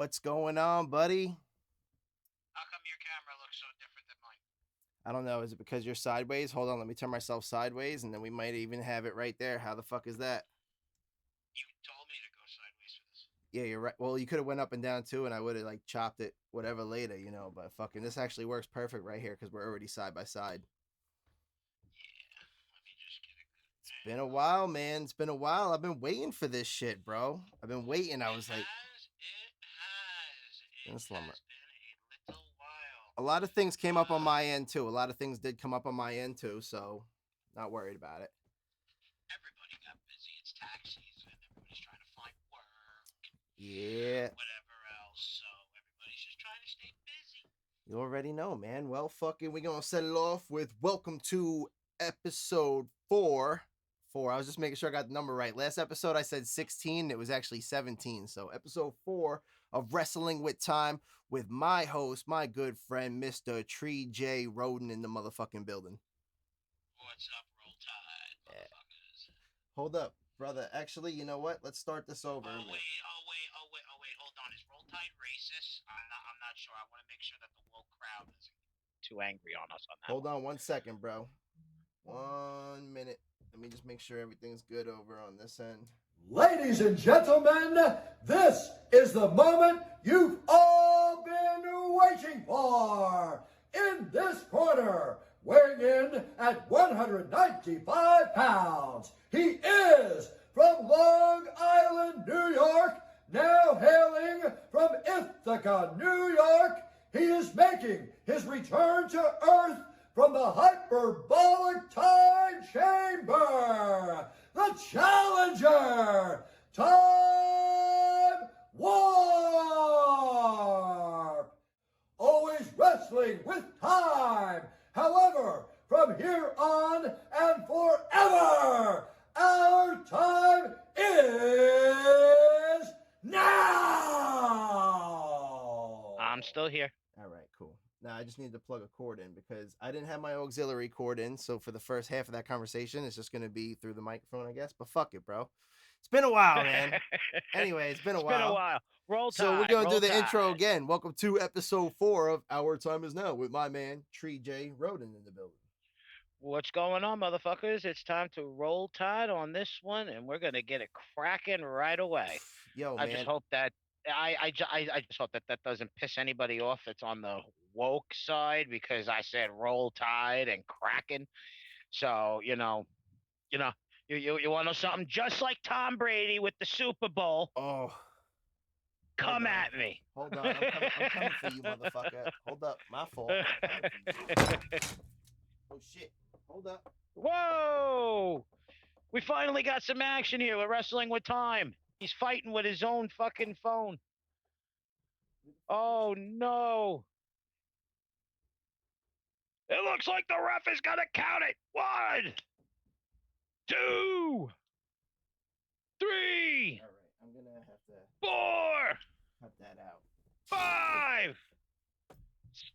What's going on, buddy? How come your camera looks so different than mine? I don't know. Is it because you're sideways? Hold on, let me turn myself sideways, and then we might even have it right there. How the fuck is that? You told me to go sideways for this. Yeah, you're right. Well, you could have went up and down too, and I would have like chopped it whatever later, But fucking, this actually works perfect right here because we're already side by side. Yeah, let me just get a good. It's been a while, man. It's been a while. I've been waiting for this shit, bro. I've been waiting. I was like, It has in a slumber. been a little while. A lot of things came up on my end too. A lot of things did come up on my end too, so not worried about it. Everybody got busy. It's tax season. Everybody's trying to find work. Yeah. Whatever else. So everybody's just trying to stay busy. You already know, man. Well, fucking, we're gonna set it off with welcome to episode 4. I was just making sure I got the number right. Last episode I said 16. It was actually 17. So episode 4 of Wrestling with Time with my host, my good friend, Mr. Tree J Rhoden in the motherfucking building. What's up, Roll Tide, motherfuckers? Hold up, brother. Actually, you know what? Let's start this over. Oh wait. Hold on. Is Roll Tide racist? I'm not sure. I want to make sure that the woke crowd isn't too angry on us on that. Hold on 1 second, bro. 1 minute. Let me just make sure everything's good over on this end. Ladies and gentlemen, this is the moment you've all been waiting for. In this corner, weighing in at 195 pounds, he is from Long Island, New York, now hailing from Ithaca, New York. He is making his return to Earth from the hyperbolic time chamber, the challenger, Time Warp. Always wrestling with time. However, from here on and forever, our time is now. I'm still here. All right, cool. Now I just need to plug a cord in because I didn't have my auxiliary cord in. So for the first half of that conversation, it's just going to be through the microphone, I guess. But fuck it, bro. It's been a while, man. Anyway, it's been a while. Roll Tide. So we're going to do the intro again. Welcome to episode 4 of Our Time Is Now with my man, Tree J Rhoden in the building. What's going on, motherfuckers? It's time to roll tide on this one, and we're gonna get it cracking right away. Yo, I man. just hope that I just hope that doesn't piss anybody off that's on the woke side because I said roll tide and cracking. So you want to know something? Just like Tom Brady with the Super Bowl. Oh. Come at me. Hold on. I'm coming for you, motherfucker. Hold up. My fault. Oh, shit. Hold up. Whoa! We finally got some action here. We're wrestling with time. He's fighting with his own fucking phone. Oh, no. It looks like the ref is going to count it. 1, 2, 3. All right. I'm going to have to 4. cut that out. 5. 6.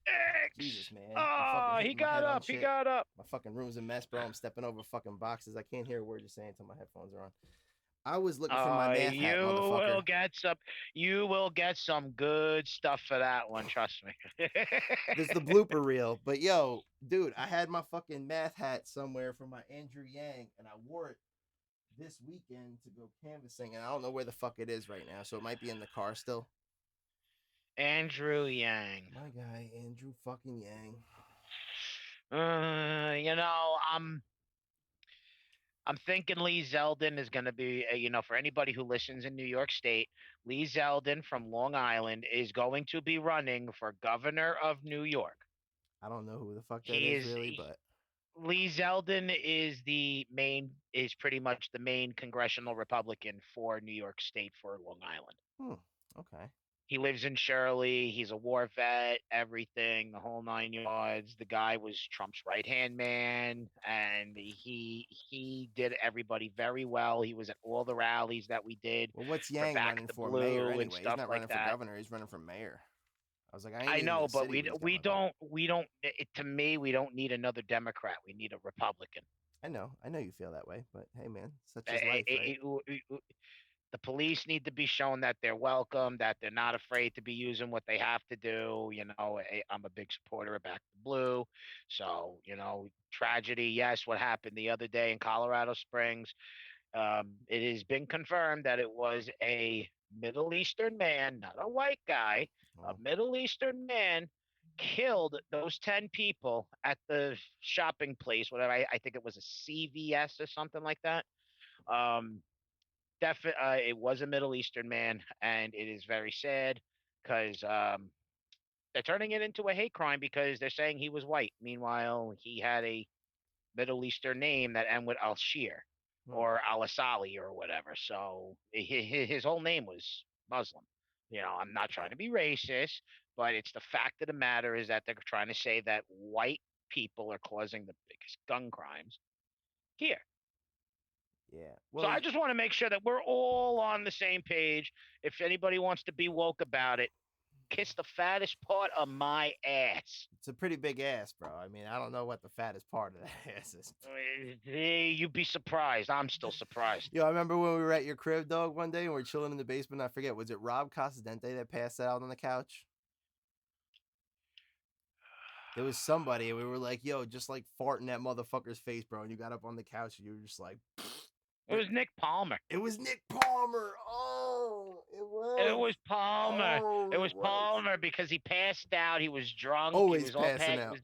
Jesus, man. Oh, he got up. He got up. My fucking room's a mess, bro. I'm stepping over fucking boxes. I can't hear a word you're saying until my headphones are on. I was looking for my math hat, motherfucker. You will get some good stuff for that one. Trust me. There's the blooper reel. But yo, dude, I had my fucking math hat somewhere from my Andrew Yang, and I wore it this weekend to go canvassing, and I don't know where the fuck it is right now, so it might be in the car still. Andrew Yang. My guy, Andrew fucking Yang. I'm thinking Lee Zeldin is going to be, for anybody who listens in New York State, Lee Zeldin from Long Island is going to be running for governor of New York. I don't know who the fuck that is really, but Lee Zeldin is pretty much the main congressional Republican for New York State for Long Island. Okay. He lives in Shirley. He's a war vet, everything, the whole 9 yards. The guy was Trump's right-hand man, and he did everybody very well. He was at all the rallies that we did. Well, what's Yang running for mayor anyway? He's not running for that. governor. He's running for mayor. I was like, I know, but we don't. To me, we don't need another Democrat. We need a Republican. I know you feel that way, but hey, man, such is life, right? The police need to be shown that they're welcome, that they're not afraid to be using what they have to do. I'm a big supporter of Back to Blue. So, tragedy, yes, what happened the other day in Colorado Springs. It has been confirmed that it was a Middle Eastern man, not a white guy, a Oh, Middle Eastern man killed those 10 people at the shopping place, whatever. I think it was a CVS or something like that. Um, it was a Middle Eastern man, and it is very sad because they're turning it into a hate crime because they're saying he was white. Meanwhile, he had a Middle Eastern name that ended with Al Shir hmm. or Al Asali or whatever. So his whole name was Muslim. I'm not trying to be racist, but it's the fact of the matter is that they're trying to say that white people are causing the biggest gun crimes here. Yeah. So Well, I just want to make sure that we're all on the same page. If anybody wants to be woke about it, kiss the fattest part of my ass. it's a pretty big ass, bro. I mean, I don't know what the fattest part of that ass is. You'd be surprised. I'm still surprised. Yo, I remember when we were at your crib, dog, one day, and we were chilling in the basement. I forget, was it Rob Casadente that passed out on the couch? It was somebody, and we were like, yo, just like farting that motherfucker's face, bro. And you got up on the couch, and you were just like, It was Nick Palmer. it was Nick Palmer. Oh, it was. It was Palmer. Oh, It was Palmer because he passed out. He was drunk. Always he was all passing out.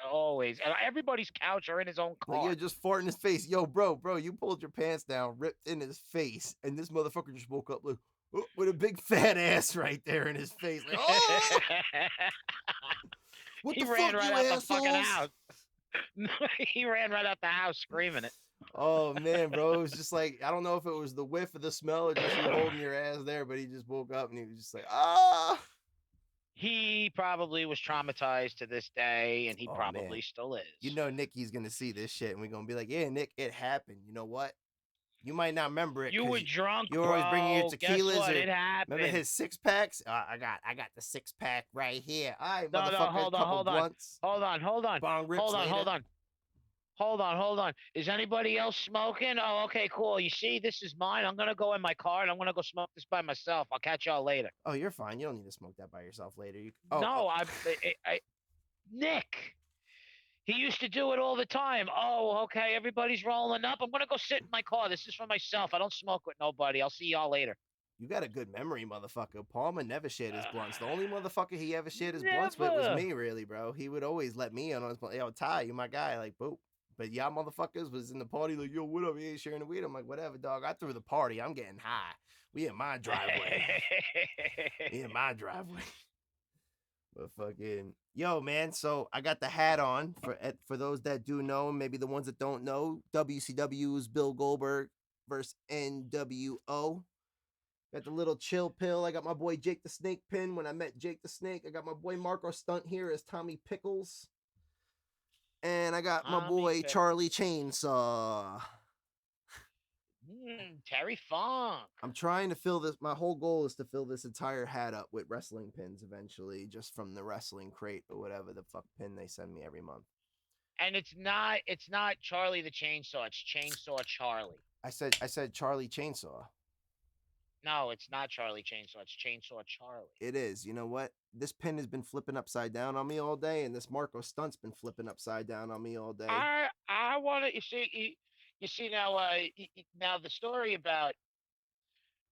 Always. And everybody's couch or in his own car. Like, you're just farting his face. Yo, bro, you pulled your pants down, ripped in his face, and this motherfucker just woke up like, oh, with a big fat ass right there in his face. Like, oh! What he the ran fuck, right you out assholes? the fucking house. He ran right out the house screaming it. Oh man, bro, it was just like, I don't know if it was the whiff of the smell or just you holding your ass there, but he just woke up and he was just like, ah. He probably was traumatized to this day, and he Oh, probably man. still is. You know Nikki's gonna see this shit, and we're gonna be like, yeah, Nick, it happened. You know what? You might not remember it. You were drunk, you were always bringing your bro. Guess tequilas. what? Or, It happened. remember his 6-packs? I got the 6-pack right here. All right, No, motherfucker. hold on, couple hold on. blunts. Hold on. Bong rips Hold on, later. hold on. Is anybody else smoking? Oh, okay, cool. You see, this is mine. I'm gonna go in my car and I'm gonna go smoke this by myself. I'll catch y'all later. Oh, you're fine. You don't need to smoke that by yourself later. No, Nick. He used to do it all the time. Oh, okay, everybody's rolling up. I'm gonna go sit in my car. This is for myself. I don't smoke with nobody. I'll see y'all later. You got a good memory, motherfucker. Palmer never shared his blunts. The only motherfucker he ever shared his blunts with was me, really, bro. He would always let me in on his blunt. Yo, Ty, you my guy. Like, boop. But y'all motherfuckers was in the party like, yo, what up? He ain't sharing the weed. I'm like, whatever, dog. I threw the party. I'm getting high. We in my driveway. But fucking, yo, man. So I got the hat on for those that do know, maybe the ones that don't know. WCW's Bill Goldberg versus NWO. Got the little chill pill. I got my boy Jake the Snake pin when I met Jake the Snake. I got my boy Marco Stunt here as Tommy Pickles. And I got my boy Charlie Chainsaw. Terry Funk. I'm trying to fill this. My whole goal is to fill this entire hat up with wrestling pins eventually, just from the wrestling crate or whatever the fuck pin they send me every month. And it's not Charlie the Chainsaw. It's Chainsaw Charlie. I said Charlie Chainsaw. No, it's not Charlie Chainsaw. It's Chainsaw Charlie. It is. You know what? This pin has been flipping upside down on me all day, and this Marco Stunt's been flipping upside down on me all day. I want to. You see now. Now the story about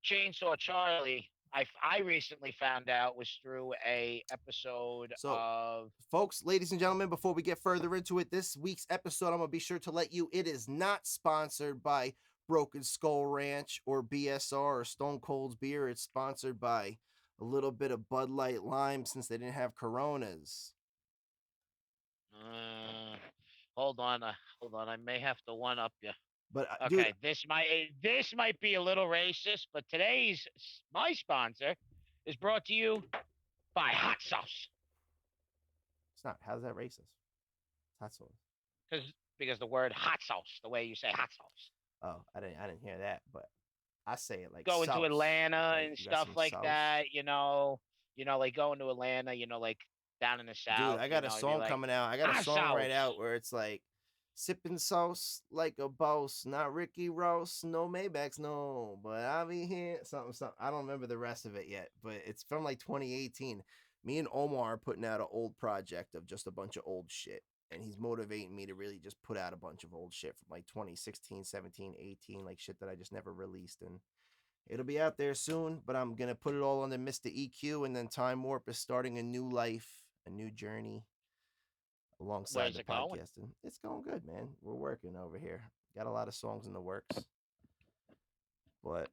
Chainsaw Charlie, I recently found out was through a episode of. Folks, ladies and gentlemen, before we get further into it, this week's episode, I'm gonna be sure to let you. It is not sponsored by Broken Skull Ranch or BSR or Stone Cold's beer. It's sponsored by a little bit of Bud Light Lime since they didn't have Coronas. Hold on. I may have to one up you. But okay, dude, this might be a little racist, but my sponsor is brought to you by Hot Sauce. It's not. How's that racist? It's hot sauce. Because the word hot sauce, the way you say hot sauce. Oh, I didn't hear that, but I say it like go into Atlanta like, and stuff like sauce. that, like going to Atlanta, like down in the South. Dude, I got a song coming out. I got a song right out where it's like Sipping sauce like a boss, not Ricky Ross, no Maybachs, no. But I'll be here. Something. I don't remember the rest of it yet, but it's from like 2018. Me and Omar are putting out an old project of just a bunch of old shit. And he's motivating me to really just put out a bunch of old shit from like 2016, 17, 18, like shit that I just never released. And it'll be out there soon, but I'm going to put it all under Mr. EQ. And then Time Warp is starting a new life, a new journey alongside Where's the it going? podcasting. It's going good, man. We're working over here. Got a lot of songs in the works. But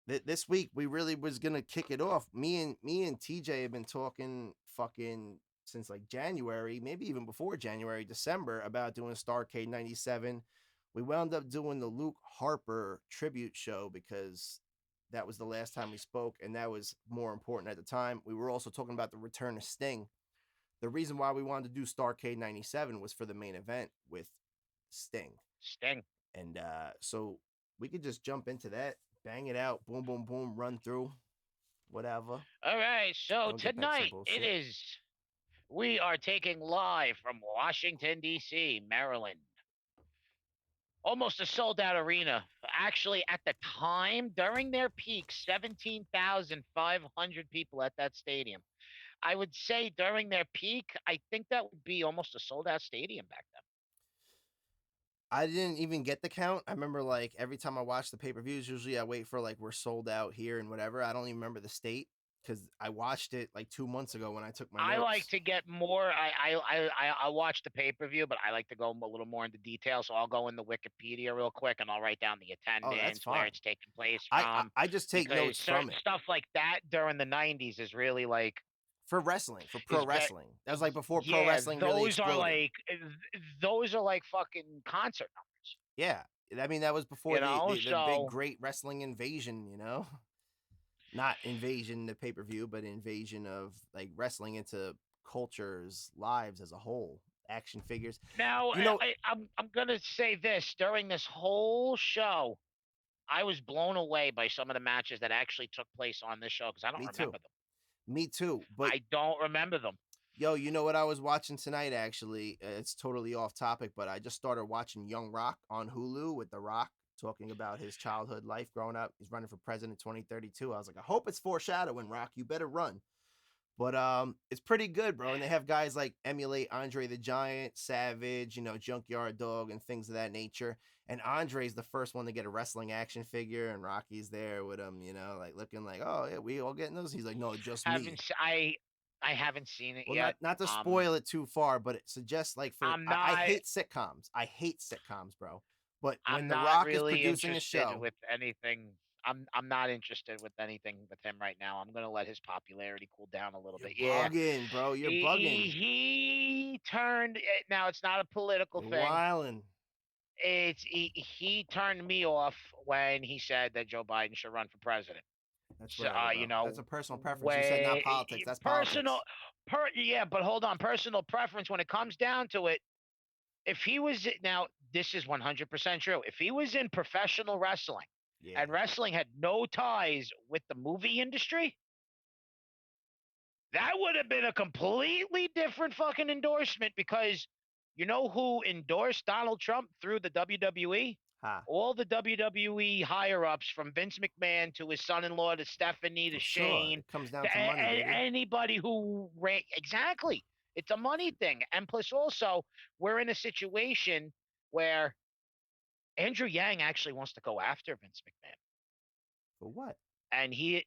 this week we really was gonna kick it off. Me and TJ have been talking fucking since like January, maybe even before January, December, about doing Starcade 97. We wound up doing the Luke Harper tribute show because that was the last time we spoke, and that was more important at the time. We were also talking about the return of Sting. The reason why we wanted to do Starcade 97 was for the main event with Sting. And so we could just jump into that, bang it out, boom, boom, boom, run through, whatever. All right, so tonight we are taking live from Washington, D.C., Maryland. Almost a sold-out arena. Actually, at the time, during their peak, 17,500 people at that stadium. I would say during their peak, I think that would be almost a sold-out stadium back then. I didn't even get the count. I remember like every time I watch the pay-per-views, usually I wait for like we're sold out here and whatever. I don't even remember the state because I watched it like 2 months ago when I took my notes. I like to get more. I watch the pay-per-view, but I like to go a little more into detail. So I'll go into Wikipedia real quick and I'll write down the attendance, where it's taking place from. I just take notes from it. Stuff like that during the 90s is really like for wrestling, for pro wrestling. That was like before pro wrestling really exploded. Those are like fucking concert numbers. Yeah, I mean that was before the big great wrestling invasion. You know, not invasion the pay-per-view, but invasion of like wrestling into cultures, lives as a whole, action figures. Now, you know, I'm gonna say this during this whole show. I was blown away by some of the matches that actually took place on this show because I don't remember them. Me too, but I don't remember them. Yo, you know what I was watching tonight, actually? It's totally off topic, but I just started watching Young Rock on Hulu with The Rock talking about his childhood life growing up. He's running for president 2032. I was like, I hope it's foreshadowing, Rock. You better run. But it's pretty good, bro. And they have guys like emulate Andre the Giant, Savage, you know, Junkyard Dog, and things of that nature. And Andre's the first one to get a wrestling action figure, and Rocky's there with him, you know, like looking like, oh yeah, we all getting those. He's like, no, just me. I haven't seen it yet. Not to spoil it too far, but it suggests like for I hate sitcoms. I hate sitcoms, bro. But when The Rock is producing a show, with anything. I'm not interested with anything with him right now. I'm gonna let his popularity cool down a little bit. Bugging, bro. You're bugging. He turned. Now it's not a political thing. Wildin'. He turned me off when he said that Joe Biden should run for president. That's right, you know, that's a personal preference. You said not politics. That's personal. Politics. Yeah, but hold on. Personal preference. When it comes down to it, if he was now, this is 100% true. If he was in professional wrestling. Yeah. And wrestling had no ties with the movie industry, that would have been a completely different fucking endorsement because you know who endorsed Donald Trump through the WWE? All the WWE higher-ups from Vince McMahon to his son-in-law to Stephanie to Shane. It comes down to money, baby. Anybody who exactly. It's a money thing. And plus also, we're in a situation where Andrew Yang actually wants to go after Vince McMahon. For what? And he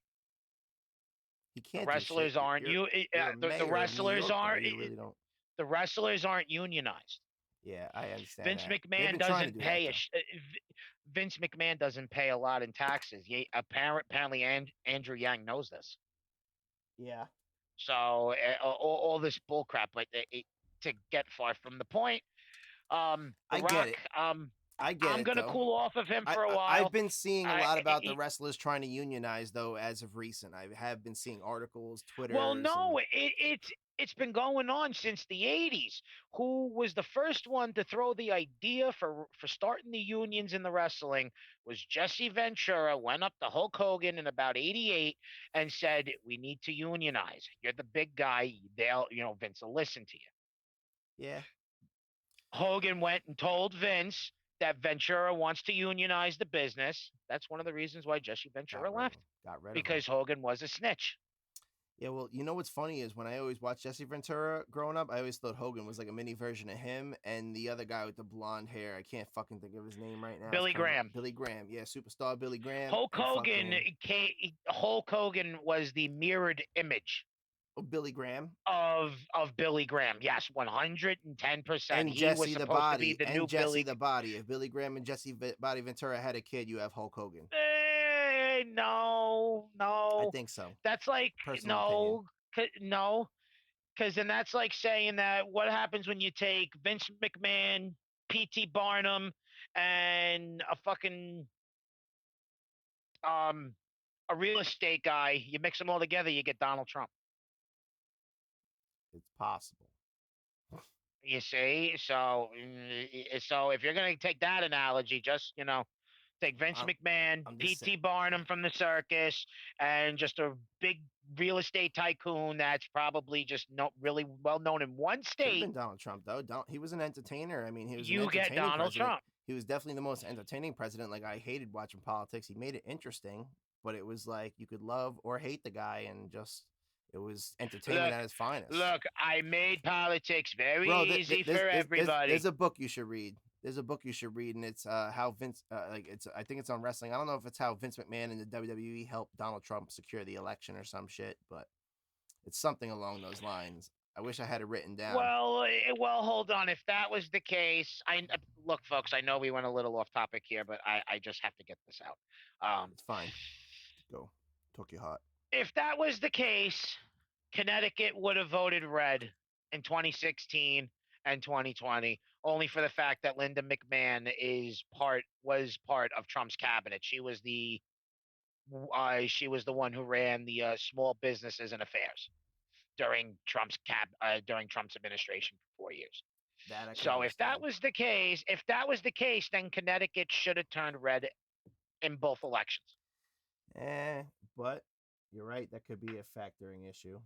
can't. The wrestlers aren't the wrestlers aren't. Really don't. The wrestlers aren't unionized. Yeah, I understand. Vince McMahon doesn't pay Vince McMahon doesn't pay a lot in taxes. Apparently, Andrew Yang knows this. Yeah. So all this bullcrap, but to get far from the point, I get it. I'm going to cool off of him for a while. I've been seeing a lot about the wrestlers trying to unionize, though, as of recent. I have been seeing articles, Twitter. Well, no, it's been going on since the 80s. Who was the first one to throw the idea for starting the unions in the wrestling was Jesse Ventura, went up to Hulk Hogan in about 88 and said, we need to unionize. You're the big guy. Vince will listen to you. Yeah. Hogan went and told Vince that Ventura wants to unionize the business. That's one of the reasons why Jesse Ventura left, Got rid of him. because Hogan was a snitch. Yeah, well, you know what's funny is when I always watched Jesse Ventura growing up, I always thought Hogan was like a mini version of him and the other guy with the blonde hair. I can't fucking think of his name right now. Billy Graham. Billy Graham, yeah, superstar Billy Graham. Hulk Hogan was the mirrored image Billy Graham of Billy Graham. Yes, 110%. and He Jesse was the supposed Body to be the and new Jesse Billy. the Body. If Billy Graham and Jesse Body Ventura had a kid, you have Hulk Hogan. No. I think so. That's like Personal no, because then that's like saying that what happens when you take Vince McMahon, P.T. Barnum, and a fucking a real estate guy, you mix them all together, you get Donald Trump. It's possible. You see, so if you're gonna take that analogy, just take Vince McMahon, P.T. Barnum from the circus, and just a big real estate tycoon that's probably just not really well known in one Could have state. been Donald Trump though. He was an entertainer. I mean, he was. You an get Donald president. Trump. He was definitely the most entertaining president. Like, I hated watching politics. He made it interesting, but it was like you could love or hate the guy, and just it was entertainment at its finest. Look, I made politics very easy for everybody. There's a book you should read. And it's how Vince I think it's on wrestling. I don't know if it's how Vince McMahon and the WWE helped Donald Trump secure the election or some shit, but it's something along those lines. I wish I had it written down. Well, hold on. If that was the case, look, folks. I know we went a little off topic here, but I just have to get this out. It's fine. Go, talk you hot. If that was the case, Connecticut would have voted red in 2016 and 2020, only for the fact that Linda McMahon was part of Trump's cabinet. She was the one who ran the small businesses and affairs during Trump's administration for 4 years. So if that was the case, then Connecticut should have turned red in both elections. But you're right. That could be a factoring issue.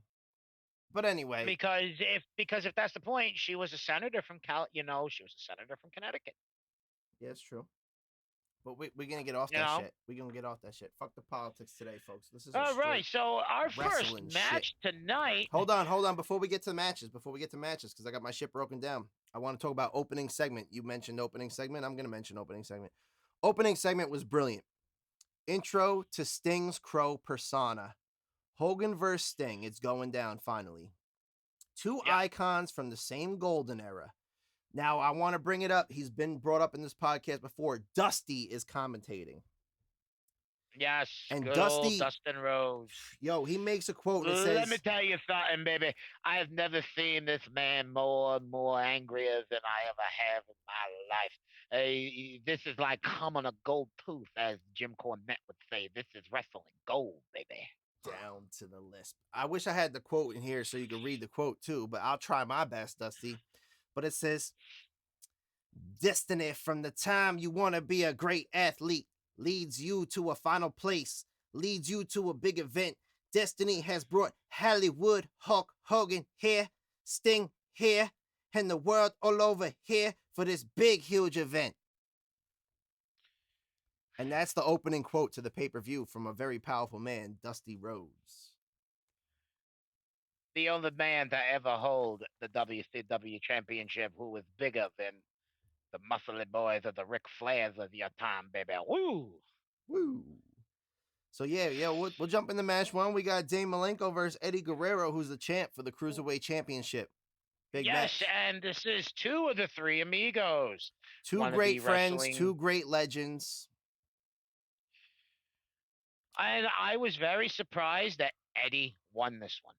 But anyway, because if that's the point, she was a senator from she was a senator from Connecticut. Yeah, it's true. But we're gonna get off that shit. We're gonna get off that shit. Fuck the politics today, folks. This is all right. So our first match tonight. Hold on. Before we get to matches, because I got my shit broken down. I want to talk about opening segment. You mentioned opening segment. I'm gonna mention opening segment. Opening segment was brilliant. Intro to Sting's Crow persona. Hogan versus Sting. It's going down finally. Two icons from the same golden era. Now, I want to bring it up. He's been brought up in this podcast before. Dusty is commentating. Yes, and good Dusty, old Dustin Rhodes. Yo, he makes a quote that says, "Let me tell you something, baby. I have never seen this man more angrier than I ever have in my life. This is like humming a gold tooth, as Jim Cornette would say. This is wrestling gold, baby." Down to the lisp. I wish I had the quote in here so you could read the quote too, but I'll try my best, Dusty. But it says, "Destiny from the time you want to be a great athlete leads you to a final place, leads you to a big event. Destiny has brought Hollywood, Hulk Hogan here, Sting here, and the world all over here for this big, huge event." And that's the opening quote to the pay-per-view from a very powerful man, Dusty Rhodes. The only man to ever hold the WCW championship who was bigger than the muscly boys of the Ric Flairs of your time, baby. Woo! Woo! So yeah, we'll jump into match one. We got Dean Malenko versus Eddie Guerrero, who's the champ for the Cruiserweight Championship. Big match. And this is two of the three amigos. Two great friends, two great legends. And I was very surprised that Eddie won this one.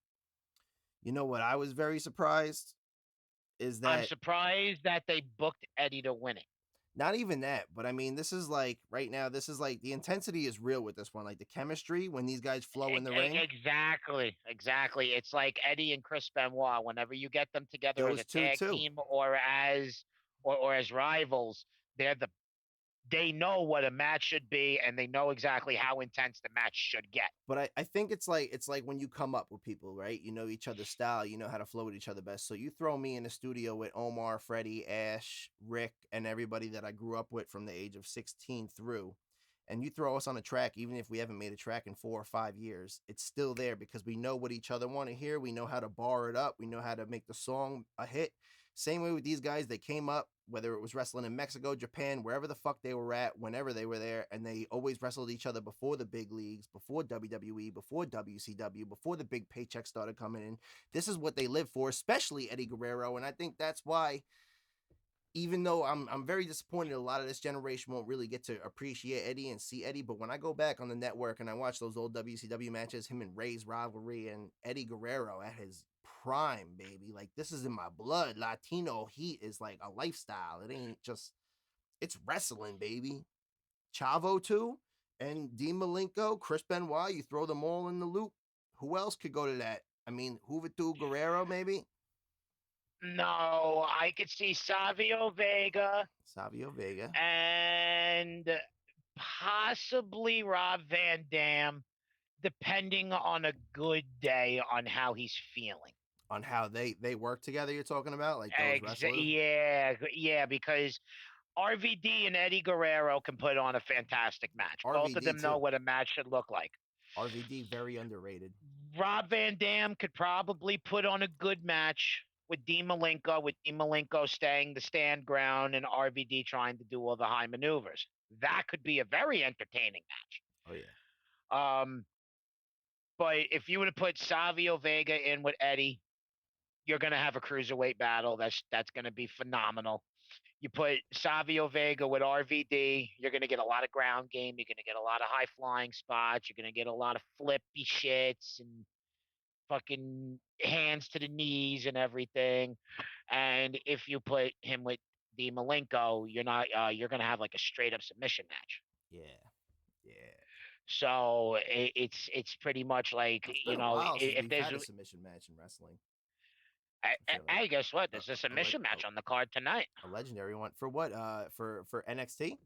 You know what I was very surprised? Is that I'm surprised that they booked Eddie to win it. Not even that, but I mean, this is like, right now, this is like, the intensity is real with this one. Like, the chemistry, when these guys flow in the ring. Exactly. It's like Eddie and Chris Benoit. Whenever you get them together as a tag team or as rivals, they're they know what a match should be, and they know exactly how intense the match should get. But I think it's like when you come up with people, right? You know each other's style, you know how to flow with each other best. So you throw me in the studio with Omar, Freddie, Ash, Rick, and everybody that I grew up with from the age of 16 through, and you throw us on a track, even if we haven't made a track in 4 or 5 years, it's still there because we know what each other want to hear. We know how to bar it up. We know how to make the song a hit. Same way with these guys. They came up, whether it was wrestling in Mexico, Japan, wherever the fuck they were at, whenever they were there, and they always wrestled each other before the big leagues, before WWE, before WCW, before the big paychecks started coming in. This is what they live for, especially Eddie Guerrero, and I think that's why, even though I'm very disappointed a lot of this generation won't really get to appreciate Eddie and see Eddie, but when I go back on the network and I watch those old WCW matches, him and Ray's rivalry and Eddie Guerrero at his prime, baby, like this is in my blood. Latino heat is like a lifestyle. It ain't just, it's wrestling, baby. Chavo too, and Dean Malenko, Chris Benoit, you throw them all in the loop. Who else could go to that? I mean, Juventud Guerrero, maybe? No, I could see Savio Vega and possibly Rob Van Dam, depending on a good day on how he's feeling. On how they work together, you're talking about? Like those wrestlers? Yeah, because RVD and Eddie Guerrero can put on a fantastic match. Both of them know what a match should look like. RVD, very underrated. Rob Van Dam could probably put on a good match with Dean Malenko staying the stand ground and RVD trying to do all the high maneuvers. That could be a very entertaining match. Oh, yeah. But if you were to put Savio Vega in with Eddie, you're going to have a cruiserweight battle. That's going to be phenomenal. You put Savio Vega with RVD, you're going to get a lot of ground game. You're going to get a lot of high flying spots. You're going to get a lot of flippy shits and fucking hands to the knees and everything. And if you put him with Dean Malenko, you're going to have like a straight up submission match. Yeah. So it's pretty much like, you know, if there's had a submission match in wrestling. Hey, guess what? There's a submission match on the card tonight. A legendary one. For what? For NXT?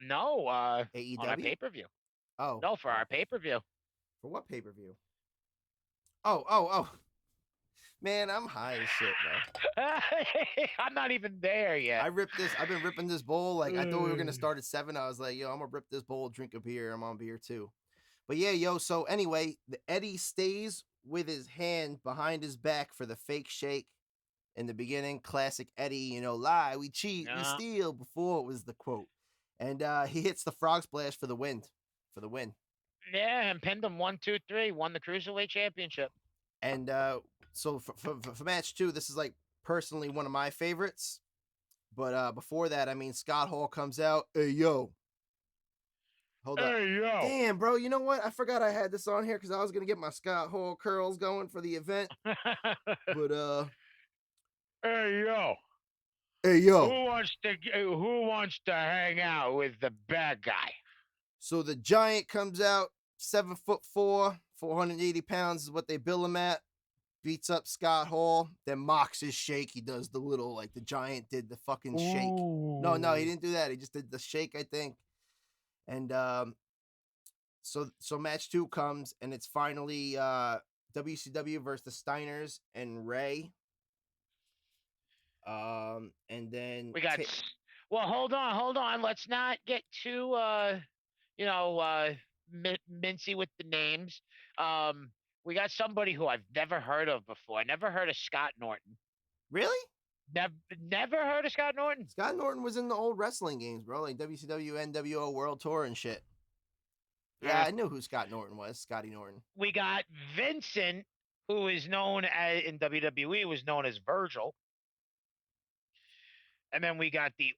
No, AEW? on our pay-per-view. Oh. No, for our pay-per-view. For what pay-per-view? Oh. Man, I'm high as shit, bro. I'm not even there yet. I've been ripping this bowl. Like, I thought we were going to start at 7. I was like, yo, I'm going to rip this bowl, drink a beer. I'm on beer too. But yeah, yo, so anyway, the Eddie stays with his hand behind his back for the fake shake in the beginning. Classic Eddie, you know, lie, we cheat, we steal, before it was the quote. And he hits the frog splash for the win. Yeah, and pinned him 1, 2, 3, won the Cruiserweight Championship. And so for match 2, this is like personally one of my favorites. But before that, I mean, Scott Hall comes out. Hey, yo. Hold up. Hey, yo. Damn, bro. You know what? I forgot I had this on here because I was going to get my Scott Hall curls going for the event. But, Hey, yo. Hey, yo. Who wants to hang out with the bad guy? So the Giant comes out, 7'4", 480 pounds is what they bill him at. Beats up Scott Hall, then mocks his shake. He does the little, like the Giant did the fucking shake. Ooh. No, he didn't do that. He just did the shake, I think. And so match 2 comes, and it's finally WCW versus the Steiners and Ray. And then we got. Well, hold on. Let's not get too mincy with the names. We got somebody who I've never heard of before. Never heard of Scott Norton. Really? Never heard of Scott Norton. Scott Norton was in the old wrestling games, bro, like WCW, NWO, World Tour and shit. Yeah, I knew who Scott Norton was, Scotty Norton. We got Vincent, who is known as, in WWE, was known as Virgil. And then we got the,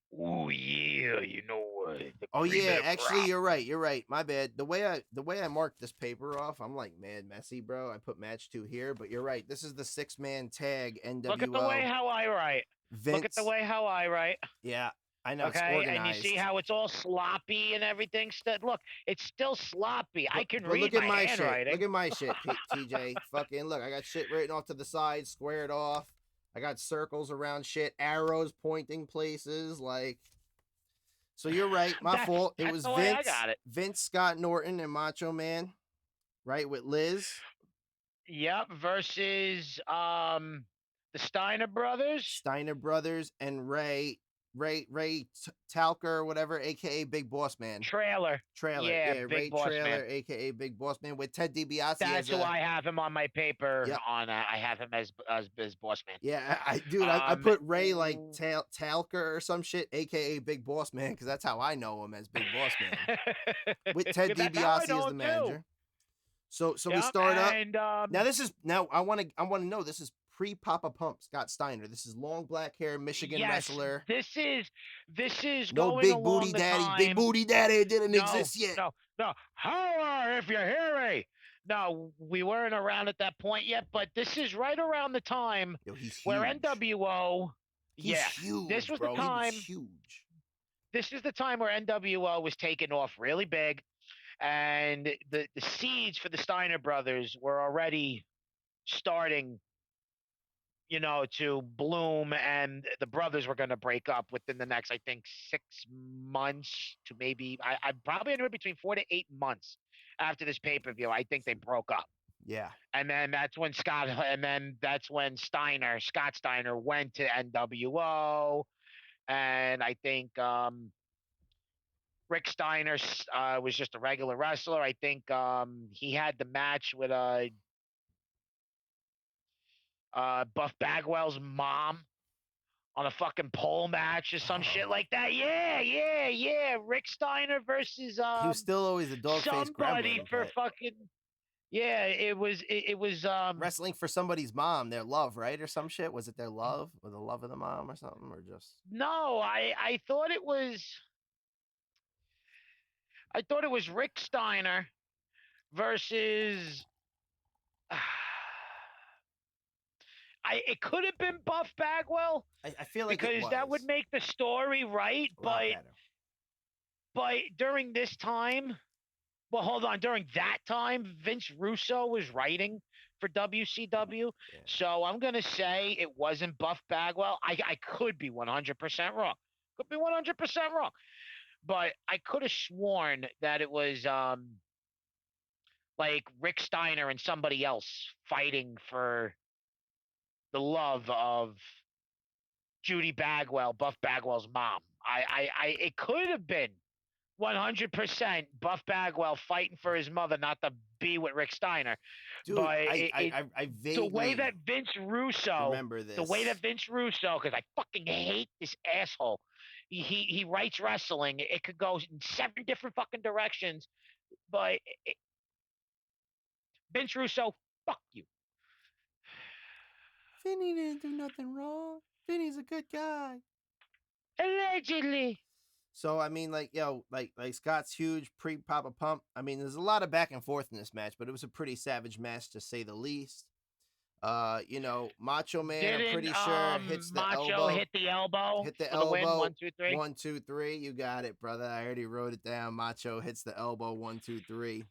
actually, you're right. My bad. The way I marked this paper off, I'm like mad messy, bro. I put match 2 here, but you're right. This is the 6-man tag NWO. Look at the way how I write. Yeah, I know. Okay, it's organized. And you see how it's all sloppy and everything. Look, it's still sloppy. I can read look at my handwriting. Shit. Look at my shit, TJ. Fucking look, I got shit written off to the side, squared off. I got circles around shit, arrows pointing places, like. So you're right. My fault. It That's was the way I Vince, got it. Vince Scott Norton, and Macho Man, right, with Liz. Yep. Versus the Steiner brothers. Steiner brothers and Ray Talker or whatever, aka Big Boss Man. Trailer. Yeah, yeah, Big Ray Boss Trailer, Man. aka Big Boss Man, with Ted DiBiase That's as who I have him on my paper. Yep. I have him as Boss Man. Yeah, I put Ray like Talker or some shit, aka Big Boss Man, because that's how I know him, as Big Boss Man, with Ted DiBiase as the manager. So we start up. And, now I want to know, this is pre Papa Pump Scott Steiner. This is long black hair Michigan wrestler. This is no going big along booty the daddy. time. Big booty daddy didn't exist yet. No. hOur, if you're hearing. No, we weren't around at that point yet, but this is right around the time where NWO. He's huge, this was bro. the time. He was huge. This is the time where NWO was taking off really big, and the seeds for the Steiner brothers were already starting, to bloom, and the brothers were going to break up within the next, I think, 6 months to maybe, I probably anywhere between 4 to 8 months after this pay-per-view. I think they broke up. Yeah. And then that's when Scott Steiner went to NWO. And I think Rick Steiner was just a regular wrestler. I think he had the match with Buff Bagwell's mom on a fucking pole match or some shit like that. Yeah. Rick Steiner versus he was still always a dog face somebody for fucking. Yeah, it was wrestling for somebody's mom, their love, right, or some shit. Was it their love, or the love of the mom, or something, or just? No, I thought it was. I thought it was Rick Steiner versus. It could have been Buff Bagwell. I feel like because that would make the story right, but during this time, well, hold on. During that time, Vince Russo was writing for WCW, so I'm gonna say it wasn't Buff Bagwell. I could be 100% wrong. Could be 100% wrong, but I could have sworn that it was like Rick Steiner and somebody else fighting for the love of Judy Bagwell, Buff Bagwell's mom. It could have been 100% Buff Bagwell fighting for his mother not to be with Rick Steiner. Dude, but I vaguely the way that Vince Russo, remember this. The way that Vince Russo, because I fucking hate this asshole. He writes wrestling. It could go in 7 different fucking directions, but Vince Russo, fuck you. Vinny didn't do nothing wrong. Vinny's a good guy. Allegedly. So I mean, like Scott's huge pre Papa Pump. I mean, there's a lot of back and forth in this match, but it was a pretty savage match to say the least. Macho Man, I'm pretty sure hits the elbow. Macho hit the elbow. Hit the elbow. Win. 1, 2, 3. 1, 2, 3. You got it, brother. I already wrote it down. Macho hits the elbow. 1, 2, 3.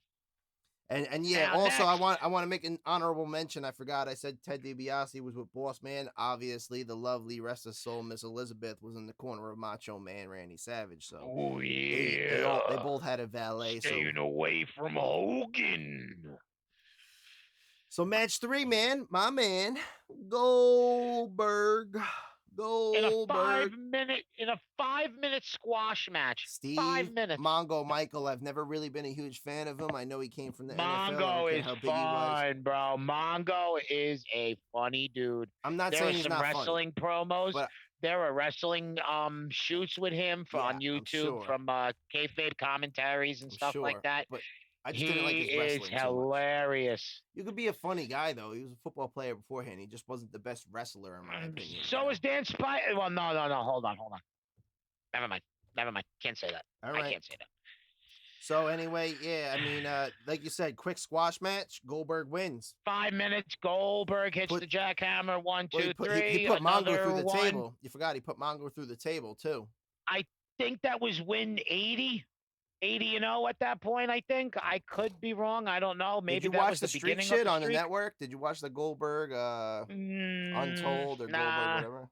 And yeah, now also next. I want to make an honorable mention. I forgot. I said Ted DiBiase was with Boss Man. Obviously, the lovely rest of soul Miss Elizabeth was in the corner of Macho Man Randy Savage. So they both had a valet. Staying away from Hogan. So match 3, man, my man Goldberg. In a 5-minute squash match. Steve 5 minutes. Mongo Michael, I've never really been a huge fan of him. I know he came from the NFL. Mongo is fun, bro. Mongo is a funny dude. I'm not saying he's not funny. There are some wrestling promos. But there are wrestling shoots with him on YouTube from kayfabe commentaries and stuff like that. But I just didn't like his wrestling. He is hilarious. You could be a funny guy, though. He was a football player beforehand. He just wasn't the best wrestler, in my opinion. So is Dan Spivey. Well, no. Hold on. Never mind. Can't say that. All right. I can't say that. So anyway, yeah, I mean, like you said, quick squash match. Goldberg wins. 5 minutes. Goldberg hits the jackhammer. 1, 2, 3. He put Mongo through the table. You forgot he put Mongo through the table, too. I think that was win 80. 80-0 at that point, I think. I could be wrong. I don't know. Maybe Did you watch the streak shit on the network? Did you watch the Goldberg Untold or Goldberg whatever?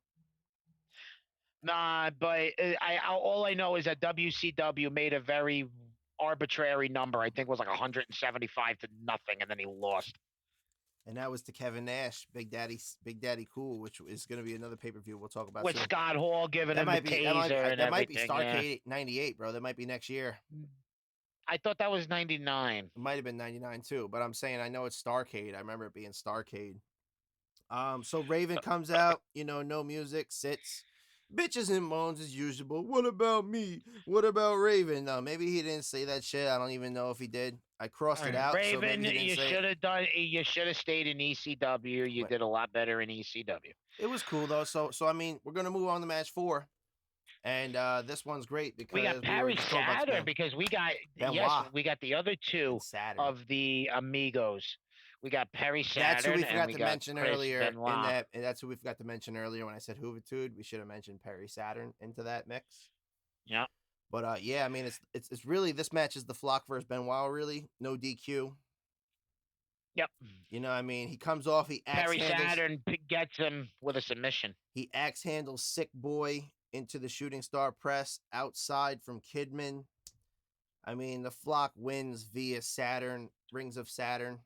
Nah, but all I know is that WCW made a very arbitrary number. I think it was like 175 to nothing, and then he lost. And that was to Kevin Nash, Big Daddy Cool, which is going to be another pay per view we'll talk about With soon. Scott Hall giving That him the might be taser and that might be everything. Yeah. Starcade '98, bro. That might be next year. I thought that was 99. It might have been '99 too, but I'm saying I know it's Starcade. I remember it being Starcade. So Raven comes out, no music, sits, bitches and moans as usual. What about me? What about Raven? No, maybe he didn't say that shit. I don't even know if he did. I crossed it out. Raven, so maybe he didn't you say should have done. You should have stayed in ECW. You Right. did a lot better in ECW. It was cool though. So I mean, we're gonna move on to match 4, and this one's great because We got Perry Saturn because we got we got the other two of the Amigos. We got Perry Saturn. That's who we and forgot we to got mention Chris earlier. Benoit. That's who we forgot to mention earlier when I said Hoovertude. We should have mentioned Perry Saturn into that mix. Yeah. But yeah, I mean, it's really, this match is the Flock versus Benoit. Really, no DQ. Yep. I mean, he comes off. He axe Perry handles. Saturn gets him with a submission. He axe handles Sick Boy into the Shooting Star Press outside from Kidman. I mean, the Flock wins via Saturn, Rings of Saturn,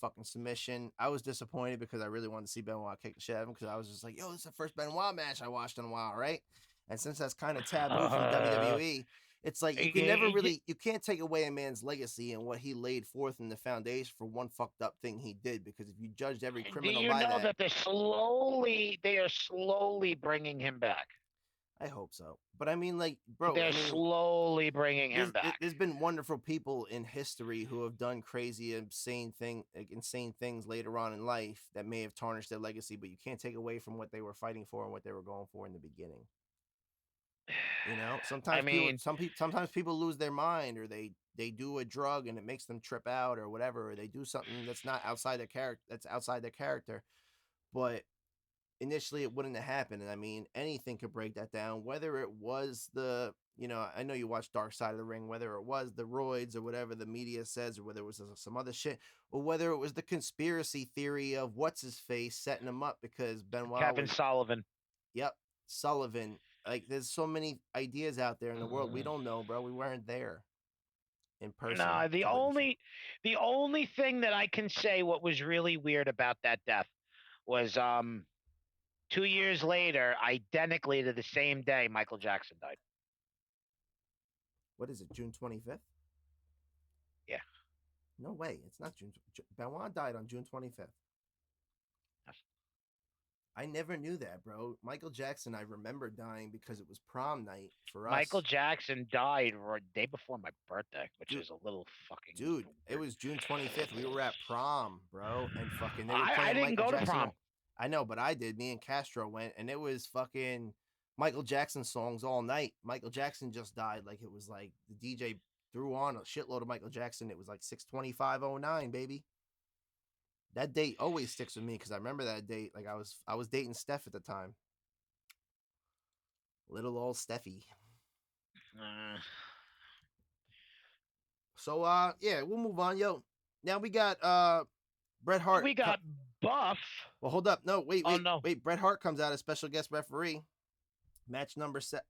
fucking submission. I was disappointed because I really wanted to see Benoit kick the shit out of him because I was just like, yo, this is the first Benoit match I watched in a while, right? And since that's kind of taboo from WWE, it's like you can never really, you can't take away a man's legacy and what he laid forth in the foundation for one fucked up thing he did. Because if you judged every criminal by that, do you know that they are slowly bringing him back? I hope so. But I mean, like, bro, they're slowly bringing him back. There's been wonderful people in history who have done crazy, insane things later on in life that may have tarnished their legacy, but you can't take away from what they were fighting for and what they were going for in the beginning. Sometimes sometimes people lose their mind, or they do a drug and it makes them trip out or whatever, or they do something that's not outside their character, but initially it wouldn't have happened. And I mean, anything could break that down, whether it was the, I know you watch Dark Side of the Ring, whether it was the roids or whatever the media says, or whether it was some other shit, or whether it was the conspiracy theory of what's his face setting him up because Benoit Kevin Sullivan. Yep, Sullivan. Like, there's so many ideas out there in the world. We don't know, bro. We weren't there in person. No, the only thing that I can say what was really weird about that death was 2 years later, identically to the same day, Michael Jackson died. What is it, June 25th? Yeah. No way. It's not June. Benoit died on June 25th. Yes. I never knew that, bro. Michael Jackson, I remember dying because it was prom night for us. Michael Jackson died the day before my birthday, which is a little fucking... Dude, it was June 25th. We were at prom, bro, and fucking... They were I didn't go to prom. I know, but I did. Me and Castro went, and it was fucking Michael Jackson songs all night. Michael Jackson just died. Like, it was like the DJ threw on a shitload of Michael Jackson. It was like 6/25/09, baby. That date always sticks with me because I remember that date. Like, I was dating Steph at the time. Little old Steffi. So yeah, we'll move on. Yo, now we got Bret Hart. We got Buff. Well, hold up. No, wait. Wait. Bret Hart comes out as special guest referee. Match number 7.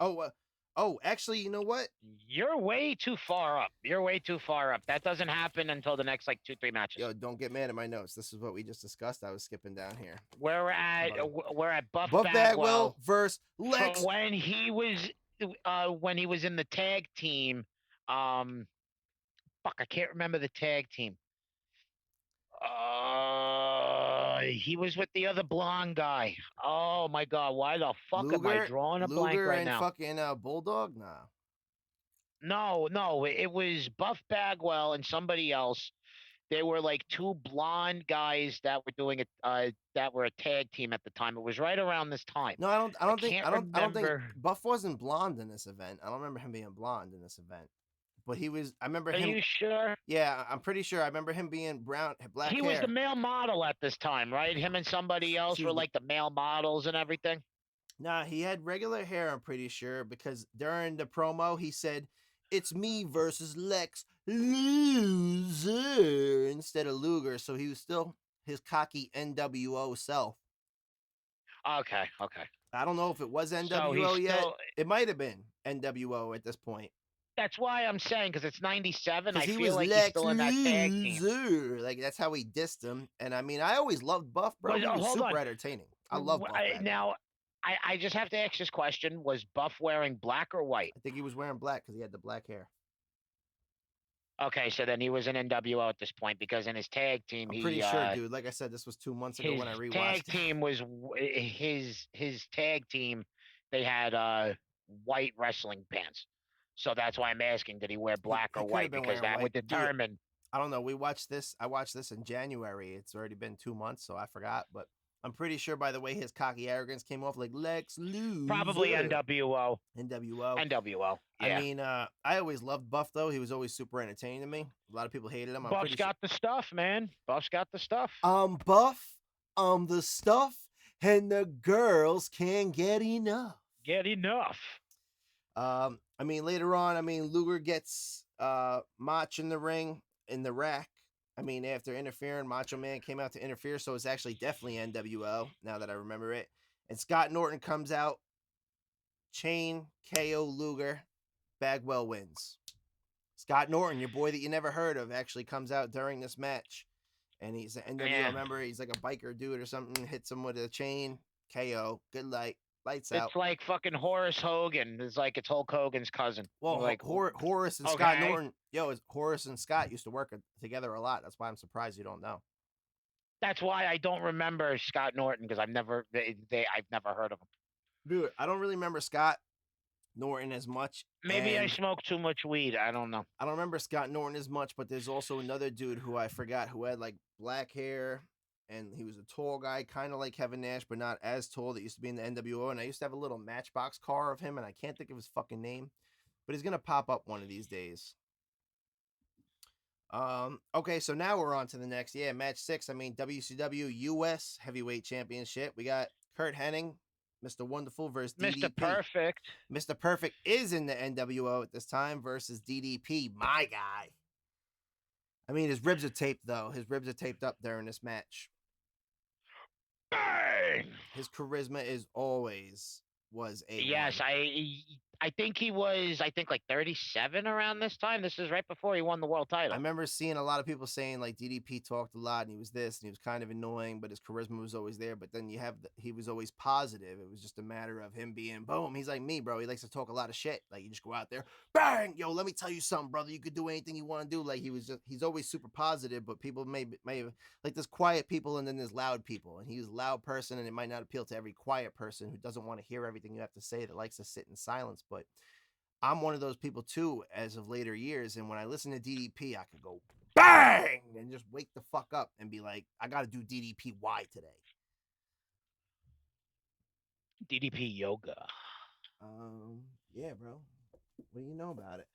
Actually, you know what? You're way too far up. That doesn't happen until the next 2-3 matches. Yo, don't get mad at my notes. This is what we just discussed. I was skipping down here. We're at Buff Bagwell versus Lex. From when he was in the tag team. I can't remember the tag team. He was with the other blonde guy. Oh my god, why the fuck am I drawing a blank right now? Fucking Bulldog? Nah. No, it was Buff Bagwell and somebody else. They were like two blonde guys that were doing it. That were a tag team at the time. It was right around this time. No, I don't think Buff wasn't blonde in this event. I don't remember him being blonde in this event. But he was. I remember him. Are you sure? Yeah, I'm pretty sure. I remember him being black hair. He was the male model at this time, right? Him and somebody else were like the male models and everything. Nah, he had regular hair. I'm pretty sure because during the promo he said, "It's me versus Lex Loser" instead of Luger. So he was still his cocky NWO self. Okay. I don't know if it was So NWO he's yet. still. It might have been NWO at this point. That's why I'm saying, because it's 97. Because I he feel was like he's Lex still in that tag team. Luthor. Like, that's how he dissed him. And I mean, I always loved Buff, bro. Was He was hold super on. entertaining. I love Buff back then. Now, I just have to ask this question: was Buff wearing black or white? I think he was wearing black because he had the black hair. Okay, so then he was an NWO at this point, because in his tag team, I'm pretty sure, dude. Like I said, this was 2 months ago his when I rewatched tag it. team was his tag team. They had white wrestling pants, so that's why I'm asking: did he wear black He or could have white? been Because wearing that white. would Dude, determine. I don't know. I watched this in January. It's already been 2 months, so I forgot. But I'm pretty sure by the way his cocky arrogance came off, like Lex Luthor. Probably NWO. NWO. NWO. Yeah. I mean, I always loved Buff though. He was always super entertaining to me. A lot of people hated him. Buff's got the stuff, man. Buff's got the stuff. Buff, the stuff, and the girls can't get enough. Get enough. I mean, later on, I mean, Luger gets Mach in the ring in the rack. I mean, after interfering, Macho Man came out to interfere, so it's actually definitely NWO. Now that I remember it, and Scott Norton comes out, chain KO Luger, Bagwell wins. Scott Norton, your boy that you never heard of, actually comes out during this match, and he's an NWO. Yeah. Remember, he's like a biker dude or something. Hits him with a chain, KO, good lights out. It's like fucking Horace Hogan. It's like it's Hulk Hogan's cousin. Well, like Horace and Scott Norton, Horace and Scott used to work together a lot. That's why I'm surprised you don't know. That's why I don't remember Scott Norton, because I've never heard of him. Dude, I don't really remember Scott Norton as much. Maybe I smoked too much weed. I don't know. I don't remember Scott Norton as much, but there's also another dude who I forgot who had like black hair, and he was a tall guy, kind of like Kevin Nash, but not as tall. That used to be in the NWO, and I used to have a little Matchbox car of him, and I can't think of his fucking name, but he's gonna pop up one of these days. Okay, so now we're on to the next. Yeah, match 6. I mean, WCW US Heavyweight Championship. We got Kurt Hennig, Mr. Wonderful versus DDP. Mr. Perfect. Mr. Perfect is in the NWO at this time versus DDP, my guy. I mean, his ribs are taped, though. His ribs are taped up during this match. Bang! His charisma was a yes. I think he was, like 37 around this time. This is right before he won the world title. I remember seeing a lot of people saying like DDP talked a lot and he was this and he was kind of annoying, but his charisma was always there. But then he was always positive. It was just a matter of him being boom. He's like me, bro. He likes to talk a lot of shit. Like you just go out there, bang, yo, let me tell you something, brother. You could do anything you want to do. Like he's always super positive, but people may like there's quiet people and then there's loud people. And he's a loud person and it might not appeal to every quiet person who doesn't want to hear everything you have to say, that likes to sit in silence. But I'm one of those people too, as of later years. And when I listen to DDP, I could go bang and just wake the fuck up and be like, I got to do DDPY today. DDP yoga. Yeah, bro. What do you know about it?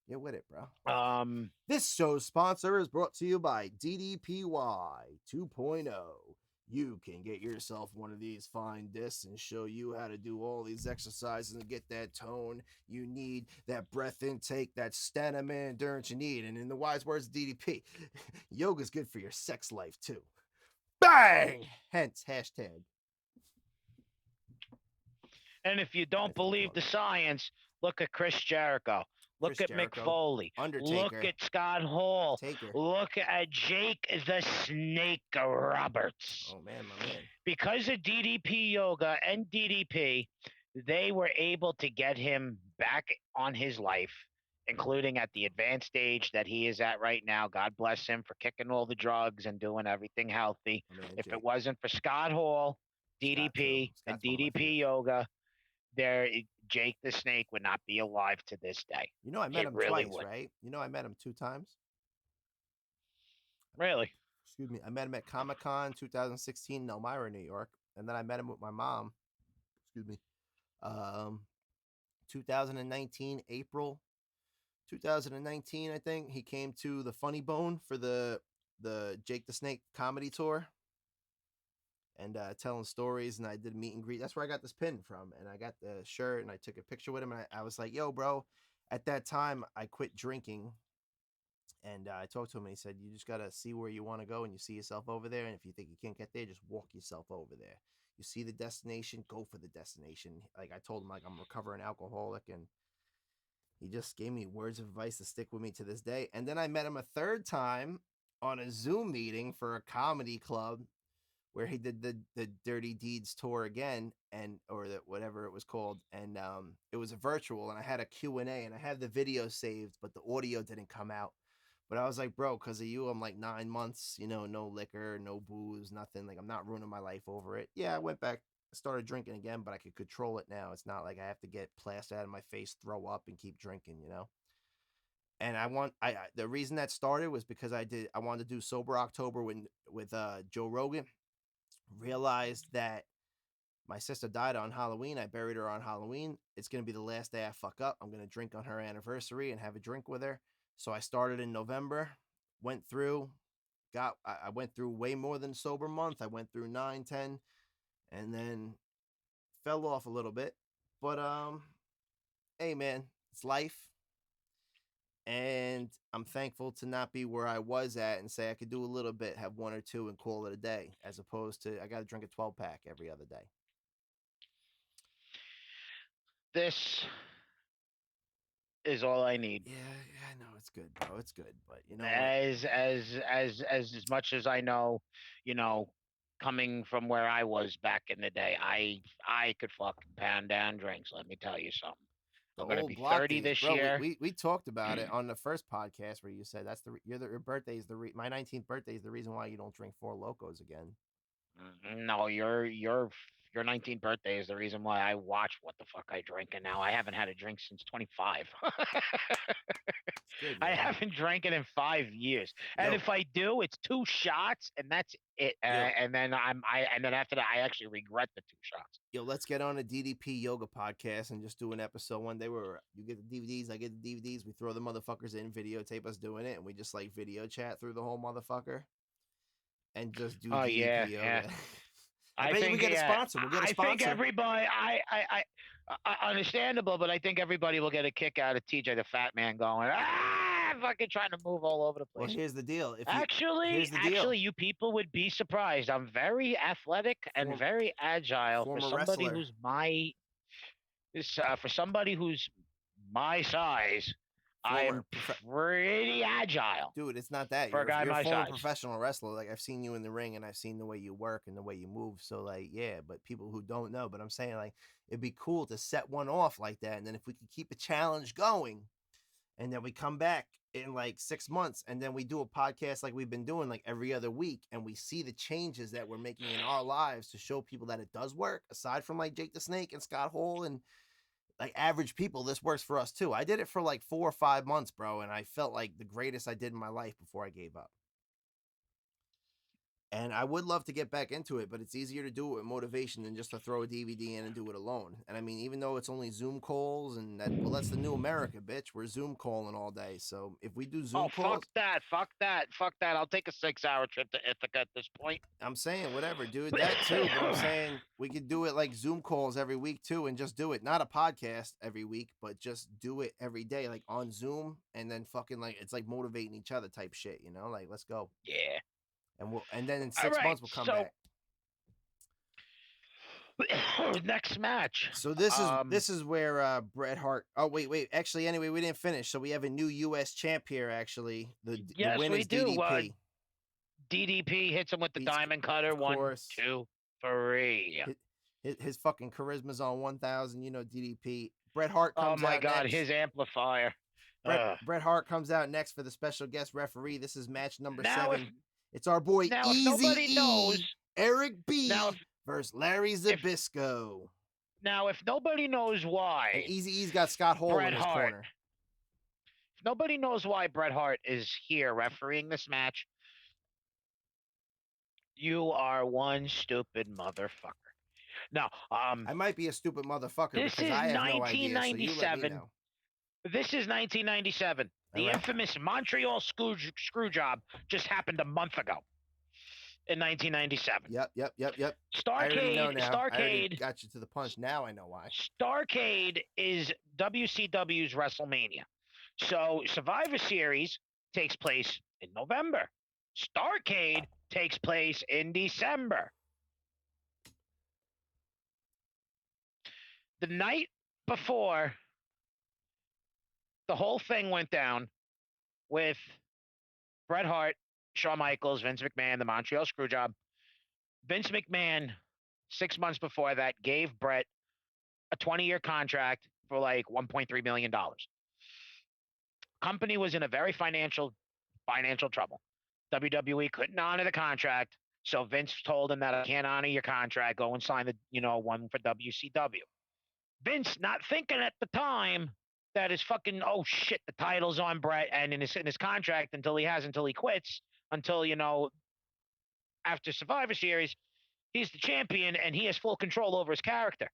Get with it, bro. This show's sponsor is brought to you by DDPY 2.0. You can get yourself one of these fine discs and show you how to do all these exercises and get that tone you need, that breath intake, that stamina endurance you need. And in the wise words of DDP, yoga's good for your sex life too. Bang! Hence, hashtag. And if you don't believe the science, look at Chris Jericho. Look at Mick Foley. Undertaker. Look at Scott Hall. Taker. Look at Jake the Snake Roberts. Oh, man, my man. Because of DDP Yoga and DDP, they were able to get him back on his life, including at the advanced stage that he is at right now. God bless him for kicking all the drugs and doing everything healthy. Oh, man, if Jake. It wasn't for Scott Hall, DDP, and DDP Yoga, Jake the Snake would not be alive to this day. You know, I met him twice, right? You know, I met him 2 times. Really? Excuse me. I met him at Comic-Con 2016 in Elmira, New York. And then I met him with my mom. Excuse me. 2019, April 2019, I think. He came to the Funny Bone for the Jake the Snake comedy tour. And telling stories, and I did a meet and greet. That's where I got this pin from, and I got the shirt, and I took a picture with him, and I was like, yo, bro, at that time, I quit drinking, and I talked to him, and he said, you just got to see where you want to go, and you see yourself over there, and if you think you can't get there, just walk yourself over there. you see the destination, go for the destination. Like I told him, like I'm a recovering alcoholic, and he just gave me words of advice to stick with me to this day. And then I met him a third time on a Zoom meeting for a comedy club where he did the Dirty Deeds tour again, and or the, whatever it was called, and it was a virtual, and I had a Q&A, and I had the video saved, but the audio didn't come out. But I was like, bro, because of you, I'm like 9 months, you know, no liquor, no booze, nothing. Like I'm not ruining my life over it. Yeah, I went back, started drinking again, but I could control it now. It's not like I have to get plastered out of my face, throw up, and keep drinking, you know. And I the reason that started was because I wanted to do sober October with Joe Rogan. Realized that my sister died on Halloween. I buried her on Halloween. It's going to be the last day I fuck up. I'm going to drink on her anniversary and have a drink with her. So I started in November, went through, I went through way more than sober month. I went through 9, 10, and then fell off a little bit. But hey man, it's life. And I'm thankful to not be where I was at and say I could do a little bit, have 1 or 2 and call it a day, as opposed to I got to drink a 12-pack every other day. This is all I need. Yeah, I know it's good, bro. It's good, but you know what? As much as I know, you know, coming from where I was back in the day, I could fucking pound down drinks. Let me tell you something. The I'm gonna old be block 30 days, this bro. year. We talked about it on the first podcast where you said that's your birthday is my 19th birthday is the reason why you don't drink Four Locos again. No, your 19th birthday is the reason why I watch what the fuck I drink, and now I haven't had a drink since 25. It's good, I man. haven't drank it in 5 years, and Yo. if I do, it's 2 shots, and that's it. And then and then after that, I actually regret the 2 shots. Yo, let's get on a DDP yoga podcast and just do an episode one day where you get the DVDs, I get the DVDs, we throw the motherfuckers in, videotape us doing it, and we just like video chat through the whole motherfucker and just do Oh DDP yeah, yoga. yeah. I bet you we get a sponsor. We'll get a sponsor. I think everybody, understandable, but I think everybody will get a kick out of TJ the Fat Man going, fucking trying to move all over the place. Well, here's the deal. Actually, you people would be surprised. I'm very athletic and very agile for somebody who's for somebody who's my size. I am pretty agile. Dude, it's not that. For a guy you're my a former size. professional wrestler. Like, I've seen you in the ring, and I've seen the way you work and the way you move. So, like, yeah, but people who don't know. But I'm saying, like, it'd be cool to set one off like that. And then if we could keep a challenge going, and then we come back in, like, 6 months, and then we do a podcast like we've been doing, like, every other week, and we see the changes that we're making in our lives to show people that it does work, aside from, like, Jake the Snake and Scott Hall and like average people, this works for us too. I did it for like 4 or 5 months, bro, and I felt like the greatest I did in my life before I gave up. And I would love to get back into it, but it's easier to do it with motivation than just to throw a DVD in and do it alone. And I mean, even though it's only Zoom calls and that, well, that's the new America, bitch. We're Zoom calling all day. So if we do Zoom calls, fuck that. I'll take a 6-hour trip to Ithaca at this point. I'm saying whatever, dude, that too. But I'm saying we could do it like Zoom calls every week too, and just do it. Not a podcast every week, but just do it every day, like on Zoom, and then fucking like it's like motivating each other type shit, you know? Like, let's go. Yeah. And then in 6 months we'll come back. Next match. So this is where Bret Hart. Oh wait. Actually, anyway, we didn't finish. So we have a new U.S. champ here. Actually, the win is DDP. DDP hits him with the diamond cutter. 1, 2, 3. His fucking charisma's on 1,000. You know, DDP. Bret Hart comes out. Oh my God, next. His amplifier. Bret Hart comes out next for the special guest referee. This is match number 7. It's our boy Easy Eric B versus Larry Zbyszko. Now, if nobody knows why, Eazy-E's got Scott Hall in his corner. If nobody knows why Bret Hart is here refereeing this match, you are one stupid motherfucker. Now, I might be a stupid motherfucker because I have no idea. So you let me know. This is 1997. The infamous Montreal screw job just happened a month ago. In 1997. Yep. Starcade. I got you to the punch. Now I know why. Starcade is WCW's WrestleMania. So Survivor Series takes place in November. Starcade takes place in December. the night before the whole thing went down with Bret Hart, Shawn Michaels, Vince McMahon, the Montreal Screwjob, Vince McMahon, 6 months before that, gave Bret a 20-year contract for like $1.3 million. Company was in a very financial trouble. WWE couldn't honor the contract, so Vince told him that I can't honor your contract. Go and sign the one for WCW. Vince, not thinking at the time that his fucking oh shit, the title's on Bret and in his contract until he quits, until after Survivor Series, he's the champion and he has full control over his character.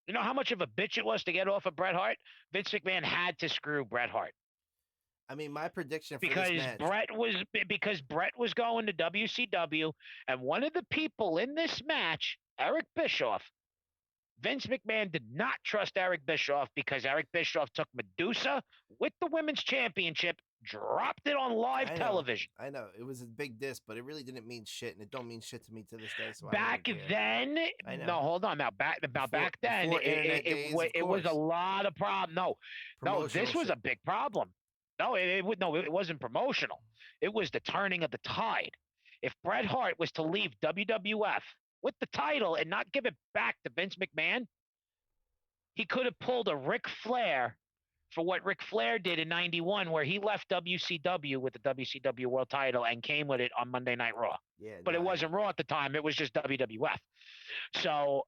You know how much of a bitch it was to get off of Bret Hart? Vince McMahon had to screw Bret Hart. I mean, my prediction for this match. Because Bret was going to WCW, and one of the people in this match, Eric Bischoff, Vince McMahon did not trust Eric Bischoff because Eric Bischoff took Medusa with the Women's Championship, dropped it on live television. I know. It was a big diss, but it really didn't mean shit, and it don't mean shit to me to this day. So back then, no, hold on. Now, back then, it was a lot of problem. No, this was a big problem. No, it wasn't promotional. It was the turning of the tide. If Bret Hart was to leave WWF with the title and not give it back to Vince McMahon, he could have pulled a Ric Flair for what Ric Flair did in '91, where he left WCW with the WCW World Title and came with it on Monday Night Raw. Yeah, but it wasn't Raw at the time. It was just WWF. So,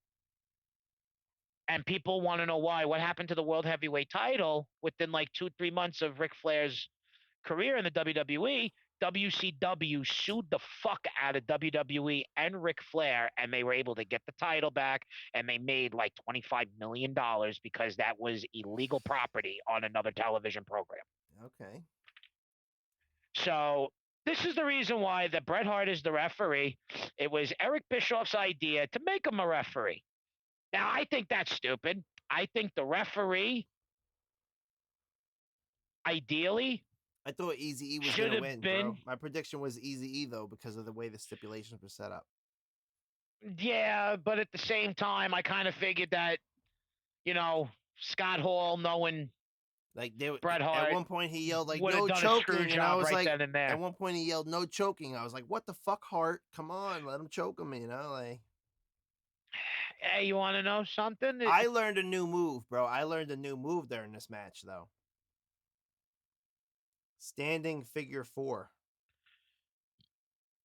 and people want to know why. What happened to the World Heavyweight title within like 2-3 months of Ric Flair's career in the WWE? WCW sued the fuck out of WWE and Ric Flair, and they were able to get the title back, and they made like $25 million because that was illegal property on another television program. Okay. So this is the reason why that Bret Hart is the referee. It was Eric Bischoff's idea to make him a referee. Now, I think that's stupid. I think the referee, ideally, I thought Eazy-E was going to win, bro. My prediction was Eazy-E, though, because of the way the stipulations were set up. Yeah, but at the same time, I kind of figured that, Scott Hall knowing like Bret Hart at one point he yelled like no choking, and I was like, at one point he yelled no choking. I was like, what the fuck, Hart? Come on, let him choke him, like. Hey, you want to know something? I learned a new move, bro. I learned a new move during this match, though. Standing figure 4.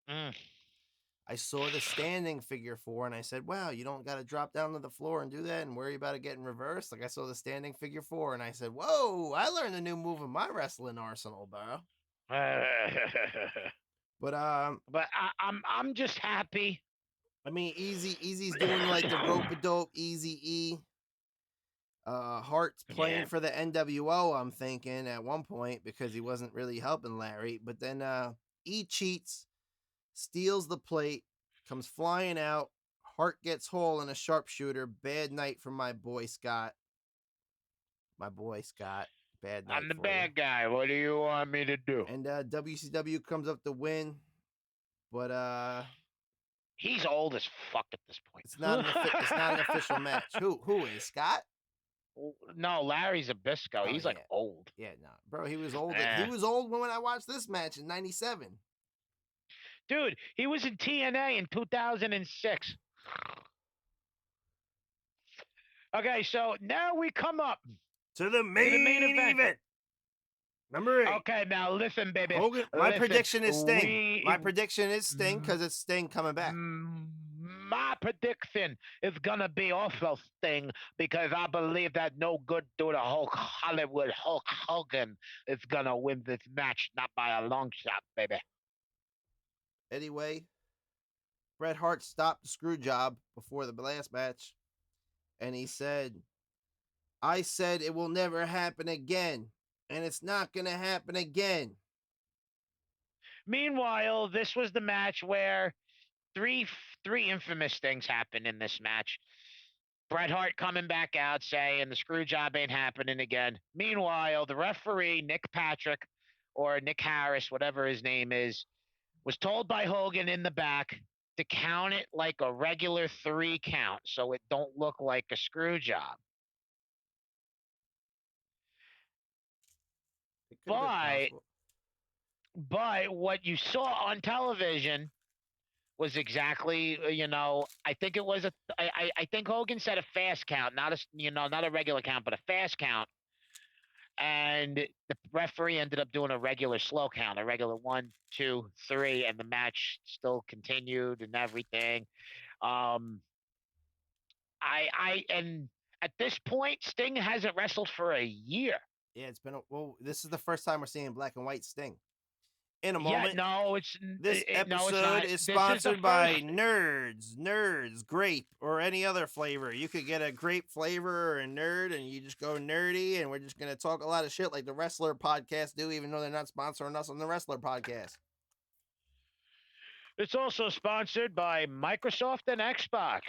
I saw the standing figure 4, and I said, wow, you don't got to drop down to the floor and do that and worry about it getting reversed. Like, I saw the standing figure 4, and I said, whoa, I learned a new move in my wrestling arsenal, bro. But I'm just happy. I mean, Easy's doing like the rope-a-dope, Eazy-E. Hart's playing for the NWO, I'm thinking, at one point, because he wasn't really helping Larry. But then E cheats, steals the plate, comes flying out. Hart gets Hall in a sharpshooter. Bad night for my boy Scott. Bad night. I'm the bad guy. What do you want me to do? And WCW comes up to win. But he's old as fuck at this point. It's not an official match. Who is Scott? No, Larry Zbyszko. He's like old. Yeah, no, bro. He was old. He was old when I watched this match in '97. Dude, he was in TNA in 2006. Okay, so now we come up to the main event. Number 8. Okay, now listen, baby. Hogan, my prediction is Sting. My prediction is Sting because it's Sting coming back. My prediction is gonna be also Sting because I believe that no good dude, Hollywood Hulk Hogan, is gonna win this match, not by a long shot, baby. Anyway, Bret Hart stopped the screw job before the last match, and he said, "I said it will never happen again, and it's not gonna happen again." Meanwhile, this was the match where three infamous things happened in this match. Bret Hart coming back out saying the screw job ain't happening again. Meanwhile, the referee, Nick Patrick, or Nick Harris, whatever his name is, was told by Hogan in the back to count it like a regular 3 count, so it don't look like a screw job. It could have been possible. But what you saw on television was exactly, I think it was I think Hogan said a fast count, not a regular count, but a fast count. And the referee ended up doing a regular slow count, a regular 1, 2, 3, and the match still continued and everything. And at this point, Sting hasn't wrestled for a year. Yeah, it's been this is the first time we're seeing black and white Sting. In a Yeah, moment. no, This no, it's episode not. is This sponsored the by first- Nerds, grape, or any other flavor. You could get a grape flavor or a nerd, and you just go nerdy, and we're just going to talk a lot of shit like the Wrestler podcast do, even though they're not sponsoring us on the Wrestler podcast. It's also sponsored by Microsoft and Xbox.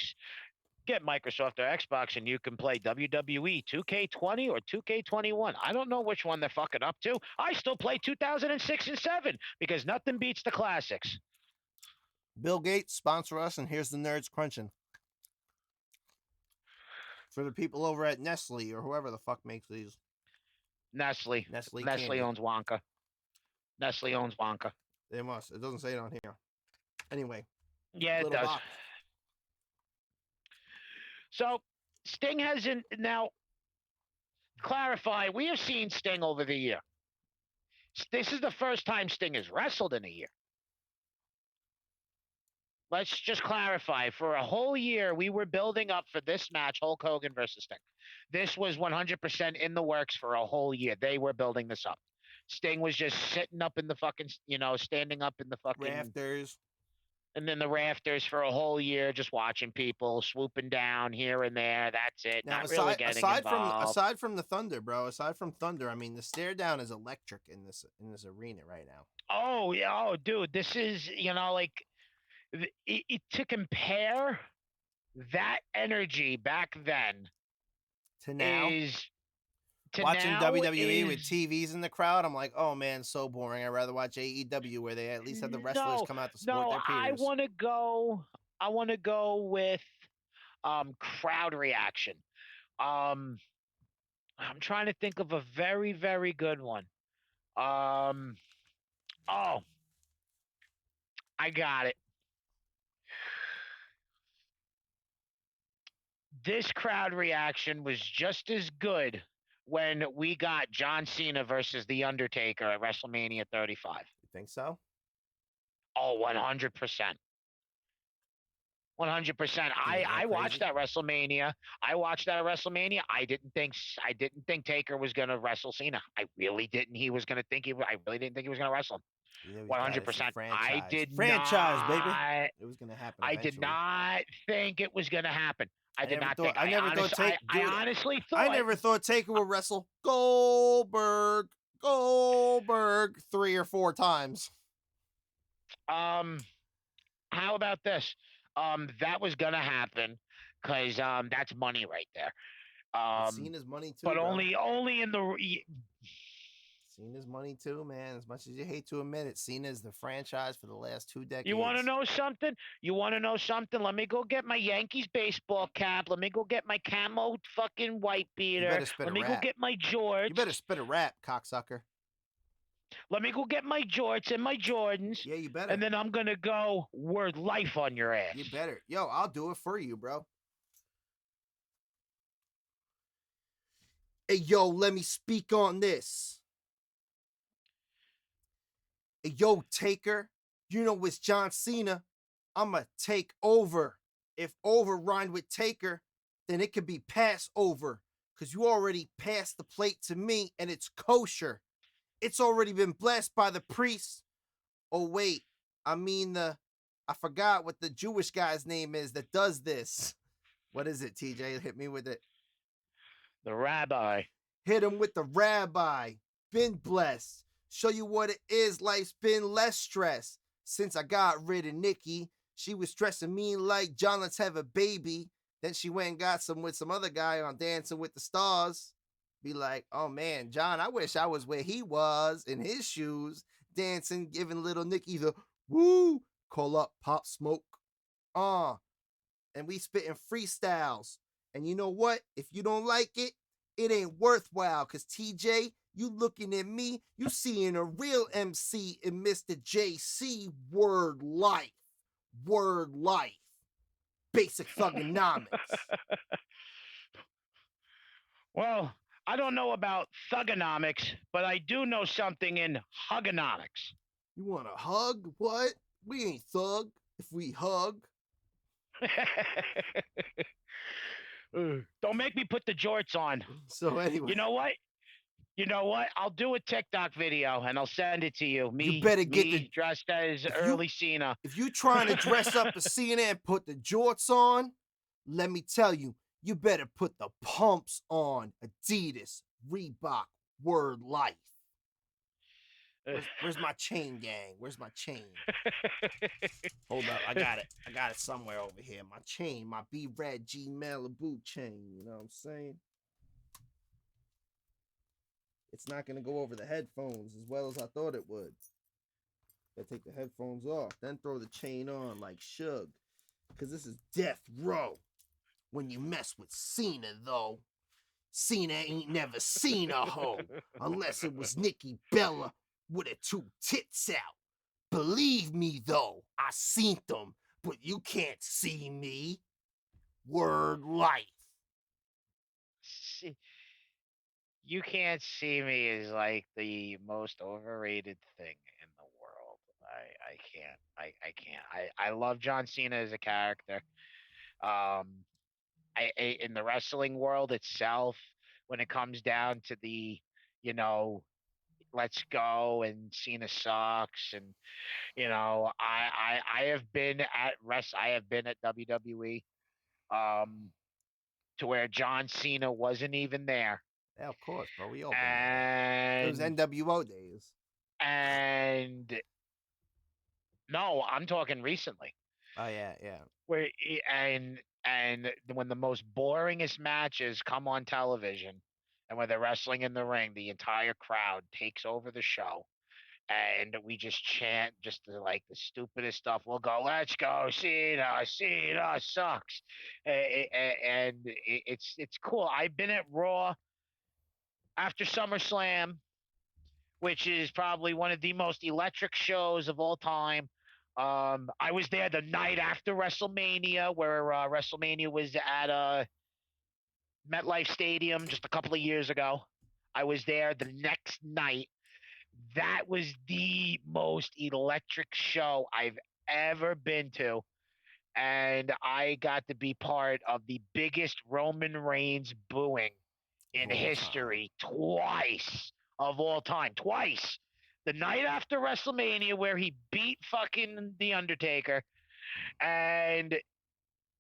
Get Microsoft or Xbox, and you can play WWE 2K20 or 2K21. I don't know which one they're fucking up to. I still play 2006 and 7 because nothing beats the classics. Bill Gates, sponsor us, and here's the Nerds crunching. For the people over at Nestle or whoever the fuck makes these. Nestle candy. owns Wonka. Nestle owns Wonka. They must. It doesn't say it on here. Anyway. Yeah, it does. Box. So Sting hasn't now clarify. We have seen Sting over the year. This is the first time Sting has wrestled in a year. Let's just clarify. For a whole year, we were building up for this match, Hulk Hogan versus Sting. This was 100% in the works for a whole year. They were building this up. Sting was just sitting up in the fucking, standing up in the fucking rafters. And then the rafters for a whole year, just watching people swooping down here and there. That's it. Now, Not really getting involved. Aside from the Thunder, bro. Aside from Thunder, I mean, the stare down is electric in this arena right now. Oh yeah, oh dude, this is to compare that energy back then to now. Watching WWE with TVs in the crowd, I'm like, oh man, so boring. I'd rather watch AEW where they at least have the wrestlers come out to support their peers. I want to go with crowd reaction. I'm trying to think of a very, very good one. I got it. This crowd reaction was just as good when we got John Cena versus The Undertaker at WrestleMania 35. You think so? Oh, 100%. 100%. I watched that WrestleMania. I didn't think Taker was going to wrestle Cena. I really didn't think he was going to wrestle him. 100%. I did franchise, not, baby. It was going to happen. Eventually. I did not think it was going to happen. I never thought Taker would wrestle Goldberg 3 or 4 times. How about this? That was gonna happen because that's money right there. Cena's money too, but bro. only in the. Cena's money too, man. As much as you hate to admit it, Cena's the franchise for the last 2 decades. You want to know something? Let me go get my Yankees baseball cap. Let me go get my camo fucking white beater. Let me go get my jorts. You better spit a rap, cocksucker. Let me go get my jorts and my Jordans. Yeah, you better. And then I'm gonna go word life on your ass. You better. Yo, I'll do it for you, bro. Hey, yo, let me speak on this. Hey, yo, Taker, you know it's John Cena. I'ma take over. If over rhymed with Taker, then it could be pass over. Because you already passed the plate to me, and it's kosher. It's already been blessed by the priest. Oh, wait. I forgot what the Jewish guy's name is that does this. What is it, TJ? Hit me with it. The rabbi. Hit him with the rabbi. Been blessed. Show you what it is. Life's been less stress. Since I got rid of Nikki, she was stressing me like, John, let's have a baby. Then she went and got with some other guy on Dancing with the Stars. Be like, oh man, John, I wish I was where he was in his shoes, dancing, giving little Nikki the woo, call up Pop Smoke. And we spitting freestyles. And you know what? If you don't like it, it ain't worthwhile. Cause TJ, you looking at me, you seeing a real MC in Mr. JC. Word life. Word life. Basic thugonomics. Well, I don't know about thugonomics, but I do know something in hugonomics. You want a hug? What? We ain't thug if we hug. Don't make me put the jorts on. So anyway. You know what? I'll do a TikTok video and I'll send it to you. You better get me dressed as early Cena. If you trying to dress up as Cena and put the jorts on, let me tell you, you better put the pumps on. Adidas, Reebok, Word Life. Where's my chain, gang? Where's my chain? Hold up, I got it. I got it somewhere over here. My chain, my B-Red G Malibu chain. You know what I'm saying? It's not going to go over the headphones as well as I thought it would. Gotta take the headphones off, then throw the chain on like Suge. Because this is death row. When you mess with Cena, though, Cena ain't never seen a hoe. Unless it was Nikki Bella with her 2 tits out. Believe me, though, I seen them, but you can't see me. Word life. You can't see me is like the most overrated thing in the world. I can't. I love John Cena as a character. In the wrestling world itself, when it comes down to the, let's go and Cena sucks, and I have been at I have been at WWE, to where John Cena wasn't even there. Yeah, of course, bro. We all been there. It was NWO days. And no, I'm talking recently. Oh yeah. Where and when the most boringest matches come on television, and when they're wrestling in the ring, the entire crowd takes over the show, and we just chant just like the stupidest stuff. We'll go, "Let's go, Cena! Cena sucks," and it's cool. I've been at Raw after SummerSlam, which is probably one of the most electric shows of all time. I was there the night after WrestleMania, where WrestleMania was at MetLife Stadium just a couple of years ago. I was there the next night. That was the most electric show I've ever been to. And I got to be part of the biggest Roman Reigns booing in history twice of all time. Twice. The night after WrestleMania, where he beat fucking The Undertaker, and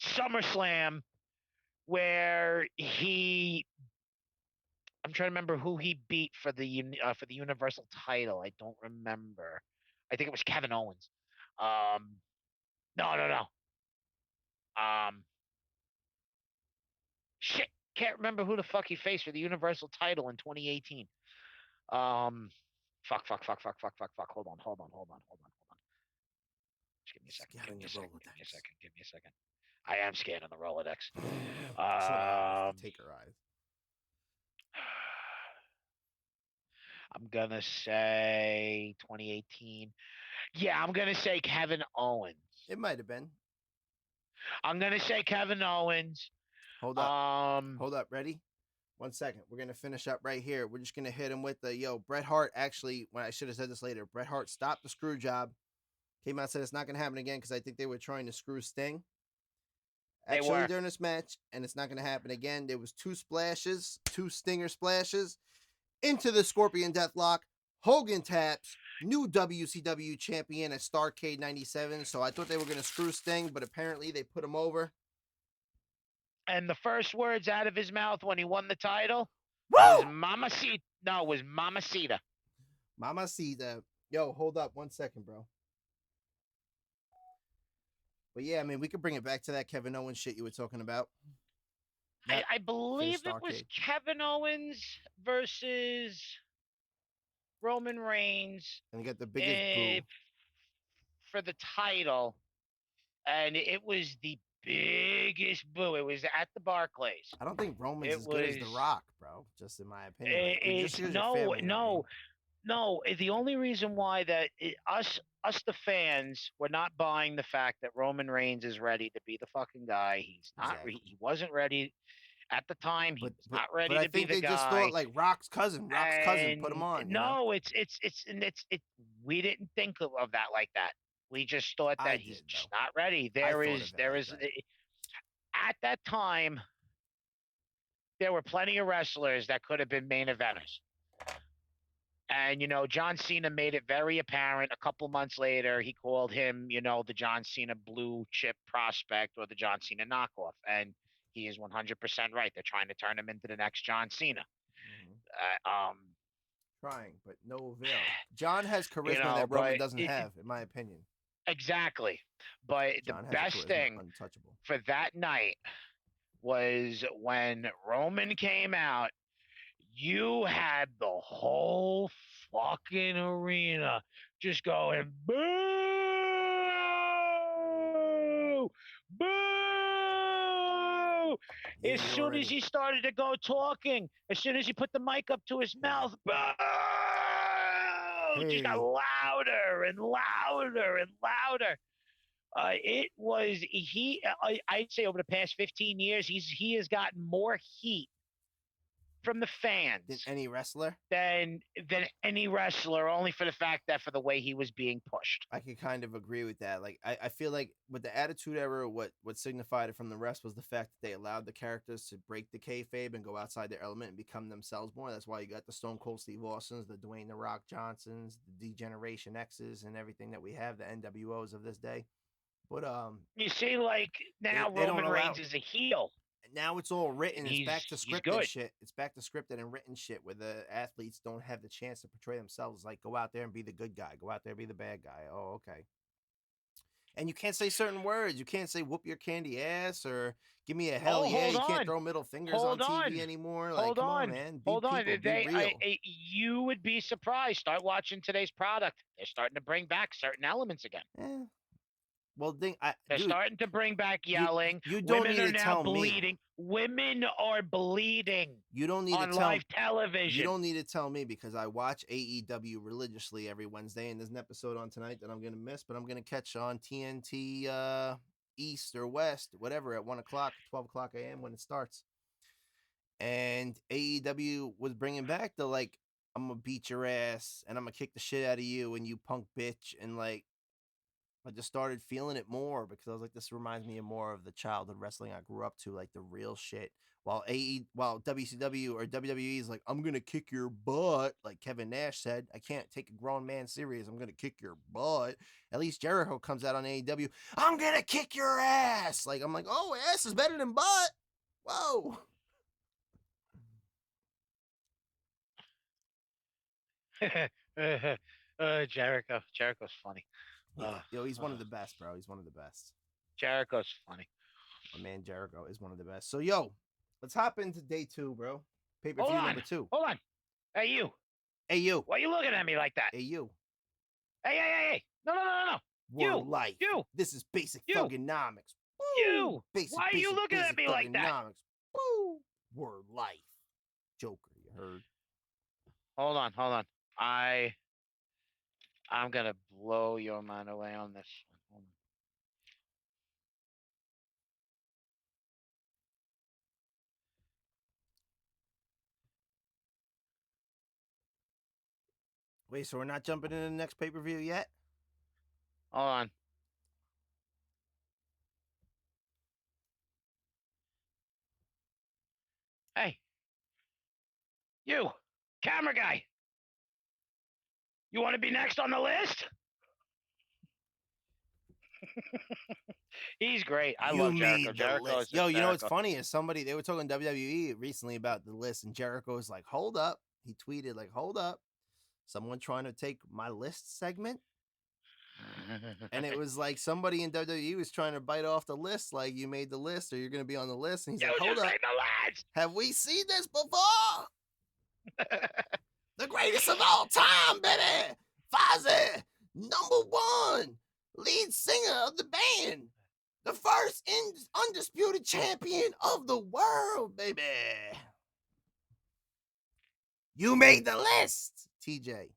SummerSlam, where I'm trying to remember who he beat for the Universal title. I don't remember. I think it was Kevin Owens. No. Shit, can't remember who the fuck he faced for the Universal title in 2018. Fuck. Hold on. Just give me a second. Give me a second. I am scanning the Rolodex. Take her eyes. I'm gonna say 2018. Yeah, I'm gonna say Kevin Owens. It might have been. I'm gonna say Kevin Owens. Hold up. Ready? 1 second. We're gonna finish up right here. We're just gonna hit him with the Bret Hart. Actually, when I should have said this later, Bret Hart stopped the screw job. Came out and said it's not gonna happen again because I think they were trying to screw Sting. Actually, during this match, and it's not gonna happen again. There was 2 splashes, 2 Stinger splashes into the Scorpion Deathlock. Hogan taps, new WCW champion at Starcade 97. So I thought they were gonna screw Sting, but apparently they put him over. And the first words out of his mouth when he won the title was Mamacita. No, it was Mamacita. Mamacita. Yo, hold up 1 second, bro. But yeah, I mean, we could bring it back to that Kevin Owens shit you were talking about. I believe it was Kevin Owens versus Roman Reigns. And got the biggest boo for the title. and it was the biggest boo. It was at the Barclays. I don't think Roman's It as good as The was. Rock, bro. Just in my opinion. Like, just It's because your family. You know what I mean? no. The only reason why that us the fans were not buying the fact that Roman Reigns is ready to be the fucking guy. He's not. Exactly. He wasn't ready at the time. He was not ready but I to be think the they guy. just thought like Rock's cousin, put him on. No, it's we didn't think of that like that. We just thought that he's just not ready. There is at that time there were plenty of wrestlers that could have been main eventers. And, John Cena made it very apparent a couple months later. He called him, the John Cena blue chip prospect or the John Cena knockoff. And he is 100% right. They're trying to turn him into the next John Cena. Trying, but no avail. John has charisma that Roman doesn't have, in my opinion. Exactly. But John the best thing for that night was when Roman came out. You had the whole fucking arena just going boo, boo. Yeah, as soon as he started to go talking, as soon as he put the mic up to his mouth, boo. It just got louder and louder and louder. It was I'd say over the past 15 years, he has gotten more heat from the fans than any wrestler, only for the fact that for the way he was being pushed. I could kind of agree with that. Like I feel like with the Attitude Era, what signified it from the rest was the fact that they allowed the characters to break the kayfabe and go outside their element and become themselves more. That's why you got the Stone Cold Steve Austins, the Dwayne The Rock Johnsons, the D-Generation X's, and everything that we have, the NWOs of this day. But you see, like now Roman Reigns is a heel. Now it's all written. It's back to scripted shit. It's back to scripted and written shit where the athletes don't have the chance to portray themselves. Like, go out there and be the good guy. Go out there and be the bad guy. Oh, okay. And you can't say certain words. You can't say whoop your candy ass or give me a hell yeah. You can't throw middle fingers on TV anymore. Like, come on, man. Be people, be real. You would be surprised. Start watching today's product. They're starting to bring back certain elements again. Yeah. Well, they're starting to bring back yelling. You don't Women need are to now tell bleeding. me. Women are bleeding. You don't need on to tell live television. You don't need to tell me because I watch AEW religiously every Wednesday, and there's an episode on tonight that I'm gonna miss, but I'm gonna catch on TNT East or West, whatever, at 1 o'clock, 12 o'clock a.m. when it starts. And AEW was bringing back the like, I'm gonna beat your ass and I'm gonna kick the shit out of you and you punk bitch, and like. I just started feeling it more because I was like, this reminds me of more of the childhood wrestling I grew up to, like the real shit. While WCW or WWE is like, I'm going to kick your butt, like Kevin Nash said. I can't take a grown man serious. I'm going to kick your butt. At least Jericho comes out on AEW. I'm going to kick your ass. Like, I'm like, oh, ass is better than butt. Whoa. Jericho's funny. Yo, he's one of the best, bro. He's one of the best. Jericho's funny. My man Jericho is one of the best. So, yo, let's hop into day 2, bro. Pay-per-view number 2. Hold on. Hey, you. Hey, you. Why are you looking at me like that? Hey, you. Hey. No. Word life. You. This is basic thugonomics. You. Why are you looking at me like that? Woo. Word life. Joker, you heard? Hold on. I'm going to blow your mind away on this one. Wait, so we're not jumping into the next pay-per-view yet? Hold on. Hey. You. Camera guy. You want to be next on the list? He's great. I love Jericho. Yo, you know what's funny is they were talking WWE recently about the list, and Jericho was like, hold up. He tweeted like, hold up. Someone trying to take my list segment? And it was like somebody in WWE was trying to bite off the list, like, you made the list or you're going to be on the list. And he's like, hold up. Have we seen this before? The greatest of all time, baby. Fozzy, #1, lead singer of the band. the first undisputed champion of the world, baby. You made the list, TJ.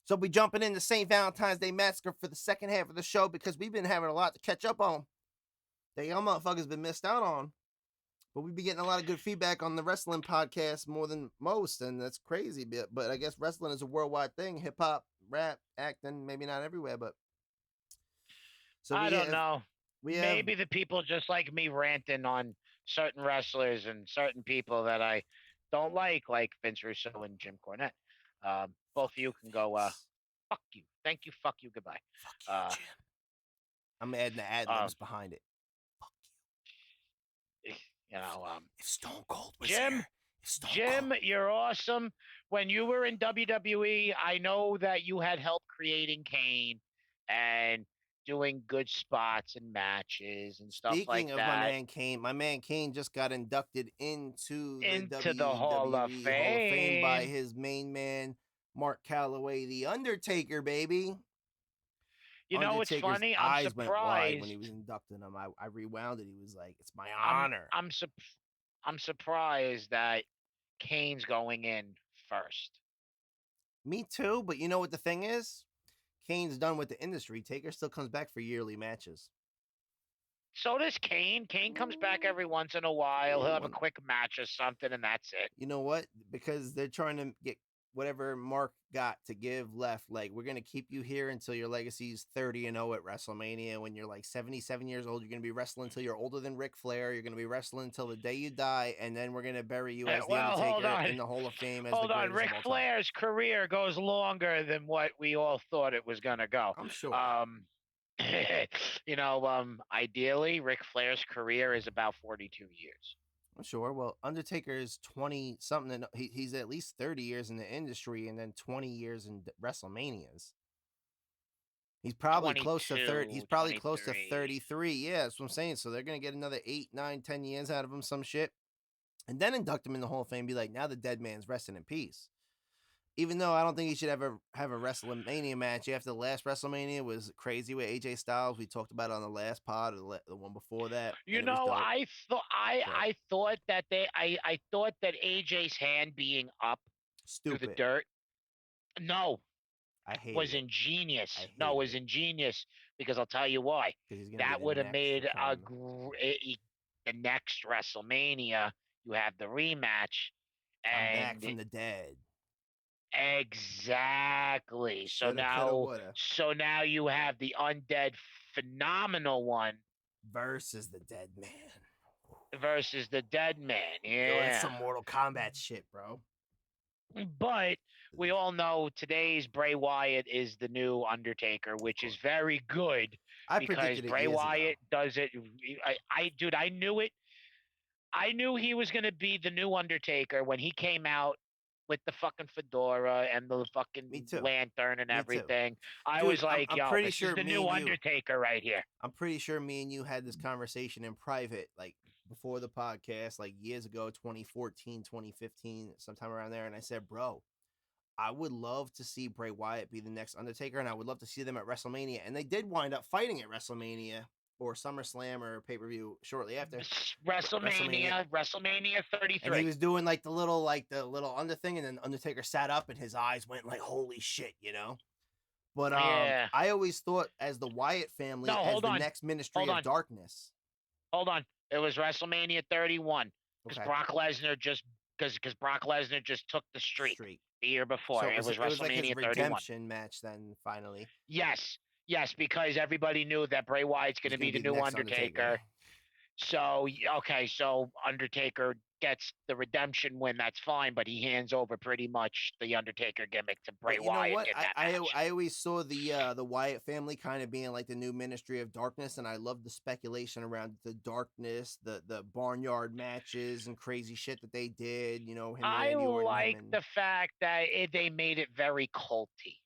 So we jumping into St. Valentine's Day Massacre for the second half of the show because we've been having a lot to catch up on that y'all motherfuckers been missed out on. But we've been getting a lot of good feedback on the wrestling podcast more than most, and that's crazy. But I guess wrestling is a worldwide thing. Hip hop, rap, acting, maybe not everywhere, but so I don't know. We Maybe the people just like me ranting on certain wrestlers and certain people that I don't like Vince Russo and Jim Cornette. Both of you can go, fuck you. Thank you, fuck you, goodbye. Fuck you, Jim. I'm adding the ad-libs behind it. Fuck you. You know, if Stone Cold was Jim, here, you're awesome. When you were in WWE, I know that you had help creating Kane and doing good spots and matches and stuff like that. Speaking of my man Kane just got inducted into the WWE Hall of Fame by his main man, Mark Calloway, The Undertaker, baby. You know, it's funny. I'm eyes surprised went wide when he was inducting him. I rewound it. He was like, "It's my honor." I'm surprised that Kane's going in first. Me too, but you know what the thing is? Kane's done with the industry. Taker still comes back for yearly matches. So does Kane. Kane comes back every once in a while. He'll have a quick match or something, and that's it. You know what? Because they're trying to get whatever Mark got to give left. Like, we're going to keep you here until your legacy's 30-0 at WrestleMania. When you're like 77 years old, you're going to be wrestling until you're older than Ric Flair. You're going to be wrestling until the day you die, and then we're going to bury you as The Undertaker in the Hall of Fame as the greatest of all time. Ric Flair's career goes longer than what we all thought it was going to go. I'm sure. You know, ideally, Ric Flair's career is about 42 years. I'm sure. Well, Undertaker is 20 something. He's at least 30 years in the industry and then 20 years in WrestleManias. He's probably close to 30. He's probably 23. Close to 33. Yeah, that's what I'm saying. So they're going to get another 8, 9, 10 years out of him, some shit. And then induct him in the Hall of Fame and be like, now the dead man's resting in peace. Even though I don't think he should ever have a WrestleMania match after the last WrestleMania was crazy with AJ Styles. We talked about it on the last pod or the one before that. You know, I thought that AJ's hand being up through the dirt. No, was ingenious. No, it was ingenious because I'll tell you why. That would have made the next WrestleMania. You have the rematch and back from the dead. Exactly. So now you have the undead phenomenal one versus the dead man. Yeah. Yo, that's some Mortal Kombat shit, bro. But we all know today's Bray Wyatt is the new Undertaker, which is very good because Bray Wyatt does it. I knew it. I knew he was going to be the new Undertaker when he came out with the fucking fedora and the fucking lantern and everything. I was like, yo, this is the new Undertaker right here. I'm pretty sure me and you had this conversation in private, like before the podcast, like years ago, 2014, 2015, sometime around there. And I said, bro, I would love to see Bray Wyatt be the next Undertaker, and I would love to see them at WrestleMania. And they did wind up fighting at WrestleMania or SummerSlam or pay-per-view shortly after. WrestleMania 33. And he was doing like the little under thing, and then Undertaker sat up and his eyes went like, holy shit, you know? But I always thought as the Wyatt family as the next Ministry of Darkness. Hold on. It was WrestleMania 31. Because Brock Lesnar just took the streak the year before. So it was WrestleMania 31. It was like his redemption match then, finally. Yes, because everybody knew that Bray Wyatt's going to be the new Undertaker. So Undertaker gets the redemption win. That's fine, but he hands over pretty much the Undertaker gimmick to Bray Wyatt. Know what? I always saw the Wyatt family kind of being like the new Ministry of Darkness, and I love the speculation around the darkness, the barnyard matches and crazy shit that they did. You know, I like the fact that they made it very culty.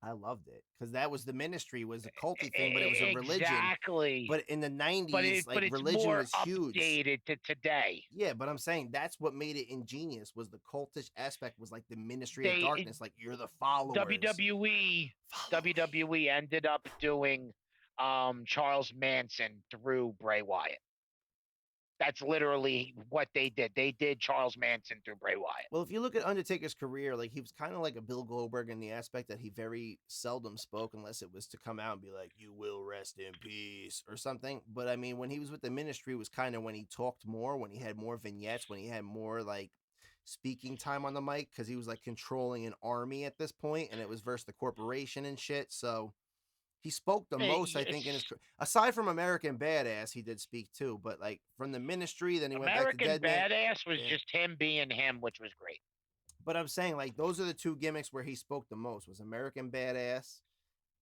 I loved it because that was the Ministry was a culty thing, but it was a religion. Exactly. But in the 90s, but it's religion more was huge. Updated to today. Yeah, but I'm saying that's what made it ingenious was the cultish aspect was like the Ministry of Darkness, like you're the followers. WWE ended up doing Charles Manson through Bray Wyatt. That's literally what they did. They did Charles Manson through Bray Wyatt. Well, if you look at Undertaker's career, like he was kind of like a Bill Goldberg in the aspect that he very seldom spoke unless it was to come out and be like, "You will rest in peace" or something. But I mean, when he was with the Ministry, was kind of when he talked more, when he had more vignettes, when he had more like speaking time on the mic, because he was like controlling an army at this point, and it was versus the corporation and shit. So he spoke the most, I think, in his aside from American Badass, he did speak too. But like from the Ministry, then he went back to American Deadman. Badass was just him being him, which was great. But I'm saying like those are the two gimmicks where he spoke the most, was American Badass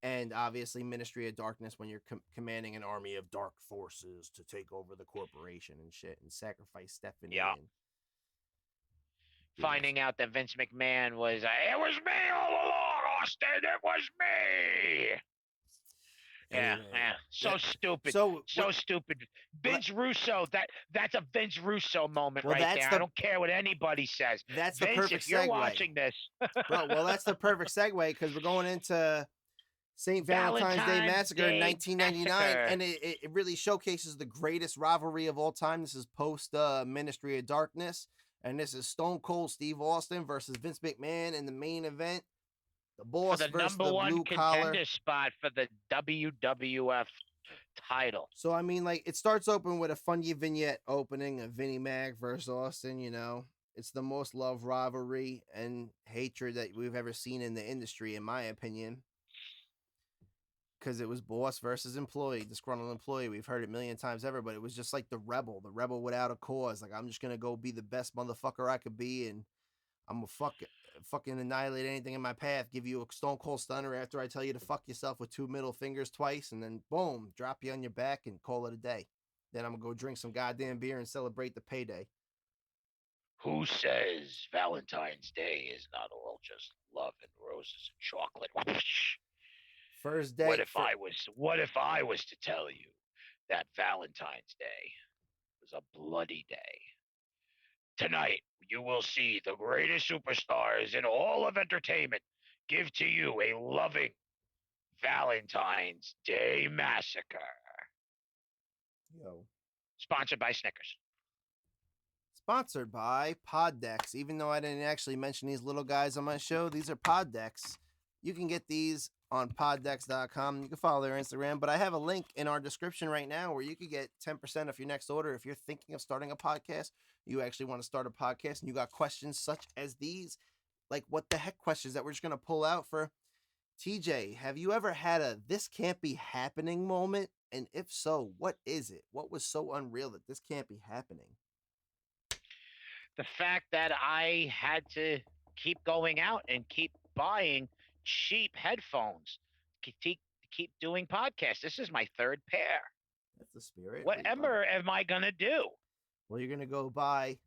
and obviously Ministry of Darkness, when you're commanding an army of dark forces to take over the corporation and shit and sacrifice Stephanie. Yeah. And finding out that Vince McMahon was, it was me all along, Austin. It was me. Anyway, yeah. So stupid. So stupid. Vince Russo, that's a Vince Russo moment right there. I don't care what anybody says. That's Vince, the perfect if you're segue. watching this. Bro, well, that's the perfect segue because we're going into St. Valentine's Day Massacre in 1999, and it really showcases the greatest rivalry of all time. This is post Ministry of Darkness, and this is Stone Cold Steve Austin versus Vince McMahon in the main event. The boss for the versus number the one blue contender collar spot for the WWF title. So I mean, like, it starts open with a funny vignette opening of Vinnie Mac versus Austin. You know, it's the most loved rivalry and hatred that we've ever seen in the industry, in my opinion. Because it was boss versus employee, disgruntled employee. We've heard it a million times ever, but it was just like the rebel without a cause. Like, I'm just gonna go be the best motherfucker I could be, and I'm gonna fucking annihilate anything in my path. Give you a stone cold stunner after I tell you to fuck yourself with 2 middle fingers twice, and then boom, drop you on your back and call it a day. Then I'm gonna go drink some goddamn beer and celebrate the payday. Who says Valentine's Day is not all just love and roses and chocolate? First day. What if I was to tell you that Valentine's Day was a bloody day? Tonight, you will see the greatest superstars in all of entertainment give to you a loving Valentine's Day Massacre. Yo. Sponsored by Snickers. Sponsored by PodDecks. Even though I didn't actually mention these little guys on my show, these are PodDecks. You can get these on PodDecks.com. You can follow their Instagram, but I have a link in our description right now where you could get 10% off your next order if you're thinking of starting a podcast. You actually want to start a podcast and you got questions such as these, like what the heck questions that we're just going to pull out for TJ. Have you ever had a "this can't be happening" moment? And if so, what is it? What was so unreal that this can't be happening? The fact that I had to keep going out and keep buying cheap headphones to keep doing podcasts. This is my 3rd pair. That's the spirit. Whatever am I going to do? Well, you're going to go buy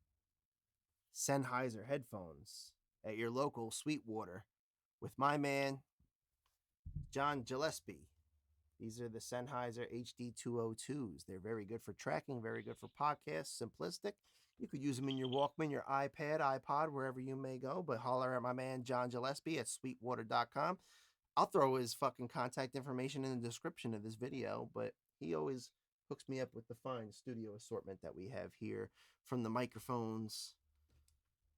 Sennheiser headphones at your local Sweetwater with my man, John Gillespie. These are the Sennheiser HD202s. They're very good for tracking, very good for podcasts, simplistic. You could use them in your Walkman, your iPad, iPod, wherever you may go. But holler at my man, John Gillespie at sweetwater.com. I'll throw his fucking contact information in the description of this video. But he always hooks me up with the fine studio assortment that we have here. From the microphones,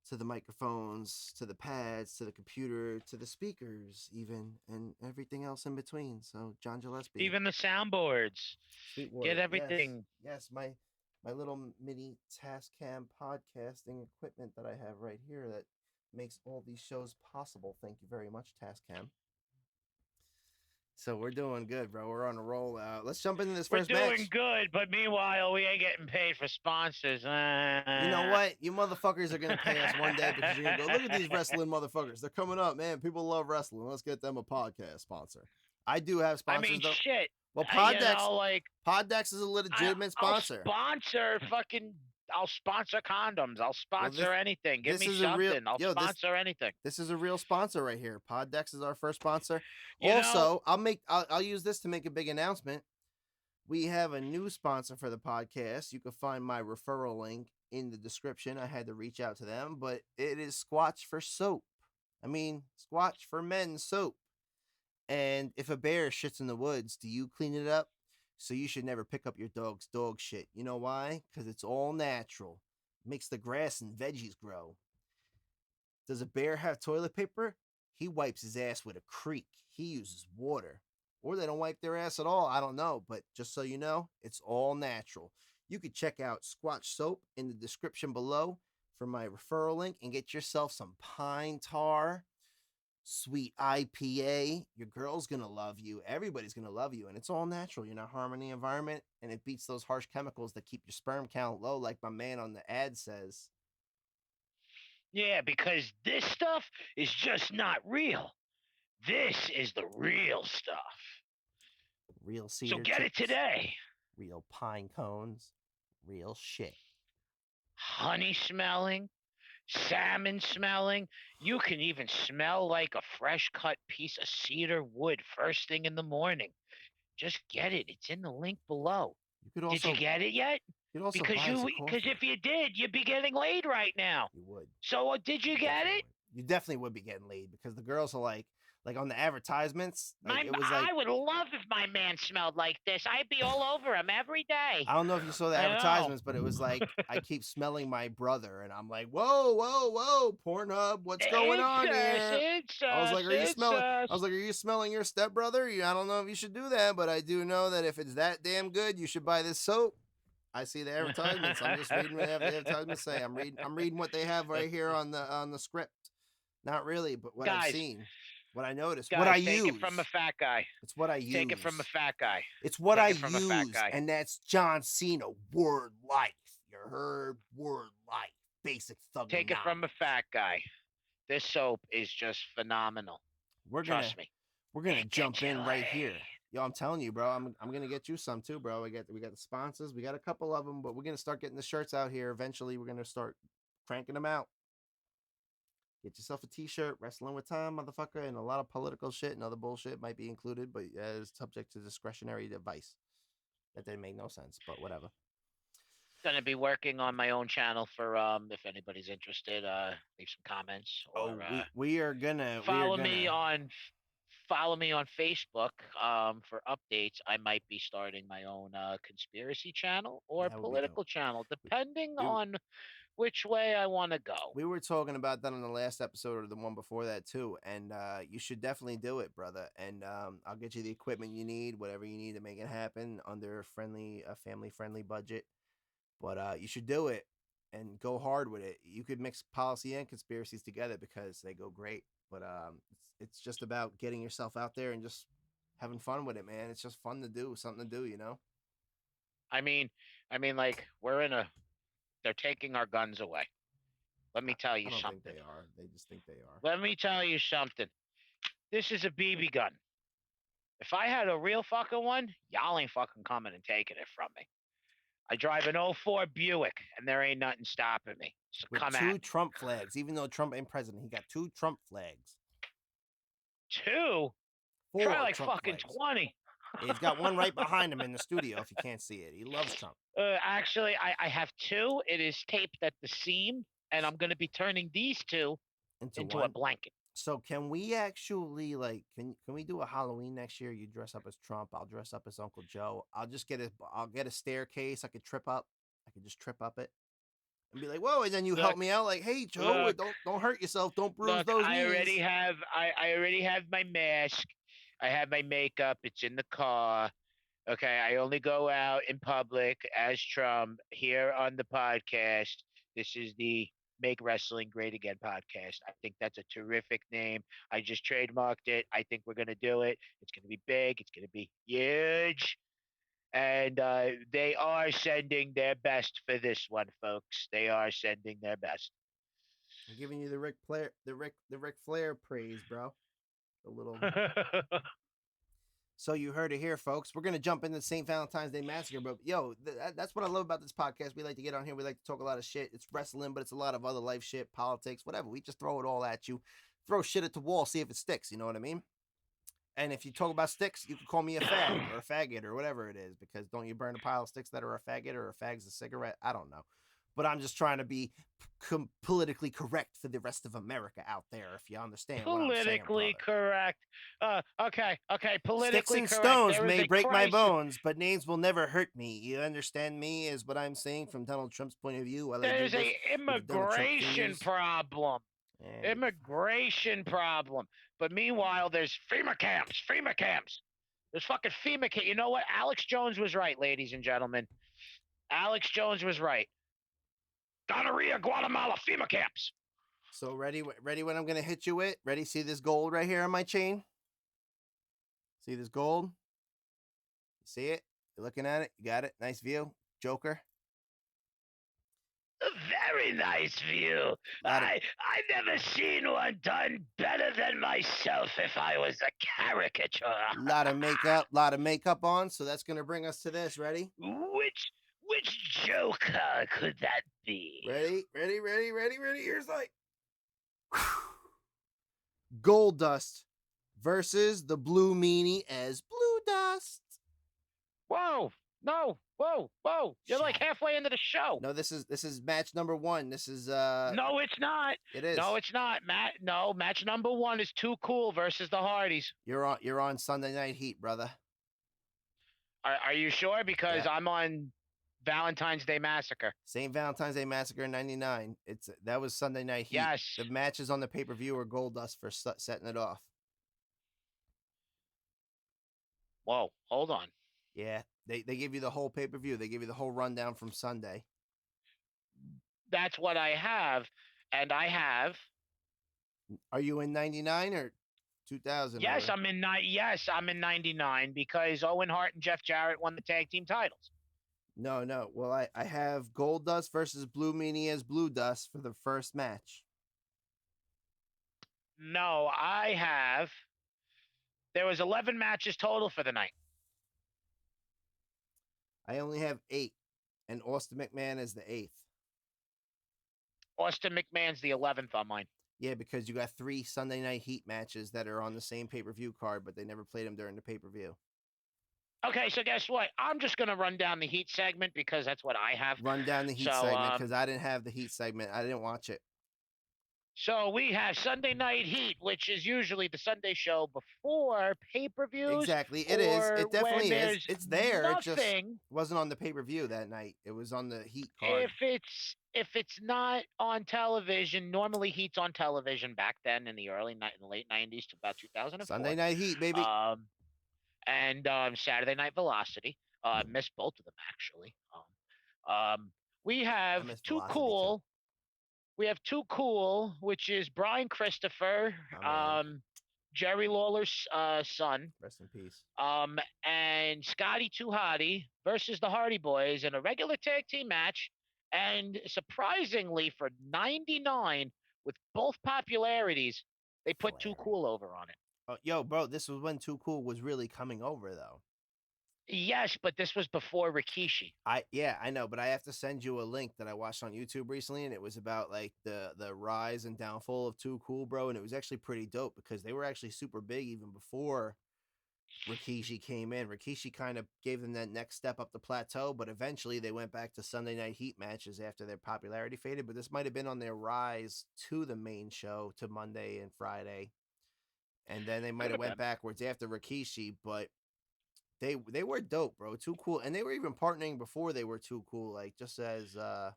to the pads, to the computer, to the speakers even, and everything else in between. So, John Gillespie. Even the soundboards. Sweetwater. Get everything. Yes, my little mini Tascam podcasting equipment that I have right here that makes all these shows possible. Thank you very much, Tascam. So we're doing good, bro. We're on a roll. Let's jump into this first match. We're doing good, but meanwhile, we ain't getting paid for sponsors. You know what? You motherfuckers are going to pay us one day because you're going to go, look at these wrestling motherfuckers. They're coming up, man. People love wrestling. Let's get them a podcast sponsor. I do have sponsors, though. Shit. Well, PodDecks is a legitimate sponsor. I'll sponsor condoms. I'll sponsor anything. Give me something. I'll sponsor anything. This is a real sponsor right here. PodDecks is our first sponsor. I'll use this to make a big announcement. We have a new sponsor for the podcast. You can find my referral link in the description. I had to reach out to them, but it is SQUATCH for soap. SQUATCH for men's soap. And if a bear shits in the woods, do you clean it up? So you should never pick up your dog's dog shit. You know why? Because it's all natural. Makes the grass and veggies grow. Does a bear have toilet paper? He wipes his ass with a creek. He uses water. Or they don't wipe their ass at all. I don't know. But just so you know, it's all natural. You could check out SQUATCH soap in the description below for my referral link and get yourself some pine tar, sweet IPA. Your girl's gonna love you. Everybody's gonna love you. And it's all natural. You're not harming the environment. And it beats those harsh chemicals that keep your sperm count low, like my man on the ad says. Yeah, because this stuff is just not real. This is the real stuff. Real So cedar get it chips, today. real pine cones, real shit. Honey smelling, salmon smelling. You can even smell like a fresh cut piece of cedar wood first thing in the morning. Just get it. It's in the link below. You could Did you also get it yet? Because buy us a coffee. if you did, you'd be getting laid right now. You would. So did you get it? You definitely would be getting laid because the girls are like on the advertisements. Like, it was I would love if my man smelled like this. I'd be all over him every day. I don't know if you saw the I know. advertisements, but it was like, I keep smelling my brother, and I'm like, whoa, whoa, whoa, Pornhub, what's going on here? I was like, are you smelling your stepbrother? I don't know if you should do that, but I do know that if it's that damn good, you should buy this soap. I see the advertisements. I'm just reading what the advertisements say. I'm reading what they have right here on the script. Not really, but what I've seen, what I noticed, what I use. Take it from a fat guy. It's what I use. Take it from a fat guy. It's what I use, and that's John Cena. Word life. You heard? Word life. Basic thug. Take it from a fat guy. This soap is just phenomenal. Trust me. We're gonna jump in right here. Yo, I'm telling you, bro. I'm gonna get you some too, bro. We got the sponsors. We got a couple of them, but we're gonna start getting the shirts out here. Eventually, we're gonna start cranking them out. Get yourself a t-shirt, Wrestling with Time, motherfucker, and a lot of political shit and other bullshit might be included, but it's subject to discretionary advice. That didn't make no sense, but whatever. Gonna be working on my own channel for if anybody's interested, leave some comments. Or, we are gonna follow me on Facebook for updates. I might be starting my own conspiracy channel or political channel, depending on which way I want to go. We were talking about that on the last episode or the one before that too, and you should definitely do it, brother. And I'll get you the equipment you need, whatever you need to make it happen under a family-friendly budget. But you should do it and go hard with it. You could mix policy and conspiracies together because they go great. But it's just about getting yourself out there and just having fun with it, man. It's just fun to do, something to do, you know? I mean, like they're taking our guns away. Let me tell you something. Think they are. They just think they are. Let me tell you something. This is a BB gun. If I had a real fucking one, y'all ain't fucking coming and taking it from me. I drive an 04 Buick, and there ain't nothing stopping me. So with come at two Trump flags. Even though Trump ain't president, he got 2 Trump flags. 2? 4 Try like Trump fucking flags. 20. He's got one right behind him in the studio if you can't see it. He loves Trump. Actually, I have 2. It is taped at the seam, and I'm going to be turning these 2 into a blanket. So can we actually, like, can we do a Halloween next year? You dress up as Trump. I'll dress up as Uncle Joe. I'll get a staircase. I could trip up. I could just trip up it and be like, whoa, and then you help me out. Like, hey, Joe, don't hurt yourself. Don't bruise those knees. I already have my mask. I have my makeup. It's in the car. Okay, I only go out in public as Trump here on the podcast. This is the Make Wrestling Great Again podcast. I think that's a terrific name. I just trademarked it. I think we're going to do it. It's going to be big. It's going to be huge. And they are sending their best for this one, folks. They are sending their best. I'm giving you the Ric Flair praise, bro. The little. So you heard it here, folks. We're going to jump into St. Valentine's Day Massacre. But, yo, that's what I love about this podcast. We like to get on here. We like to talk a lot of shit. It's wrestling, but it's a lot of other life shit, politics, whatever. We just throw it all at you. Throw shit at the wall, see if it sticks. You know what I mean? And if you talk about sticks, you can call me a fag or a faggot or whatever it is. Because don't you burn a pile of sticks that are a faggot or a fag's a cigarette? I don't know. but I'm just trying to be politically correct for the rest of America out there, if you understand what I'm saying, Politically brother. correct. Okay. Sticks Politically and correct. stones There is may a break my crisis. bones, but names will never hurt me. You understand me, is what I'm saying from Donald Trump's point of view. While I do There's this a with the Donald Trump immigration fingers. problem. And Immigration problem. But meanwhile, there's FEMA camps. FEMA camps. There's fucking FEMA camps. You know what? Alex Jones was right, ladies and gentlemen. Alex Jones was right. Gonorrhea, Guatemala, FEMA camps. so ready when I'm gonna hit you with? Ready? See this gold right here on my chain? See this gold? You see it? You're looking at it? You got it? Nice view. Joker. A very nice view. I never seen one done better than myself if I was a caricature. lot of makeup on, so that's gonna bring us to this. Ready? Which Joker could that be? Ready? Here's like Gold Dust versus the Blue Meanie as Blue Dust. Whoa! No! Whoa! You're like halfway into the show. No, this is match number 1. This is No, it's not. It is. No, it's not. Match number 1 is Too Cool versus the Hardys. You're on Sunday Night Heat, brother. Are you sure? Because Yeah. I'm on Valentines Day Massacre. Same Valentine's Day Massacre in '99. That was Sunday Night Heat. Yes. The matches on the pay-per-view were Gold Dust for setting it off. Whoa! Hold on. Yeah, they give you the whole pay-per-view. They give you the whole rundown from Sunday. That's what I have, and I have. Are you in '99 or 2000? Yes, I'm in 99 because Owen Hart and Jeff Jarrett won the tag team titles. No. Well, I have Gold Dust versus Blue Meanie as Blue Dust for the first match. No, I have. There was 11 matches total for the night. I only have 8, and Austin McMahon is the 8th. Austin McMahon's the 11th on mine. Yeah, because you got 3 Sunday Night Heat matches that are on the same pay-per-view card, but they never played them during the pay-per-view. Okay, so guess what? I'm just going to run down the Heat segment because that's what I have. Run down the Heat segment because I didn't have the Heat segment. I didn't watch it. So we have Sunday Night Heat, which is usually the Sunday show before pay-per-views. Exactly, it is. It definitely is. It's there. It just wasn't on the pay-per-view that night. It was on the Heat card. If it's not on television, normally Heat's on television back then in the late 90s to about 2004. Sunday Night Heat, baby. And Saturday Night Velocity. Missed both of them actually. We have Too Cool. We have Too Cool, which is Brian Christopher, Jerry Lawler's son. Rest in peace. And Scotty Too Hotty versus the Hardy Boys in a regular tag team match. And surprisingly, for 99, with both popularities, they put Too Cool over on it. Oh, yo, bro, this was when Too Cool was really coming over, though. Yes, but this was before Rikishi. I know, but I have to send you a link that I watched on YouTube recently, and it was about like the rise and downfall of Too Cool, bro, and it was actually pretty dope because they were actually super big even before Rikishi came in. Rikishi kind of gave them that next step up the plateau, but eventually they went back to Sunday Night Heat matches after their popularity faded, but this might have been on their rise to the main show to Monday and Friday. And then they might have went backwards after Rikishi, but they were dope, bro. Too Cool. And they were even partnering before they were Too Cool, like just as I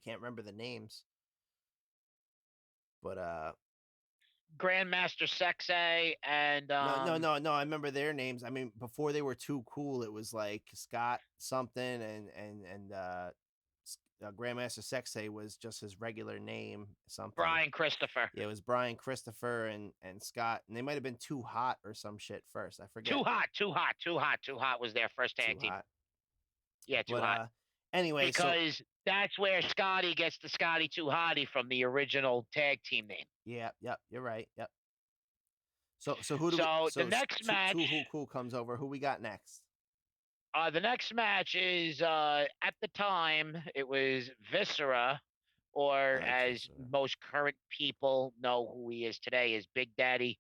can't remember the names. But Grandmaster Sexay and no, I remember their names. I mean, before they were Too Cool, it was like Scott something and Grandmaster Sexay was just his regular name, something. Brian Christopher. Yeah, it was Brian Christopher and Scott, and they might have been Too Hot or some shit first. I forget. Too Hot was their first tag team. Hot. Yeah, Too Hot. Anyway, because that's where Scotty gets the Scotty Too Hotty from the original tag team name. Yeah, yep, you're right. Yep. So who do the next match? Too Cool comes over. Who we got next? The next match is at the time it was Viscera, or as most current people know who he is today, is Big Daddy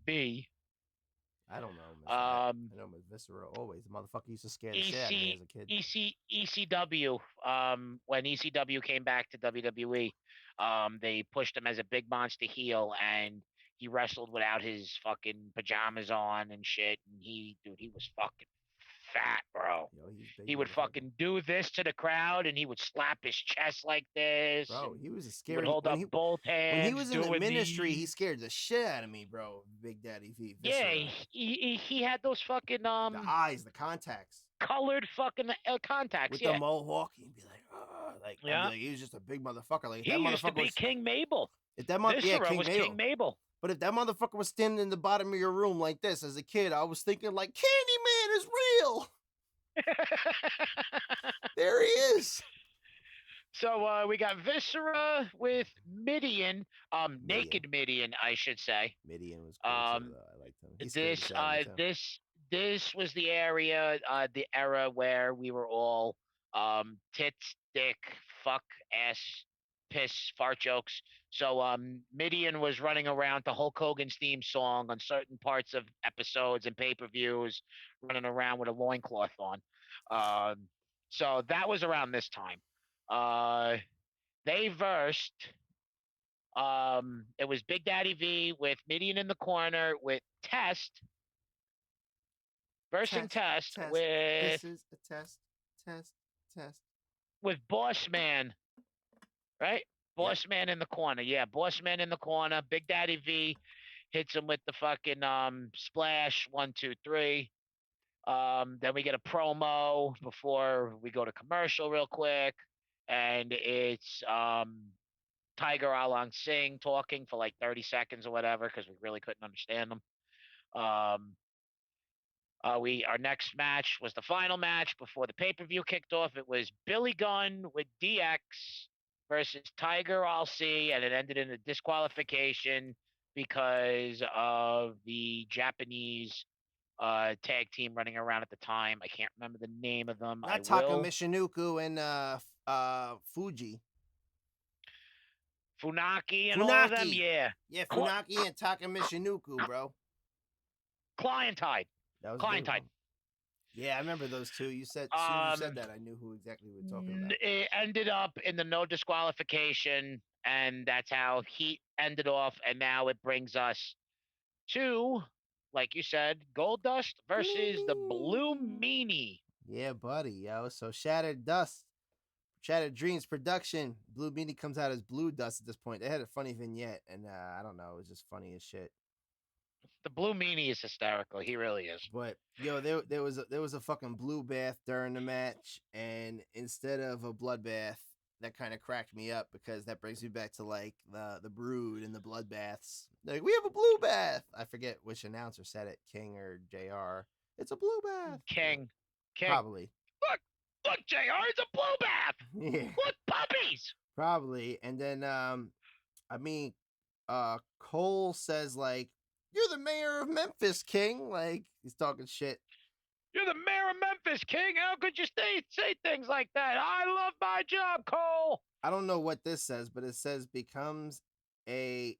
B. I don't know. Miss that. Um, I know Miss Viscera always. The motherfucker used to scare the shit out of me as a kid. ECW. When ECW came back to WWE, they pushed him as a big monster heel, and he wrestled without his fucking pajamas on and shit. And he was fucking fat, bro. Yo, he's big He would motherfucker. fucking do this to the crowd, and he would slap his chest like this. Bro, and he was a he would scary. hold up both hands. When he was in the doing ministry, he these. scared the shit out of me, bro. Big Daddy V. Yeah, Viscera. he had those fucking The eyes, the contacts. colored fucking contacts. With Yeah, the mohawk, he'd be like, I'd be yeah. like, he was just a big motherfucker. Like, if He that used to motherfucker be was, King Mabel. if that Viscera King was Mabel. King Mabel. But if that motherfucker was standing in the bottom of your room like this as a kid, I was thinking like, Candyman is real. There he is. So we got Viscera with Midian, naked Midian, I should say. Midian was cool too, though. I liked him. He scared the shit out of me, too. This was the the era where we were all tits, dick, fuck, ass, piss, fart jokes. So Midian was running around to Hulk Hogan's theme song on certain parts of episodes and pay-per-views, running around with a loincloth on. So that was around this time. They versed. It was Big Daddy V with Midian in the corner with Test. Versing Test with. This is a test. With Boss Man. Right? Boss Man in the corner. Yeah, Boss Man in the corner. Big Daddy V hits him with the fucking splash. 1, 2, 3. Then we get a promo before we go to commercial real quick. And it's Tiger Alang Singh talking for like 30 seconds or whatever because we really couldn't understand them. Our next match was the final match before the pay-per-view kicked off. It was Billy Gunn with DX versus Tiger Alsea, and it ended in a disqualification because of the Japanese tag team running around at the time. I can't remember the name of them. Not Taka Michinoku and Fuji. Funaki and all of them, yeah. Yeah, Funaki and Taka Michinoku, bro. Clientide. That was Clientide. Yeah, I remember those two. You said, as soon as you said that, I knew who exactly we were talking about. It ended up in the no disqualification, and that's how he ended off. And now it brings us to, like you said, Goldust versus the Blue Meanie. Yeah, buddy, yo. So Shattered Dreams production. Blue Meanie comes out as Blue Dust at this point. They had a funny vignette, and I don't know, it was just funny as shit. The Blue Meanie is hysterical. He really is. But yo, there was a fucking blue bath during the match, and instead of a bloodbath, that kind of cracked me up because that brings me back to like the Brood and the bloodbaths. Like, we have a blue bath. I forget which announcer said it, King or JR. It's a blue bath. King. Probably. Look, JR, it's a blue bath. Yeah. Look, puppies. Probably. And then Cole says like, "You're the mayor of Memphis, King." Like, he's talking shit. You're the mayor of Memphis, King. How could you say things like that? I love my job, Cole. I don't know what this says, but it says becomes a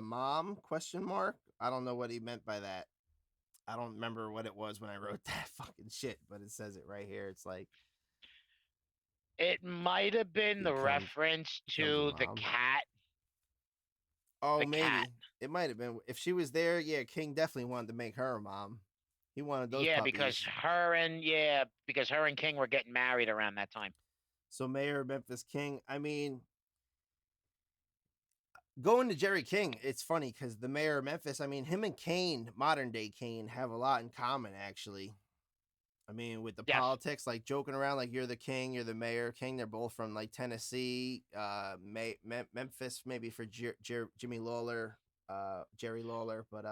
mom ? I don't know what he meant by that. I don't remember what it was when I wrote that fucking shit, but it says it right here. It's like, it might have been the reference to the cat. Oh, maybe it might have been. If she was there, yeah, King definitely wanted to make her a mom. He wanted those. Yeah, puppies. because her and King were getting married around that time. So Mayor of Memphis King. I mean, going to Jerry King, it's funny because the mayor of Memphis, I mean, him and Kane, modern day Kane, have a lot in common, actually. I mean, with the politics, like joking around, like you're the king, you're the mayor. King, they're both from like Tennessee, Memphis, maybe for Jimmy Lawler, Jerry Lawler, but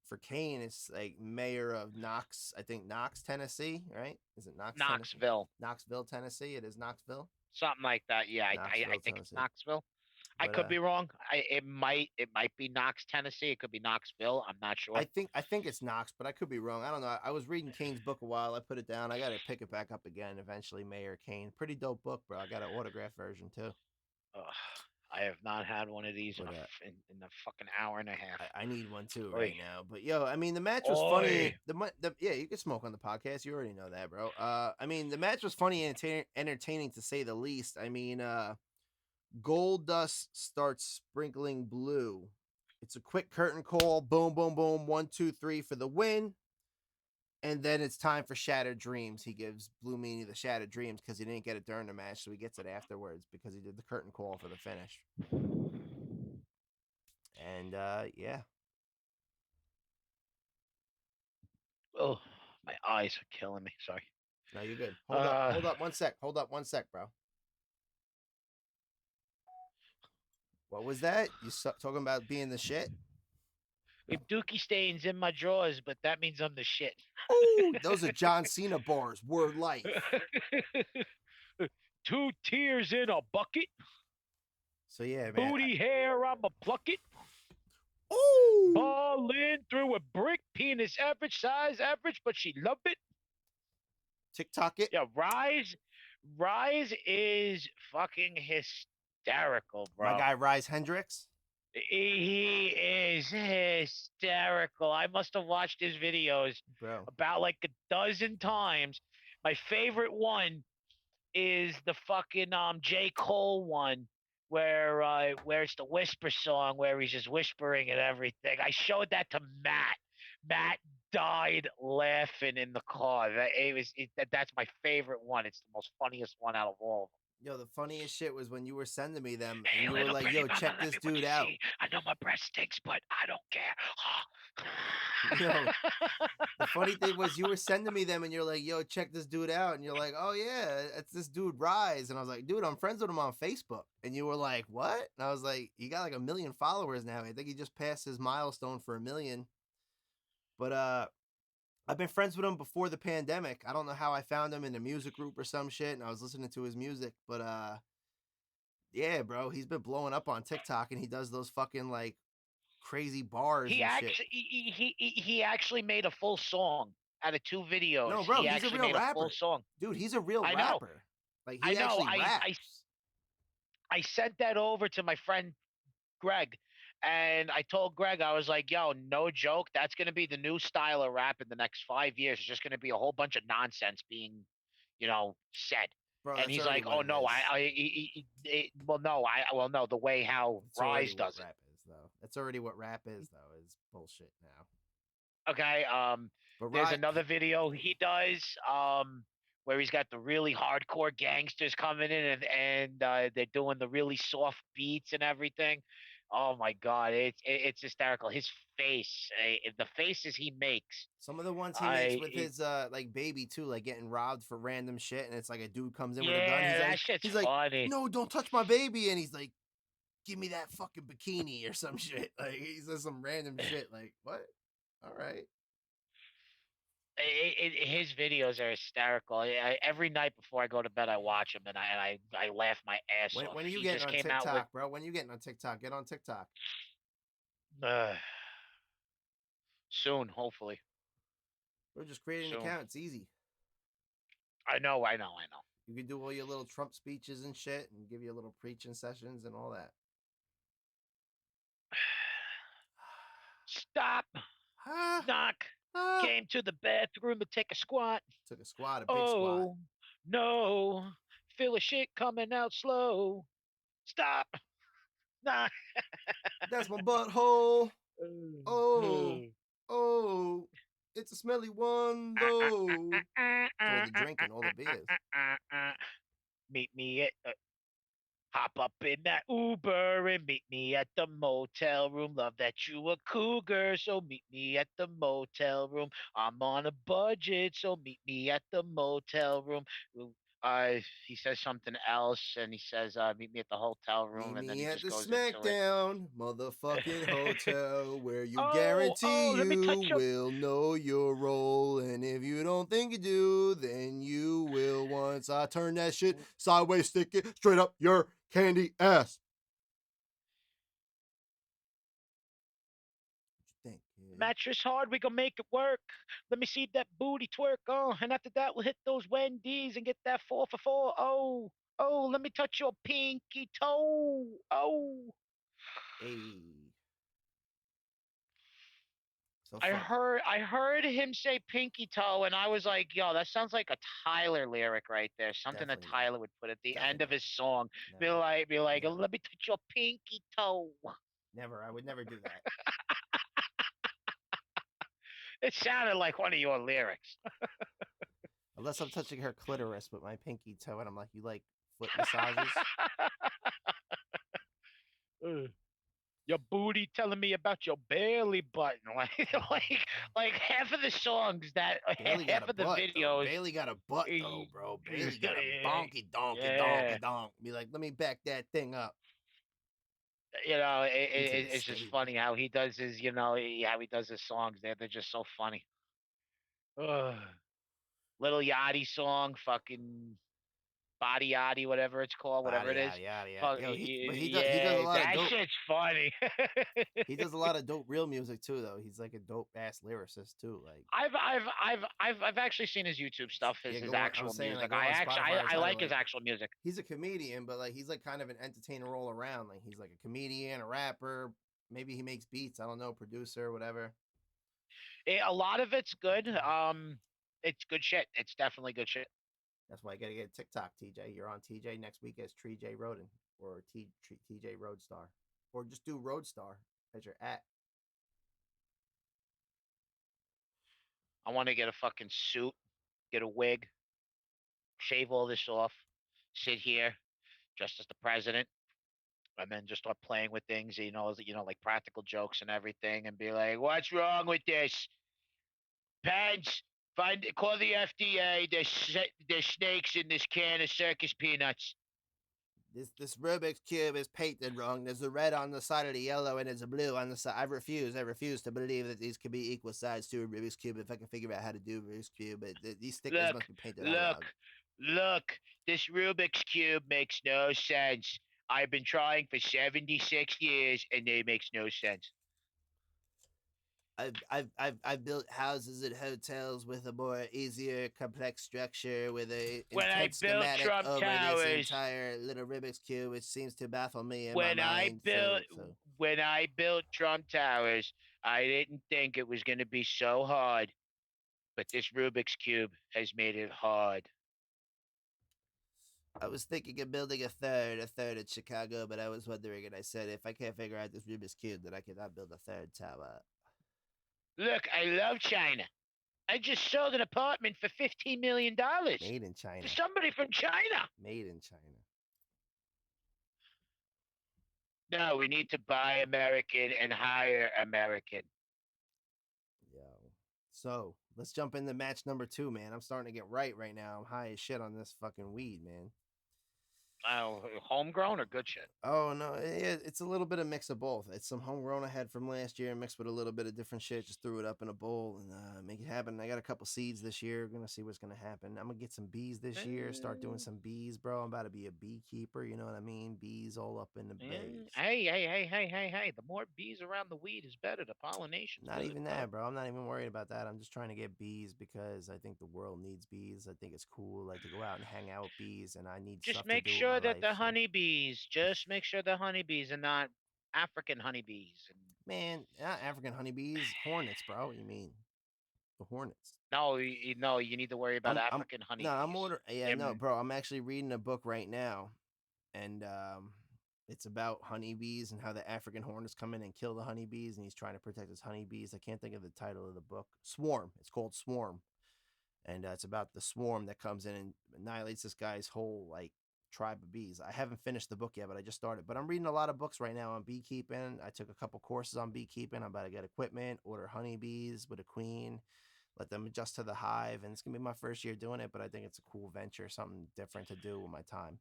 for Kane, it's like mayor of Knox, I think Knox, Tennessee, right? Is it Knox? Knoxville. Tennessee? Knoxville, Tennessee. It is Knoxville. Something like that. Yeah, I think it's Knoxville. But, I could be wrong. It might be Knox, Tennessee. It could be Knoxville. I'm not sure. I think it's Knox, but I could be wrong. I don't know. I was reading Kane's book a while. I put it down. I got to pick it back up again eventually. Mayor Kane, pretty dope book, bro. I got an autographed version too. I have not had one of these But, in a fucking hour and a half. I need one too Oi. right now. But yo, I mean, the match was Oi. funny. Yeah, you can smoke on the podcast. You already know that, bro. I mean, the match was funny and entertaining to say the least. I mean, Gold Dust starts sprinkling blue. It's a quick curtain call. Boom, boom, boom. 1, 2, 3 for the win. And then it's time for Shattered Dreams. He gives Blue Meanie the Shattered Dreams because he didn't get it during the match, so he gets it afterwards because he did the curtain call for the finish. And yeah. Oh, my eyes are killing me. Sorry. No, you're good. Hold up 1 sec. Hold up 1 sec, bro. What was that? You talking about being the shit? We have Dookie stains in my drawers, but that means I'm the shit. Oh, those are John Cena bars. Word life. 2 tears in a bucket. So yeah, man. Booty hair, I'ma pluck it. Oh, Ball in through a brick. Penis average, size average, but she loved it. TikTok it. Yeah, Rise is fucking hysterical, bro. My guy Rise Hendricks. He is hysterical. I must have watched his videos about like a dozen times. My favorite one is the fucking J. Cole one where it's the whisper song where he's just whispering and everything. I showed that to Matt. Matt died laughing in the car. That's my favorite one. It's the most funniest one out of all of them. Yo, the funniest shit was when you were sending me them and you were like, yo, check this dude out. I know my breath stinks, but I don't care. Yo, the funny thing was you were sending me them and you're like, yo, check this dude out. And you're like, oh, yeah, it's this dude Rise. And I was like, dude, I'm friends with him on Facebook. And you were like, what? And I was like, he got like 1 million followers now. I think he just passed his milestone for 1 million. But I've been friends with him before the pandemic. I don't know how I found him in a music group or some shit, and I was listening to his music. But yeah, bro, he's been blowing up on TikTok, and he does those fucking like crazy bars. He actually made a full song out of 2 videos. No, bro, he's a real rapper. A full song. Dude, he's a real rapper. Like he actually raps. I sent that over to my friend Greg. And I told Greg, I was like, yo, no joke. That's going to be the new style of rap in the next 5 years. It's just going to be a whole bunch of nonsense being, said. Bro, and he's like, oh, no, no, the way how Rise does it. Rap is, though. That's already what rap is, though, is bullshit now. Okay. But there's another video he does where he's got the really hardcore gangsters coming in and they're doing the really soft beats and everything. Oh my God, it's hysterical. His face, the faces he makes. Some of the ones he makes with his like baby too, like getting robbed for random shit, and it's like a dude comes in with a gun. He's like, funny. No, don't touch my baby, and he's like, give me that fucking bikini or some shit. Like he says some random shit. Like what? All right. His videos are hysterical. Every night before I go to bed, I watch him and I laugh my ass off. When are you getting on TikTok, bro? When are you getting on TikTok? Get on TikTok. Soon, hopefully. We're just creating an account. It's easy. I know. You can do all your little Trump speeches and shit, and give you a little preaching sessions and all that. Stop. Knock. Came to the bathroom to take a squat. Took a squat, a big squat. Oh, no. Feel a shit coming out slow. Stop. Nah. That's my butthole. Oh. It's a smelly one, though. All the drinking, all the beers. Meet me at... hop up in that Uber and meet me at the motel room. Love that you a cougar, so meet me at the motel room. I'm on a budget, so meet me at the motel room. He says something else, and he says, "Meet me at the hotel room." Meet and then me he at just the goes SmackDown motherfucking hotel, where you guarantee you will know your role, and if you don't think you do, then you will once I turn that shit sideways, stick it straight up your candy ass. What you think, kid? Mattress hard, we gonna make it work. Let me see that booty twerk. Oh, and after that, we'll hit those Wendy's and get that 4 for $4. Oh. Oh, let me touch your pinky toe. Oh, Hey. So I fuck. heard him say pinky toe, and I was like, yo, that sounds like a Tyler lyric right there. Something that Definitely not. Tyler would put at the end Definitely of not. his song. Never. Be like, Never. let me touch your pinky toe. Never. I would never do that. It sounded like one of your lyrics. Unless I'm touching her clitoris with my pinky toe and I'm like, you like foot massages? Uh, your booty telling me about your belly button. Like half of the songs that Bailey got a half of the butt though. videos. Bailey got a butt though, bro. Bailey got a bonky donkey Yeah, donkey donk. Be like, let me back that thing up you know, into the it's just stable. funny how he does his, how he does his songs. They're just so funny. Ugh. Little Yachty song, fucking Body Yachty, whatever it's called, whatever Yada it is. yada yada yada. Fuck, Yo, he does a yeah, lot of that dope. shit's funny. He does a lot of dope real music too, though. He's like a dope ass lyricist too. Like, I've actually seen his YouTube stuff, yeah, his go on. I actual was saying music. like go on Spotify or I Tidal. like his Like, actual music. he's a comedian, but like he's like kind of an entertainer all around. Like he's like a comedian, a rapper. Maybe he makes beats. I don't know, producer, whatever. A lot of it's good. It's good shit. It's definitely good shit. That's why I gotta get TikTok, TJ. You're on TJ next week as TJ Rhoden or TJ RoadStar, or just do RoadStar as your at. I want to get a fucking suit, get a wig, shave all this off, sit here just as the president, and then just start playing with things, like practical jokes and everything, and be like, "What's wrong with this? Pens, call the FDA. There's snakes in this can of circus peanuts." This Rubik's cube is painted wrong. There's a red on the side of the yellow and there's a blue on the side. I refuse to believe that these could be equal sides to a Rubik's cube if I can figure out how to do a Rubik's cube. But these stickers Look, must be painted all look, wrong. look. This Rubik's cube makes no sense. I've been trying for 76 years, and it makes no sense. I've built houses and hotels with a more easier complex structure with a When I intense built schematic Trump over this Towers, entire little Rubik's cube, which seems to baffle me in my when I mind. built So when I built Trump Towers, I didn't think it was going to be so hard, but this Rubik's cube has made it hard. I was thinking of building a third in Chicago, but I was wondering, and I said, if I can't figure out this Rubik's cube, then I cannot build a third tower. Look, I love China. I just sold an apartment for $15 million Made in China. to somebody from China. Made in China. No, we need to buy American and hire American. Yo. So let's jump into match number 2, man. I'm starting to get right now. I'm high as shit on this fucking weed, man. Oh, homegrown or good shit? Oh no, it's a little bit of mix of both. It's some homegrown I had from last year mixed with a little bit of different shit. Just threw it up in a bowl and make it happen. I got a couple seeds this year. Gonna see what's gonna happen. I'm gonna get some bees this year. Start doing some bees, bro. I'm about to be a beekeeper. You know what I mean? Bees all up in the base. Hey. The more bees around the weed is better. The pollination's Not good. even that, bro. I'm not even worried about that. I'm just trying to get bees because I think the world needs bees. I think it's cool, like to go out and hang out with bees, and I need Just stuff to make do with my sure that life. the So. honeybees, just make sure the honeybees are not African honeybees. And Man, not African honeybees, hornets, bro. You mean the hornets? no, no, you need to worry about I'm African no, I'm honeybees. order. Yeah, no, Them, bro. I'm actually reading a book right now, and it's about honeybees and how the African hornets come in and kill the honeybees, and he's trying to protect his honeybees. I can't think of the title of the book. Swarm. It's called Swarm, and it's about the swarm that comes in and annihilates this guy's whole like tribe of bees. I haven't finished the book yet, but I just started. But I'm reading a lot of books right now on beekeeping. I took a couple courses on beekeeping. I'm about to get equipment, order honeybees with a queen, let them adjust to the hive, and it's gonna be my first year doing it. But I think it's a cool venture, something different to do with my time.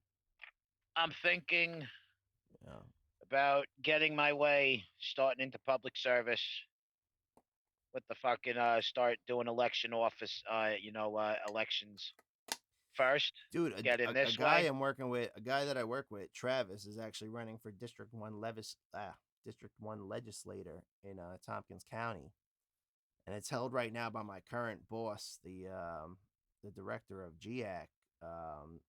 I'm thinking Yeah. about getting my way, starting into public service with the fucking start doing election office, elections first. Dude, Get in a this guy way. I'm working with, a guy that I work with, Travis, is actually running for District 1 legislator in Tompkins County, and it's held right now by my current boss, the director of GAC,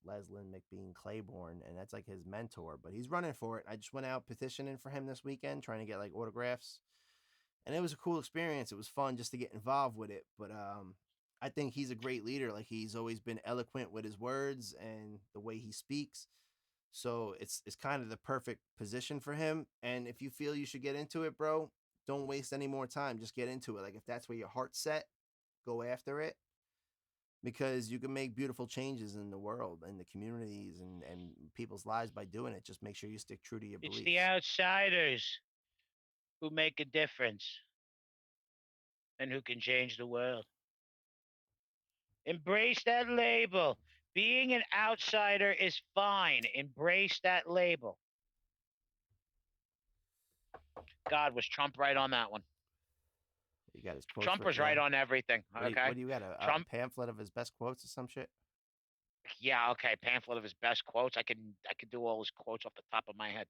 Leslin McBean Claiborne, and that's like his mentor. But he's running for it. I just went out petitioning for him this weekend, trying to get like autographs, and it was a cool experience. It was fun just to get involved with it. But I think he's a great leader. Like he's always been eloquent with his words and the way he speaks. So it's kind of the perfect position for him. And if you feel you should get into it, bro, don't waste any more time. Just get into it. Like if that's where your heart's set, go after it. Because you can make beautiful changes in the world and the communities and people's lives by doing it. Just make sure you stick true to your It's beliefs. the outsiders who make a difference and who can change the world. Embrace that label. Being an outsider is fine. Embrace that label. God, was Trump right on that one? You got his quotes. Trump was right on everything. Okay. What do you got? A Trump pamphlet of his best quotes or some shit? Yeah, okay. Pamphlet of his best quotes. I could do all his quotes off the top of my head.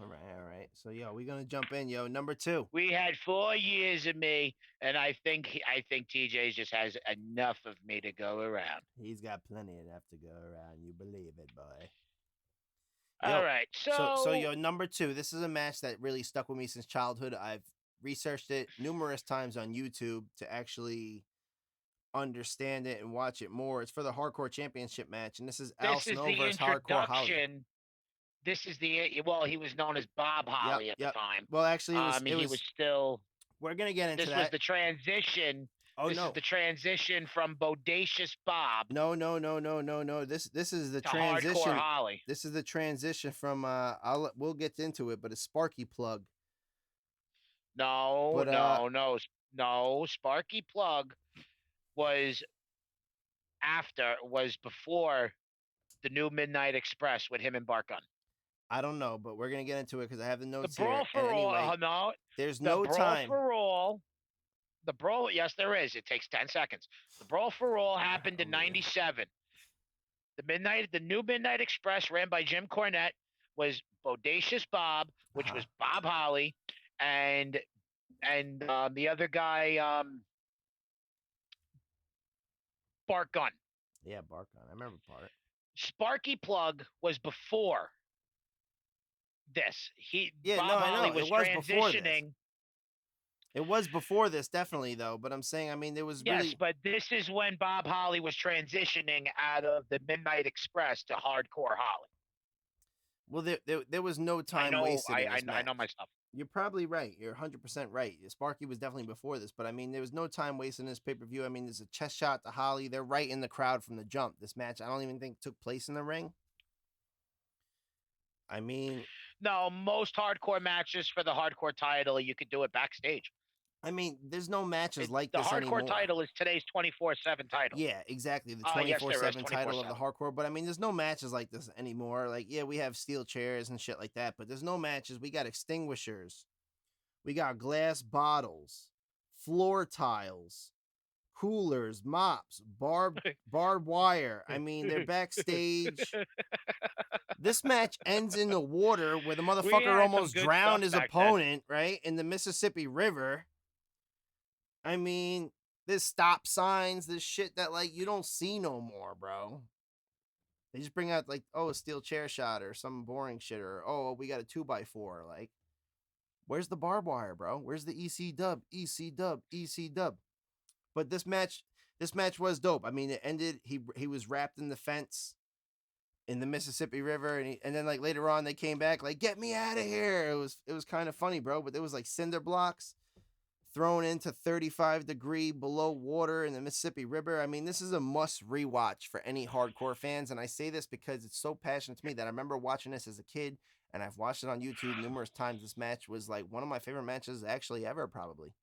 All right. So yo, we're gonna jump in, yo. Number 2. We had 4 years of me, and I think TJ just has enough of me to go around. He's got plenty enough to go around. You believe it, boy. All right. So yo, number 2. This is a match that really stuck with me since childhood. I've researched it numerous times on YouTube to actually understand it and watch it more. It's for the Hardcore Championship match, and this is Al Snow versus Hardcore Holly. This is he was known as Bob Holly at the time. Well, actually, he was still. We're gonna get into that. This was the transition. This is the transition from Bodacious Bob. No. This is the transition. Hardcore Holly. This is the transition from. We'll get into it, but a Sparky Plug. No. Sparky Plug was before the new Midnight Express with him and Bart Gunn. I don't know, but we're gonna get into it because I have the notes the brawl here. For all, anyway, no, there's no time. For all. The brawl, yes, there is. It takes 10 seconds. The brawl for all happened in '97. The new Midnight Express, ran by Jim Cornette, was Bodacious Bob, which was Bob Holly, and the other guy, Bart Gunn. Yeah, Bart Gunn. I remember Bart. Sparky Plug was before this. Bob Holly was transitioning. It was before this, definitely, though. But I'm saying, I mean, there was really... Yes, but this is when Bob Holly was transitioning out of the Midnight Express to Hardcore Holly. Well, there was no time wasted in this match. I know my stuff. You're probably right. You're 100% right. Sparky was definitely before this, but I mean, there was no time wasted in this pay-per-view. I mean, there's a chest shot to Holly. They're right in the crowd from the jump. This match, I don't even think took place in the ring. I mean... No, most hardcore matches for the hardcore title, you could do it backstage. I mean, there's no matches like this anymore. The hardcore title is today's 24/7 title. Yeah, exactly. The 24/7 title of the hardcore. But I mean, there's no matches like this anymore. Like, yeah, we have steel chairs and shit like that, but there's no matches. We got extinguishers. We got glass bottles, floor tiles, coolers, mops, barbed wire. I mean, they're backstage. This match ends in the water where the motherfucker almost drowned his opponent, right? In the Mississippi River. I mean, there's stop signs, there's shit that, like, you don't see no more, bro. They just bring out, like, oh, a steel chair shot or some boring shit, or, oh, we got a 2x4. Like, where's the barbed wire, bro? Where's the EC dub? EC dub, EC dub. But this match was dope. I mean, it ended, he was wrapped in the fence in the Mississippi River, and then, like, later on, they came back, like, get me out of here. It was kind of funny, bro, but there was, like, cinder blocks thrown into 35-degree below water in the Mississippi River. I mean, this is a must rewatch for any hardcore fans, and I say this because it's so passionate to me that I remember watching this as a kid, and I've watched it on YouTube numerous times. This match was like one of my favorite matches actually ever, probably.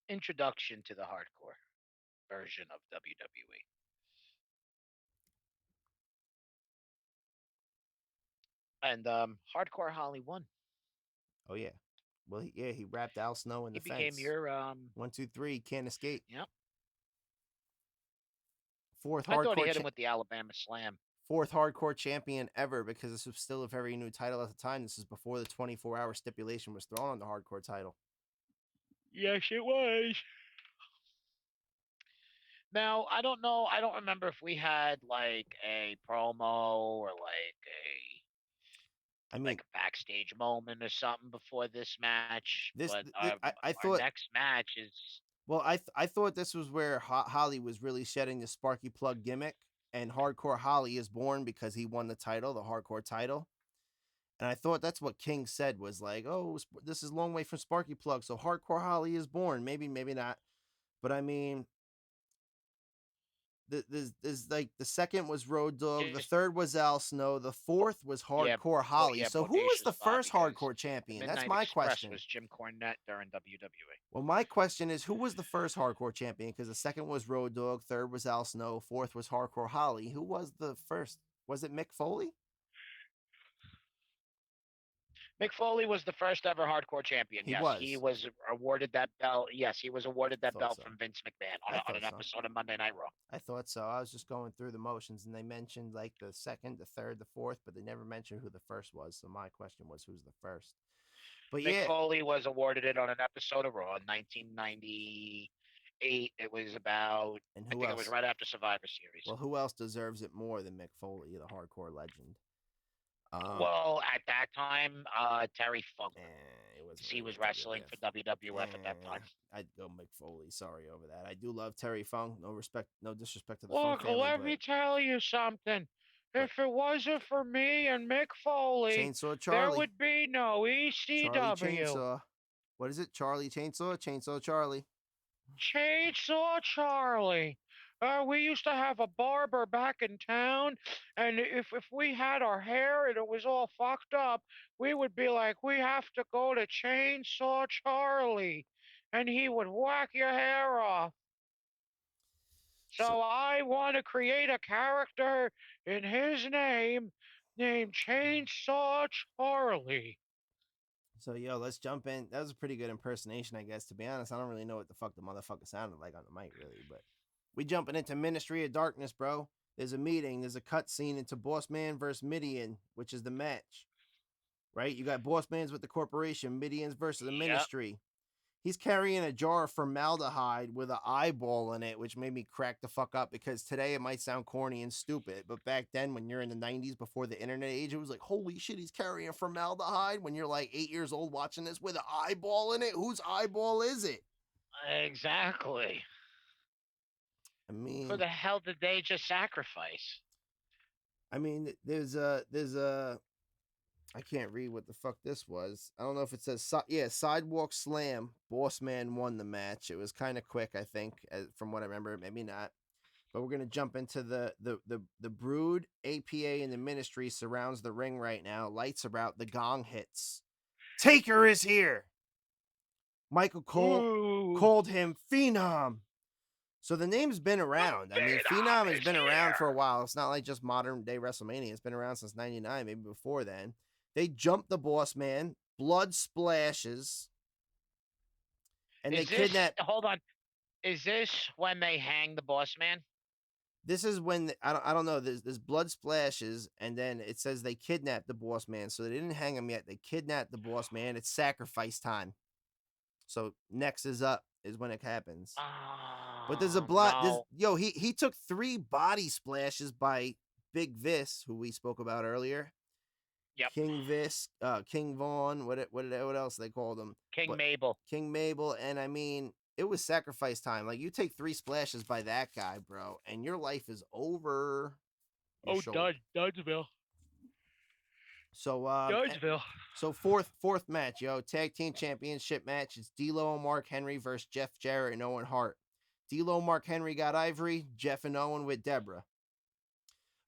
Introduction to the hardcore version of WWE. And Hardcore Holly won. Oh yeah, well he wrapped Al Snow in the fence. He became your 1, 2, 3 can't escape. Yep. Fourth I hardcore. thought he hit him with the Alabama Slam. 4th hardcore champion ever, because this was still a very new title at the time. This is before the 24-hour stipulation was thrown on the hardcore title. Yes, it was. Now, I don't know. I don't remember if we had like a promo or I mean, like a backstage moment or something before this match, this, but I our thought. next match is Well, I thought this was where Holly was really shedding the Sparky Plug gimmick, and Hardcore Holly is born because he won the title, the Hardcore title. And I thought that's what King said was like, oh, this is a long way from Sparky Plug, so Hardcore Holly is born. Maybe, maybe not. But I mean, there's like the second was Road Dogg, the just third was Al Snow, the fourth was yeah, Hardcore Holly. yeah, So who was Bodacious the Bobby first because Hardcore the champion? That's Midnight my Express question. was Jim Cornette during WWE. Well, my question is, who was the first Hardcore champion? Because the second was Road Dogg, third was Al Snow, fourth was Hardcore Holly. Who was the first? Was it Mick Foley? Mick Foley was the first ever hardcore champion. He Yes, he was. was awarded that belt. Yes, he was awarded I that thought belt so. from Vince McMahon I on thought an so. episode of Monday Night Raw. I thought so. I was just going through the motions, and they mentioned like the second, the third, the fourth, but they never mentioned who the first was. So my question was, who's the first? But Mick yeah, Foley was awarded it on an episode of Raw in 1998. It was about, and I who think it was else? right after Survivor Series. Well, who else deserves it more than Mick Foley, the hardcore legend? Well, at that time, Terry Funk. It wasn't He really was with wrestling for WWF at that time. I'd go Mick Foley. Sorry over that. I do love Terry Funk. No respect, no disrespect to the Funk Look, family, let me tell you something. but If it wasn't for me and Mick Foley, Chainsaw there Charlie, would be no Charlie ECW. Chainsaw. What is it? Charlie Chainsaw, Chainsaw Charlie. Chainsaw Charlie. We used to have a barber back in town, and if we had our hair and it was all fucked up, we would be like, we have to go to Chainsaw Charlie, and he would whack your hair off. So, So I want to create a character in his name named Chainsaw Charlie. so yo, let's jump in. That was a pretty good impersonation, I guess. To be honest, I don't really know what the fuck the motherfucker sounded like on the mic, really. But we jumping into Ministry of Darkness, bro. There's a meeting. There's a cut scene into Boss Man versus Midian, which is the match. Right? You got Boss Man's with the corporation, Midian's versus the Yep. Ministry. He's carrying a jar of formaldehyde with an eyeball in it, which made me crack the fuck up because today it might sound corny and stupid, but back then when you're in the 90s before the internet age, it was like, holy shit, he's carrying formaldehyde when you're like 8 years old watching this with an eyeball in it. Whose eyeball is it? Exactly. I mean, Who the hell did they just sacrifice? there's I can't read what the fuck this was. I don't know if it says sidewalk slam. Boss Man won the match. It was kind of quick, I think, from what I remember. Maybe not. But we're gonna jump into the Brood, APA, and the Ministry surrounds the ring right now. Lights are out. The gong hits. Taker is here. Michael Cole called him Phenom. So the name's been around. I mean, Phenom has been around for a while. It's not like just modern day WrestleMania. It's been around since '99, maybe before then. They jump the Boss Man. Blood splashes. And they kidnap. Hold on. Is this when they hang the Boss Man? This is when I don't know. There's blood splashes, and then it says they kidnapped the Boss Man. So they didn't hang him yet. They kidnapped the Boss Man. It's sacrifice time. So next is up is when it happens. But there's a blood. No. He took 3 body splashes by Big Vis, who we spoke about earlier. Yep. King Vis, King Vaughn. What else they called him? King Mabel. King Mabel, and I mean, it was sacrifice time. Like, you take 3 splashes by that guy, bro, and your life is over. Dudsville. So Dudsville. So fourth match, yo, tag team championship match. It's D'Lo and Mark Henry versus Jeff Jarrett and Owen Hart. D'Lo, Mark Henry got Ivory. Jeff and Owen with Deborah.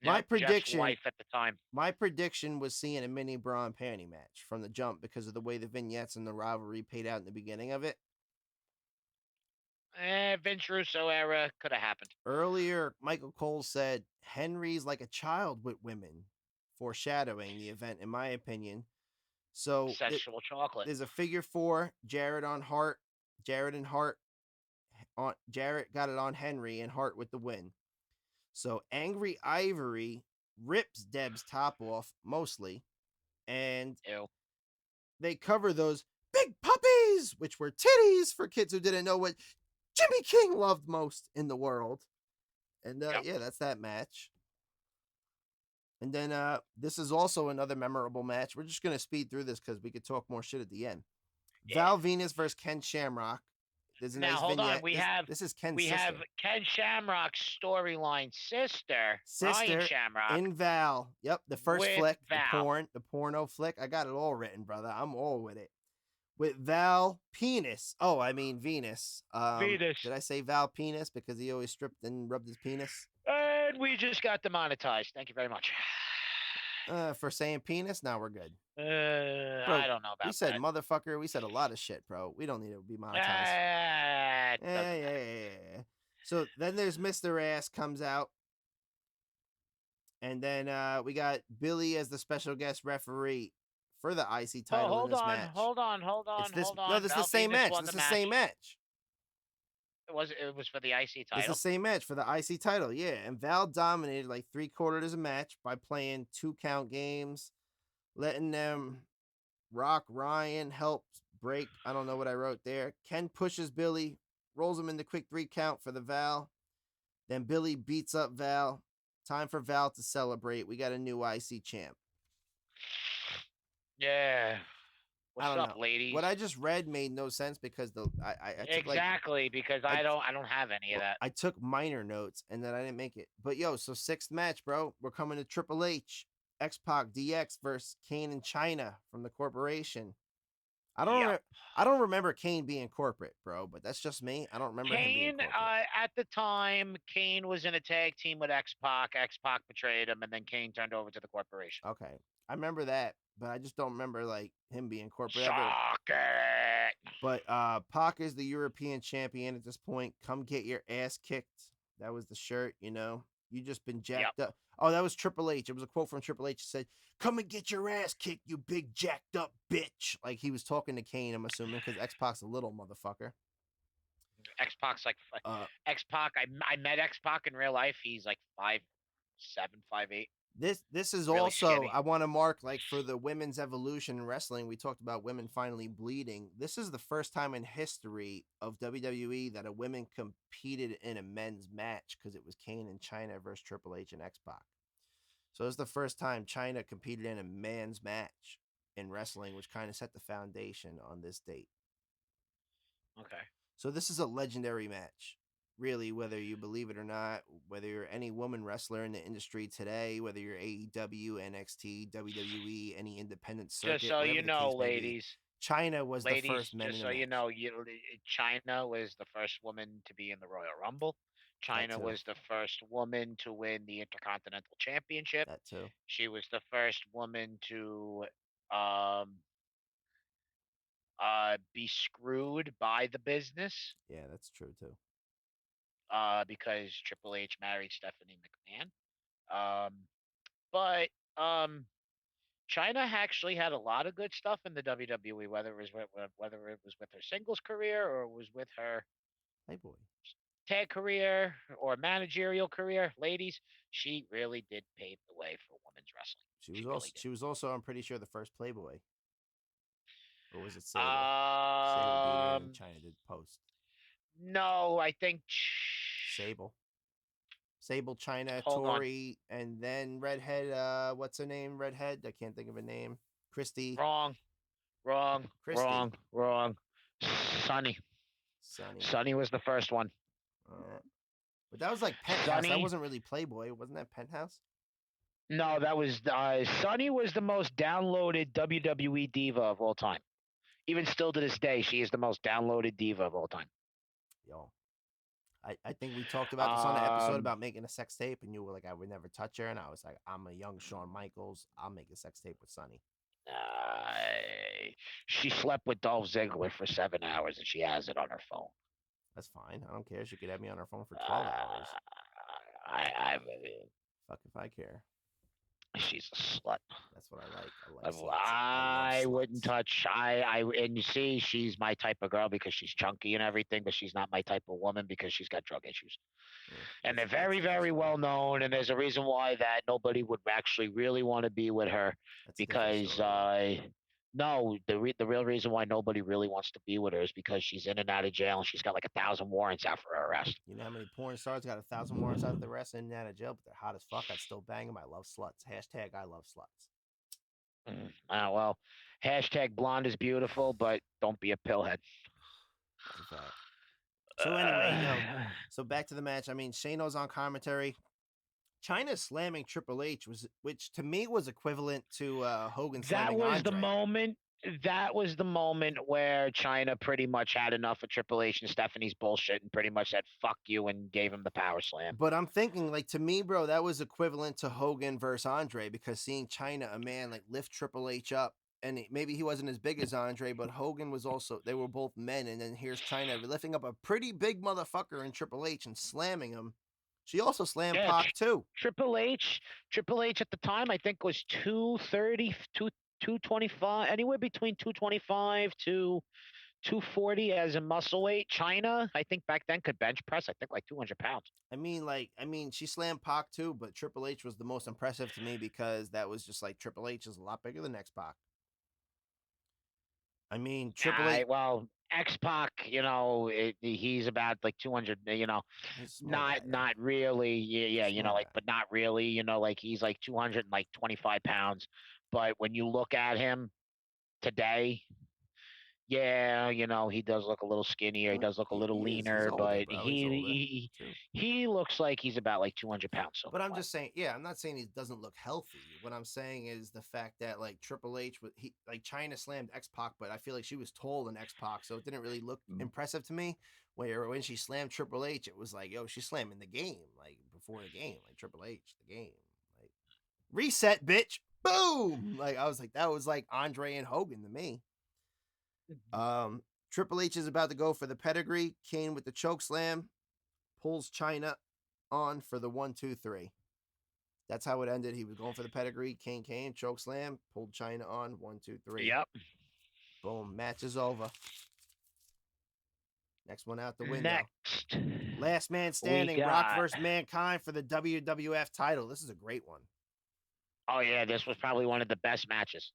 My prediction, Jeff's wife at the time. My prediction was seeing a mini bra and panty match from the jump because of the way the vignettes and the rivalry paid out in the beginning of it. Vince Russo era could have happened. Earlier, Michael Cole said Henry's like a child with women, foreshadowing the event, in my opinion. So sexual chocolate. There's a figure 4, Jarrett on Hart, Jarrett and Hart. Jarrett got it on Henry and Hart with the win. So Angry Ivory rips Deb's top off mostly, and Ew. they cover those big puppies boobies, which were titties for kids who didn't know what Jimmy King loved most in the world. And yeah, that's that match. And then this is also another memorable match. We're just gonna speed through this because we could talk more shit at the end. Val Venus versus Ken Shamrock. There's a nice hold vignette. on. This is Ken's We sister. have Ken Shamrock's storyline sister, Ryan Shamrock, in Val. Yep, the first with flick, Val. the porno flick. I got it all written, brother. I'm all with it. With Val Penis. Oh, I mean Venus. Venus. Did I say Val Penis because he always stripped and rubbed his penis? And we just got demonetized. Thank you very much. For saying penis, now we're good. Bro, I don't know about that. We said motherfucker. We said a lot of shit, bro. We don't need to be monetized. Yeah. So then there's Mr. Ass comes out. And then we got Billy as the special guest referee for the IC title in this match. Hold on. No, this is the same match. This is the same match. It was for the IC title. It's the same match for the IC title, yeah. And Val dominated like 3/4 of the match by playing 2-count games, letting them rock Ryan, helps break. I don't know what I wrote there. Ken pushes Billy, rolls him into quick 3-count for the Val. Then Billy beats up Val. Time for Val to celebrate. We got a new IC champ. Yeah. What's up, know. ladies? What I just read made no sense because I took exactly because I don't have any of that. I took minor notes and then I didn't make it. But yo, so 6th match, bro. We're coming to Triple H, X-Pac, DX versus Kane and China from the corporation. I don't remember Kane being corporate, bro, but that's just me. I don't remember him being corporate. At the time, Kane was in a tag team with X-Pac. X-Pac betrayed him, and then Kane turned over to the corporation. Okay, I remember that, but I just don't remember like him being corporate. Suck it. But Pac is the European champion at this point. Come get your ass kicked. That was the shirt, you know. You just been jacked up. Oh, that was Triple H. It was a quote from Triple H. He said, "Come and get your ass kicked, you big jacked up bitch." Like he was talking to Kane, I'm assuming, because X-Pac's a little motherfucker. X-Pac's like X-Pac. I met X-Pac in real life. He's like 5'7", 5'8". This is really also skinny. I want to mark like for the women's evolution in wrestling. We talked about women finally bleeding. This is the first time in history of WWE that a woman competed in a men's match because it was Kane and China versus Triple H and X-Pac. So it's the first time China competed in a man's match in wrestling, which kind of set the foundation on this date. Okay. So this is a legendary match. Really, whether you believe it or not, whether you're any woman wrestler in the industry today, whether you're AEW, NXT, WWE, any independent circuit, just so you know, ladies, China was the first man. Just so you know, China was the first woman to be in the Royal Rumble. China was the first woman to win the Intercontinental Championship. That too. She was the first woman to be screwed by the business. Yeah, that's true too. Because Triple H married Stephanie McMahon. But China actually had a lot of good stuff in the WWE, whether it was with her singles career or it was with her Playboy tag career or managerial career. Ladies, she really did pave the way for women's wrestling. She was also, I'm pretty sure, the first Playboy. Or was it Sable? China did post. No, I think Sable, China, Tori, and then redhead. What's her name? Redhead. I can't think of a name. Christy. Wrong. Sunny was the first one. But that was like Penthouse. That wasn't really Playboy. Wasn't that Penthouse? No, that was Sunny was the most downloaded WWE diva of all time. Even still to this day, she is the most downloaded diva of all time. Yo, I think we talked about this on an episode about making a sex tape, and you were like, I would never touch her, and I was like, I'm a young Shawn Michaels. I'll make a sex tape with Sunny. She slept with Dolph Ziggler for 7 hours, and she has it on her phone. That's fine. I don't care. She could have me on her phone for 12 hours. Fuck if I care. She's a slut. That's what I like. I wouldn't touch. And you see, she's my type of girl because she's chunky and everything, but she's not my type of woman because she's got drug issues. Yeah, and they're very, very well known. And there's a reason why that nobody would actually really want to be with her because No, the real reason why nobody really wants to be with her is because she's in and out of jail and she's got like 1,000 warrants out for her arrest. You know how many porn stars got 1,000 warrants out of the rest and out of jail, but they're hot as fuck. I'd still bang them. I love sluts. Hashtag I love sluts. Well, hashtag blonde is beautiful, but don't be a pillhead. That's a fact. So anyway, so back to the match. I mean, Shano's on commentary. China slamming Triple H which to me was equivalent to Hogan slamming Andre. That was the moment where China pretty much had enough of Triple H and Stephanie's bullshit and pretty much said fuck you and gave him the power slam. But I'm thinking, like, to me, bro, that was equivalent to Hogan versus Andre, because seeing China, a man, like, lift Triple H up, and maybe he wasn't as big as Andre, but Hogan was also, they were both men, and then here's China lifting up a pretty big motherfucker in Triple H and slamming him. She also slammed Pac too. Triple H at the time, I think, was 230, 225, anywhere between 225 to 240 as a muscle weight. China, I think back then could bench press, I think, like 200 pounds. I mean, she slammed Pac too, but Triple H was the most impressive to me because that was just like Triple H is a lot bigger than X-Pac. I mean, Triple H. Well, X-Pac, he's about like 200, not really. Yeah, but not really, like he's like 225 pounds. But when you look at him today, yeah, he does look a little skinnier. He does look a little leaner, but he looks like he's about like 200 pounds. But I'm just saying, I'm not saying he doesn't look healthy. What I'm saying is the fact that like Triple H, China slammed X-Pac, but I feel like she was taller than X-Pac, so it didn't really look impressive to me. Where when she slammed Triple H, it was like, yo, she's slamming the game, like before the game, like Triple H, the game, like reset, bitch, boom. Like I was like, that was like Andre and Hogan to me. Triple H is about to go for the pedigree. Kane with the choke slam, pulls China on for the 1, 2, 3. That's how it ended. He was going for the pedigree. Kane, choke slam, pulled China on 1, 2, 3. Yep. Boom. Match is over. Next one out the window. Next. Last man standing. Rock versus Mankind for the WWF title. This is a great one. Oh yeah, this was probably one of the best matches.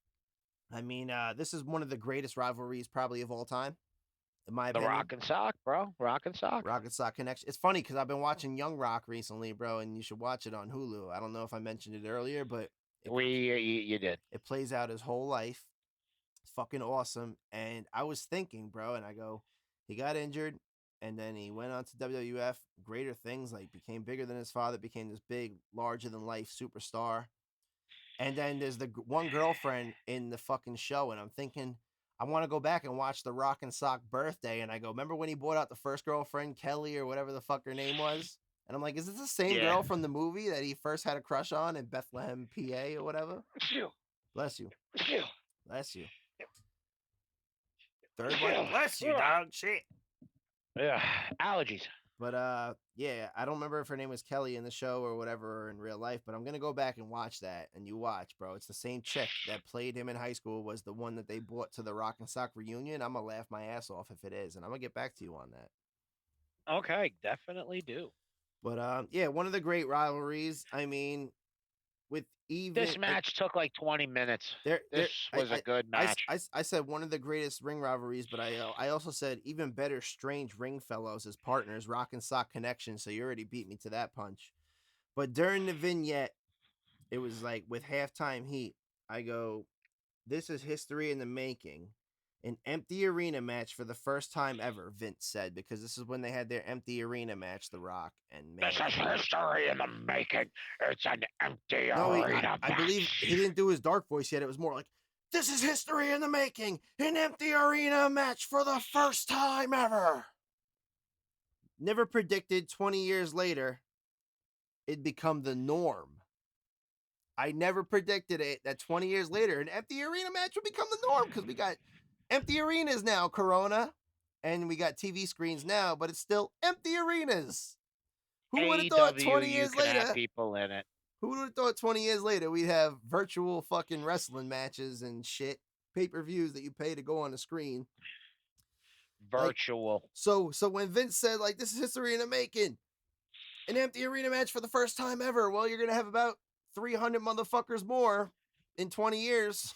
I mean, this is one of the greatest rivalries probably of all time, in my opinion. The Rock and Sock, bro. Rock and Sock. Rock and Sock connection. It's funny because I've been watching Young Rock recently, bro, and you should watch it on Hulu. I don't know if I mentioned it earlier, but you did. It plays out his whole life. It's fucking awesome. And I was thinking, bro, and I go, he got injured, and then he went on to WWF. Greater things, like became bigger than his father, became this big, larger than life superstar. And then there's the one girlfriend in the fucking show, and I'm thinking, I want to go back and watch the Rock and Sock birthday. And I go, remember when he bought out the first girlfriend, Kelly, or whatever the fuck her name was? And I'm like, is this the same girl from the movie that he first had a crush on in Bethlehem, PA, or whatever? Bless you. Bless you. Third one. Bless you, dog. Shit. Yeah, allergies. But I don't remember if her name was Kelly in the show or whatever, or in real life, but I'm going to go back and watch that, and you watch, bro. It's the same chick that played him in high school was the one that they brought to the Rock and Sock reunion. I'm going to laugh my ass off if it is, and I'm going to get back to you on that. Okay, definitely do. But one of the great rivalries. I mean, with even this match took like 20 minutes. This was a good match. I said one of the greatest ring rivalries, but I also said even better strange ring fellows as partners, Rock and Sock connection. So you already beat me to that punch. But during the vignette, it was like with halftime heat. I go, this is history in the making. An empty arena match for the first time ever, Vince said, because this is when they had their empty arena match, The Rock and Mankind. This is history in the making. It's an empty arena match. I believe he didn't do his dark voice yet. It was more like, this is history in the making. An empty arena match for the first time ever. Never predicted 20 years later it'd become the norm. I never predicted it that 20 years later an empty arena match would become the norm, because we got empty arenas now, Corona, and we got TV screens now, but it's still empty arenas. Who would have thought 20 years later? Have people in it. Who would have thought 20 years later we'd have virtual fucking wrestling matches and shit, pay-per-views that you pay to go on the screen? Virtual. Like, so when Vince said, like, this is history in the making, an empty arena match for the first time ever, well, you're going to have about 300 motherfuckers more in 20 years.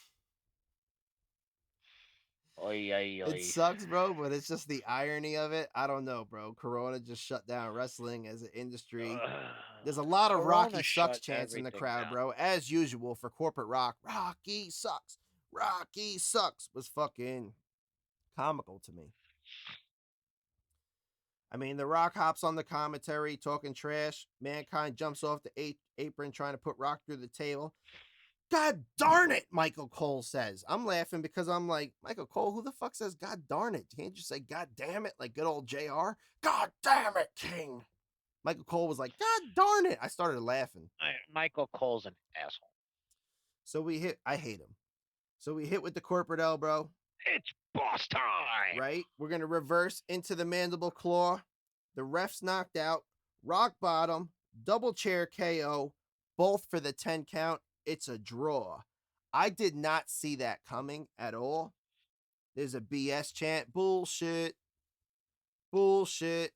Oy, oy, It oy. sucks, bro, but it's just the irony of it. I don't know, bro. Corona just shut down wrestling as an industry. There's a lot of Rocky Corona sucks shut chants in the everything crowd, down. bro. As usual for corporate rock. Rocky sucks. Rocky sucks was fucking comical to me. I mean, The Rock hops on the commentary talking trash. Mankind jumps off the apron trying to put Rock through the table. God darn it, Michael Cole says. I'm laughing because I'm like, Michael Cole, who the fuck says God darn it? Can't you say God damn it like good old JR? God damn it, King. Michael Cole was like, God darn it. I started laughing. Michael Cole's an asshole. So I hate him. So we hit with the corporate elbow. It's boss time. Right? We're going to reverse into the mandible claw. The ref's knocked out. Rock bottom. Double chair KO. Both for the 10 count. It's a draw. I did not see that coming at all. There's a BS chant. Bullshit. Bullshit.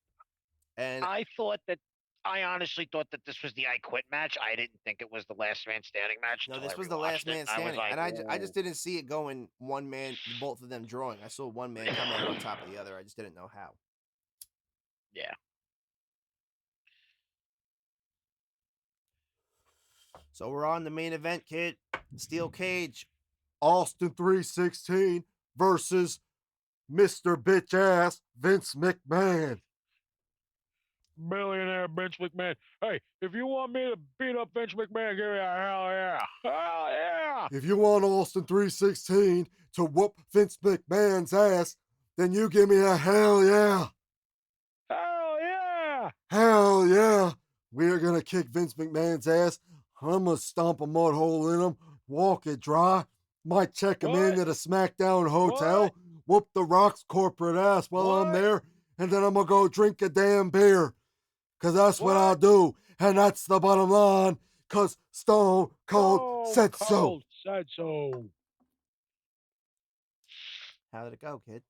And I honestly thought that this was the I Quit match. I didn't think it was the last man standing match. no, until this I was the last rewatched it. man I was standing. like, And I just "Ooh." didn't see it going one man, both of them drawing. I saw one man come out on top of the other. I just didn't know how. Yeah. So we're on the main event, kid. Steel cage. Austin 316 versus Mr. Bitch Ass Vince McMahon. Billionaire Vince McMahon. Hey, if you want me to beat up Vince McMahon, give me a hell yeah. Hell yeah. If you want Austin 316 to whoop Vince McMahon's ass, then you give me a hell yeah. Hell yeah. Hell yeah. We're going to kick Vince McMahon's ass. I'm going to stomp a mud hole in him, walk it dry, might check him into the SmackDown hotel, whoop the Rock's corporate ass while I'm there, and then I'm going to go drink a damn beer. Because that's what I'll do. And that's the bottom line. Because Stone Cold said so. Said so. How did it go, kid?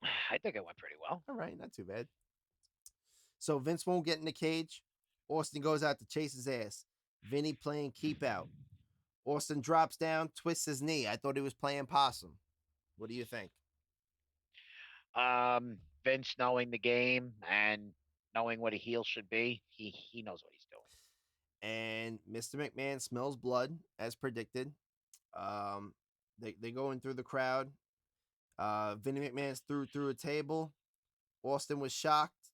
I think it went pretty well. All right, not too bad. So Vince won't get in the cage. Austin goes out to chase his ass. Vinny playing keep out. Austin drops down, twists his knee. I thought he was playing possum. What do you think? Vince knowing the game and knowing what a heel should be, he knows what he's doing. And Mr. McMahon smells blood, as predicted. They go in through the crowd. Vinny McMahon's through a table. Austin was shocked.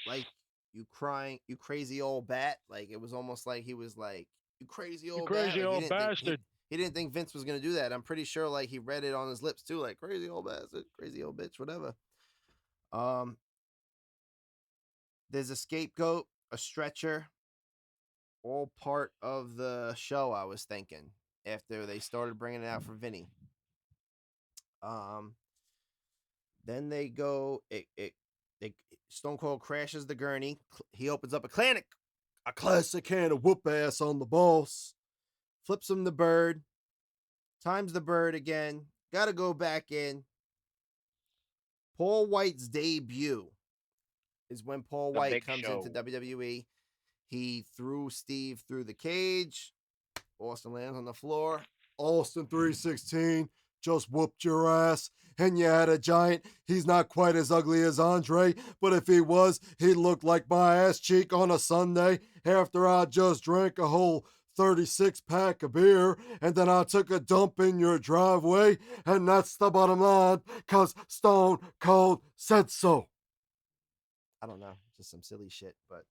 Like, you crying, you crazy old bat. Like, it was almost like he was like, you crazy old bat. Like, old bastard. He didn't think Vince was going to do that. I'm pretty sure, like, he read it on his lips, too. Like, crazy old bastard, crazy old bitch, whatever. There's a scapegoat, a stretcher, all part of the show, I was thinking, after they started bringing it out for Vinny. Then they go, Stone Cold crashes the gurney. He opens up a classic can of whoop ass on the boss. Flips him the bird. Times the bird again. Got to go back in. Paul White's debut is when Paul White comes into WWE. He threw Steve through the cage. Austin lands on the floor. Austin 316 just whooped your ass. And you had a giant. He's not quite as ugly as Andre, but if he was, he'd look like my ass cheek on a Sunday after I just drank a whole 36-pack of beer, and then I took a dump in your driveway, and that's the bottom line, because Stone Cold said so. I don't know, just some silly shit, but...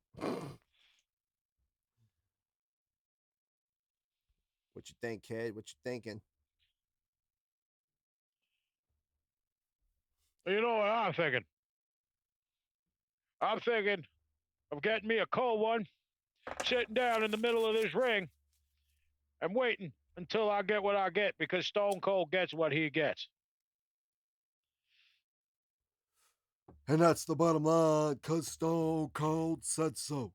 What you think, kid? What you thinking? You know what I'm thinking? I'm thinking of getting me a cold one, sitting down in the middle of this ring, and waiting until I get what I get, because Stone Cold gets what he gets. And that's the bottom line, because Stone Cold said so.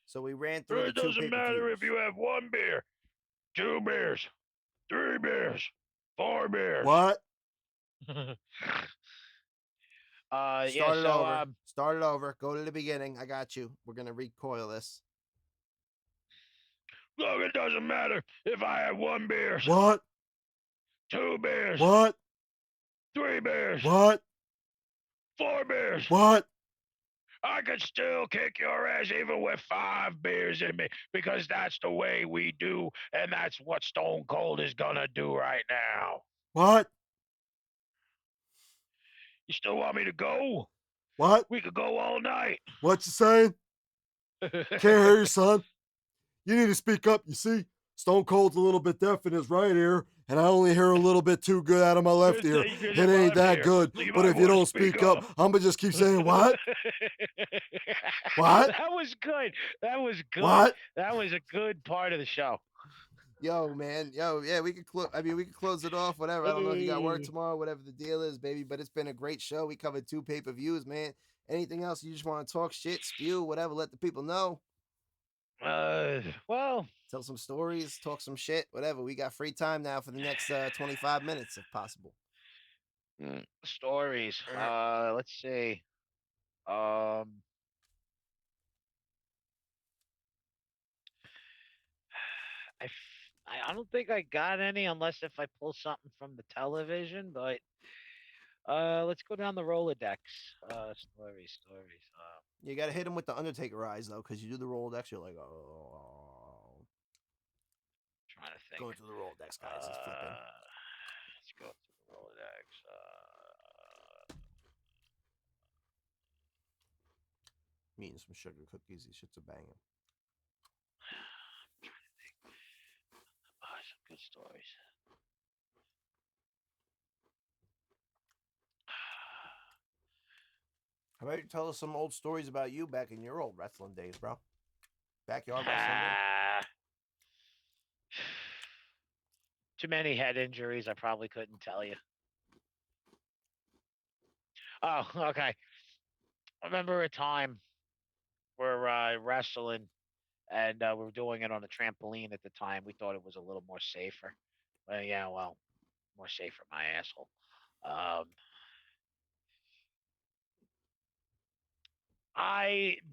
So we ran through the two pay-per-views. It doesn't matter if you have 1 beer, 2 beers, 3 beers, 4 beers. What? Start it over. Go to the beginning. I got you. We're going to recoil this. Look, it doesn't matter if I have 1 beer. What? 2 beers. What? 3 beers. What? 4 beers. What? I could still kick your ass even with 5 beers in me because that's the way we do, and that's what Stone Cold is gonna do right now. What? You still want me to go? What? We could go all night. What you saying? Can't hear you, son. You need to speak up. You see, Stone Cold's a little bit deaf in his right ear, and I only hear a little bit too good out of my left ear. It ain't that good. But if you don't speak up, I'm gonna just keep saying what? What? That was good. That was good. What? That was a good part of the show. Yo, man. Yo, yeah, we could we could close it off, whatever. I don't know if you got work tomorrow, whatever the deal is, baby. But it's been a great show. We covered 2 pay-per-views, man. Anything else you just want to talk shit, spew, whatever, let the people know. Well, Tell some stories, talk some shit, whatever. We got free time now for the next 25 minutes, if possible. Stories. Let's see. I don't think I got any unless if I pull something from the television, but let's go down the Rolodex. Stories. You got to hit him with the Undertaker eyes, though, because you do the Rolodex, you're like, oh. Trying to think. Going through the Rolodex, guys. It's flipping. Let's go through the Rolodex. I'm eating some sugar cookies. These shits are banging. I'm trying to think. Some good stories. How about you tell us some old stories about you back in your old wrestling days, bro? Backyard wrestling days? Too many head injuries. I probably couldn't tell you. Oh, okay. I remember a time we're wrestling, and we were doing it on a trampoline at the time. We thought it was a little more safer. Well, yeah, well, more safer, my asshole.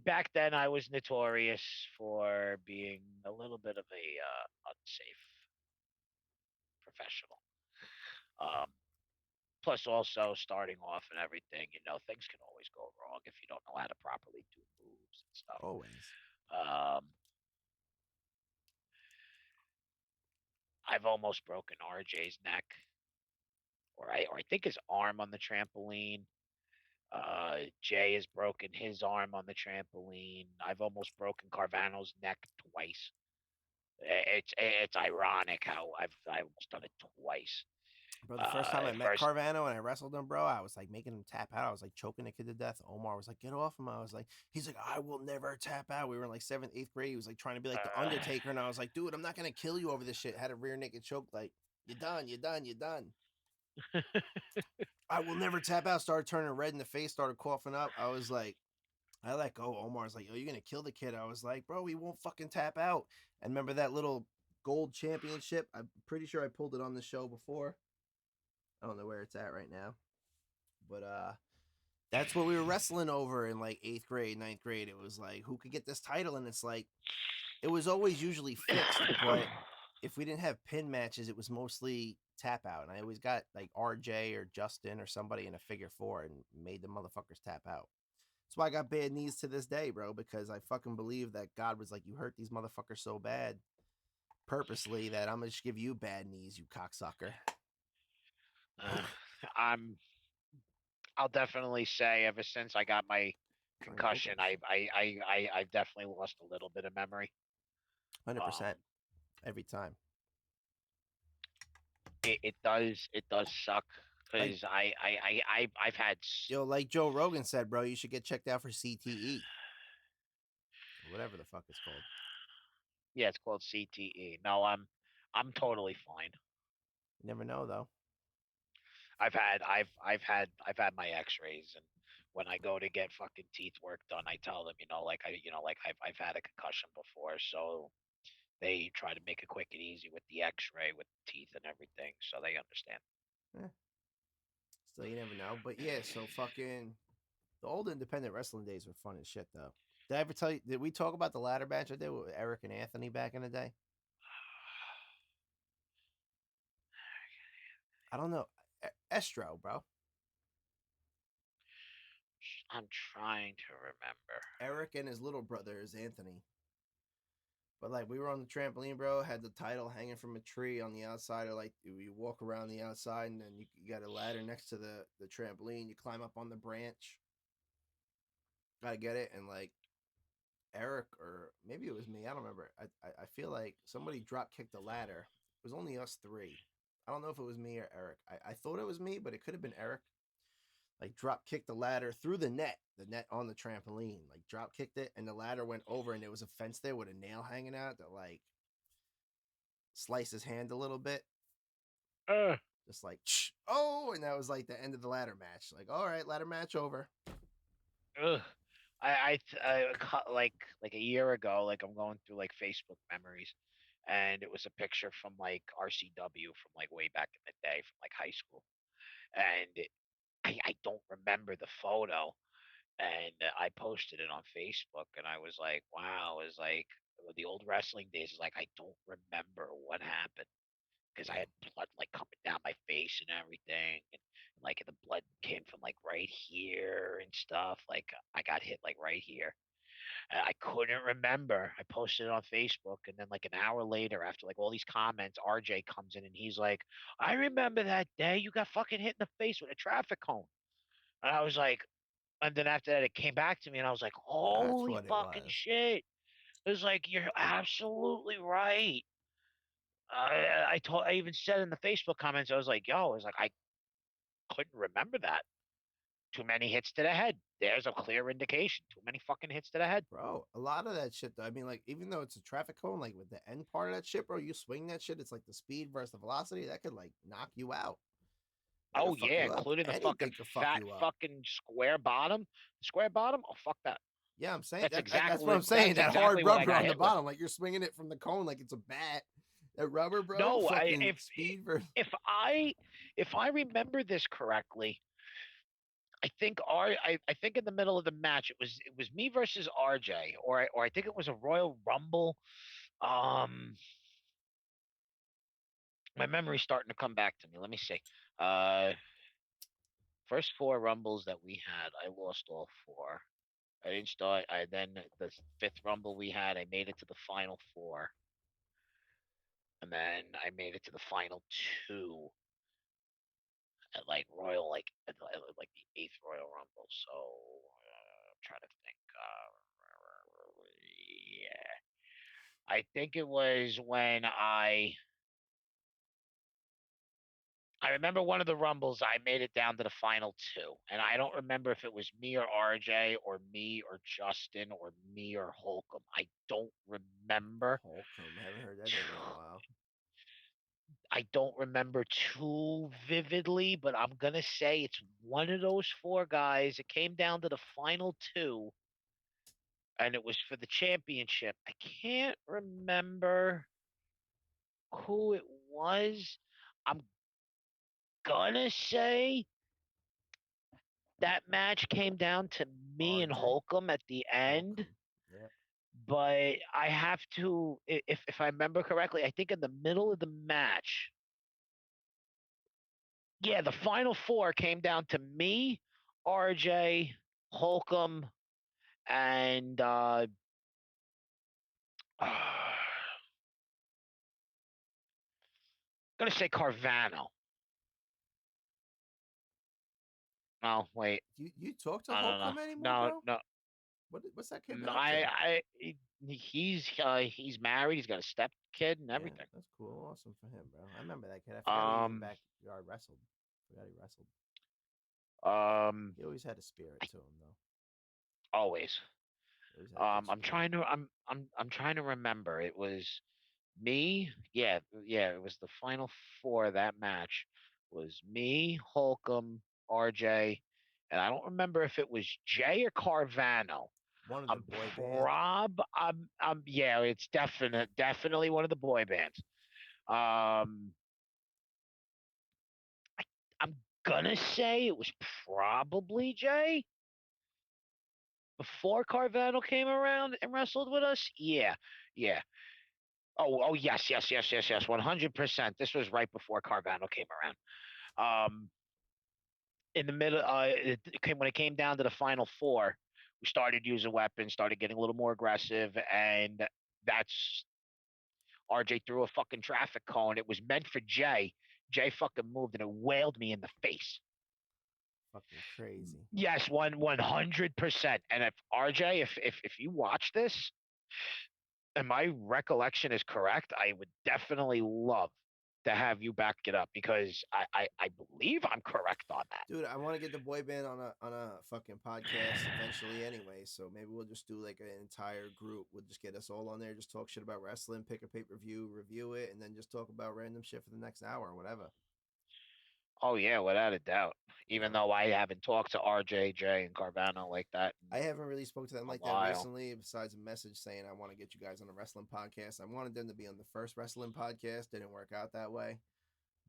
Back then I was notorious for being a little bit of a unsafe professional. Plus also starting off and everything, things can always go wrong if you don't know how to properly do moves and stuff. Always. I've almost broken RJ's neck, or I think his arm on the trampoline. Jay has broken his arm on the trampoline. I've almost broken Carvano's neck twice. It's ironic how I've almost done it twice. Bro, the first time I met Carvano and I wrestled him, bro, I was like making him tap out. I was like choking the kid to death. Omar was like, get off him. I was like, he's like, I will never tap out. We were in like 7th, 8th grade. He was like trying to be like the Undertaker. And I was like, dude, I'm not going to kill you over this shit. Had a rear naked choke. Like, you're done. I will never tap out. Started turning red in the face, started coughing up. I was like, I let go. Omar's like, oh, you're going to kill the kid. I was like, bro, he won't fucking tap out. And remember that little gold championship? I'm pretty sure I pulled it on the show before. I don't know where it's at right now. But that's what we were wrestling over in like 8th grade, 9th grade. It was like, who could get this title? And it's like, it was always usually fixed, but if we didn't have pin matches, it was mostly tap out. And I always got like RJ or Justin or somebody in a figure 4 and made the motherfuckers tap out. That's why I got bad knees to this day, bro, because I fucking believe that God was like, you hurt these motherfuckers so bad purposely that I'm going to just give you bad knees, you cocksucker. I'll definitely say ever since I got my concussion, I've definitely lost a little bit of memory. 100%. Every time. It does suck because I've had. Yo, like Joe Rogan said, bro, you should get checked out for CTE. Whatever the fuck it's called. Yeah, it's called CTE. No, I'm totally fine. You never know though. I've had my X-rays, and when I go to get fucking teeth work done, I tell them, I've had a concussion before, so they try to make it quick and easy with the X-ray, with the teeth and everything, so they understand. Still, you never know. But yeah, so fucking the old independent wrestling days were fun as shit, though. Did I ever tell you? Did we talk about the ladder match I did with Eric and Anthony back in the day? I don't know. Estro, bro. I'm trying to remember. Eric and his little brother is Anthony. But like we were on the trampoline, bro, had the title hanging from a tree on the outside, or like you walk around the outside and then you got a ladder next to the trampoline, you climb up on the branch. Gotta get it, and like Eric, or maybe it was me, I don't remember. I feel like somebody drop kicked the ladder. It was only us three. I don't know if it was me or Eric. I thought it was me, but it could have been Eric. Like drop kicked the ladder through the net on the trampoline. Like drop kicked it, and the ladder went over, and there was a fence there with a nail hanging out that like sliced his hand a little bit. Just like, oh, and that was like the end of the ladder match. Like, all right, ladder match over. Ugh. Like a year ago, like I'm going through like Facebook memories, and it was a picture from like RCW from like way back in the day from like high school, and I don't remember the photo, and I posted it on Facebook, and I was like, wow, it was like the old wrestling days. Is like I don't remember what happened because I had blood like coming down my face and everything, and like the blood came from like right here and stuff. Like I got hit like right here. And I couldn't remember. I posted it on Facebook, and then like an hour later, after like all these comments, RJ comes in and he's like, "I remember that day you got fucking hit in the face with a traffic cone." And I was like, and then after that, it came back to me, and I was like, That's "Holy what it fucking was. shit!" It was like you're absolutely right. I even said in the Facebook comments, I was like, "Yo," I was like, I couldn't remember that. Too many hits to the head. There's a clear indication. Too many fucking hits to the head. Bro, a lot of that shit, though. I mean, like, even though it's a traffic cone, like with the end part of that shit, bro, you swing that shit, it's like the speed versus the velocity. That could like knock you out. That Oh could fuck yeah, you up. including the fucking Anything could fuck fat you up. fucking square bottom. Square bottom? Oh fuck that. Yeah, I'm saying That's that's what I'm exactly saying. That hard what I rubber got on the hit with. bottom, like you're swinging it from the cone like it's a bat. That rubber, bro, No, fucking speed versus. if I remember this correctly, I think in the middle of the match it was me versus RJ, or I think it was a Royal Rumble. Um, my memory's starting to come back to me. Let me see. Uh, First four Rumbles that we had, I lost all four. I didn't start. I then the fifth Rumble we had, I made it to the final four, and then I made it to the final two at like Royal, like the eighth Royal Rumble. So I'm trying to think. Yeah, I think it was when I remember one of the Rumbles, I made it down to the final two. And I don't remember if it was me or RJ or me or Justin or me or Holcomb. I don't remember. Holcomb, haven't heard that name in a while. I don't remember too vividly, but I'm going to say it's one of those four guys. It came down to the final two, and it was for the championship. I can't remember who it was. I'm going to say that match came down to me and RJ. Holcomb at the end, Holcomb. Yeah. but I have to, if I remember correctly, I think in the middle of the match, yeah, the final four came down to me, RJ, Holcomb, and gonna say Carvano. No, wait, You talk to no, no, no, Holcomb anymore, no, bro? no. What's that kid been No, up to? he's married. He's got a step kid and Yeah, everything. that's cool. Awesome for him, bro. I remember that kid. I forgot he even Um, backyard wrestled. Forgot he wrestled. um, He always had a spirit to him, though. always. He always had a good I'm spirit. trying to I'm trying to remember. It was me. Yeah, yeah. It was the final four of that match. Was me, Holcomb, RJ, and I don't remember if it was Jay or Carvano. One of the boy bands. Yeah, it's definitely one of the boy bands. Um, I'm gonna say it was probably Jay before Carvano came around and wrestled with us. Yeah, yeah. Oh, yes, yes, yes, yes, yes. 100%. This was right before Carvano came around. In the middle, when it came down to the final four, we started using weapons, started getting a little more aggressive, and that's RJ threw a fucking traffic cone. It was meant for Jay. Jay fucking moved and it wailed me in the face. Fucking crazy. Yes, 100%. And if RJ, if you watch this, and my recollection is correct, I would definitely love to have you back it up because I believe I'm correct on that. Dude, I want to get the boy band on a fucking podcast eventually anyway, so maybe we'll just do like an entire group. We'll just get us all on there, just talk shit about wrestling, pick a pay-per-view, review it, and then just talk about random shit for the next hour or whatever. Oh yeah, without a doubt. Even Yeah. though I haven't talked to RJ, Jay, and Carvana like that. I haven't really spoke to them A like while. that recently, besides a message saying I want to get you guys on a wrestling podcast. I wanted them to be on the first wrestling podcast. Didn't work out that way.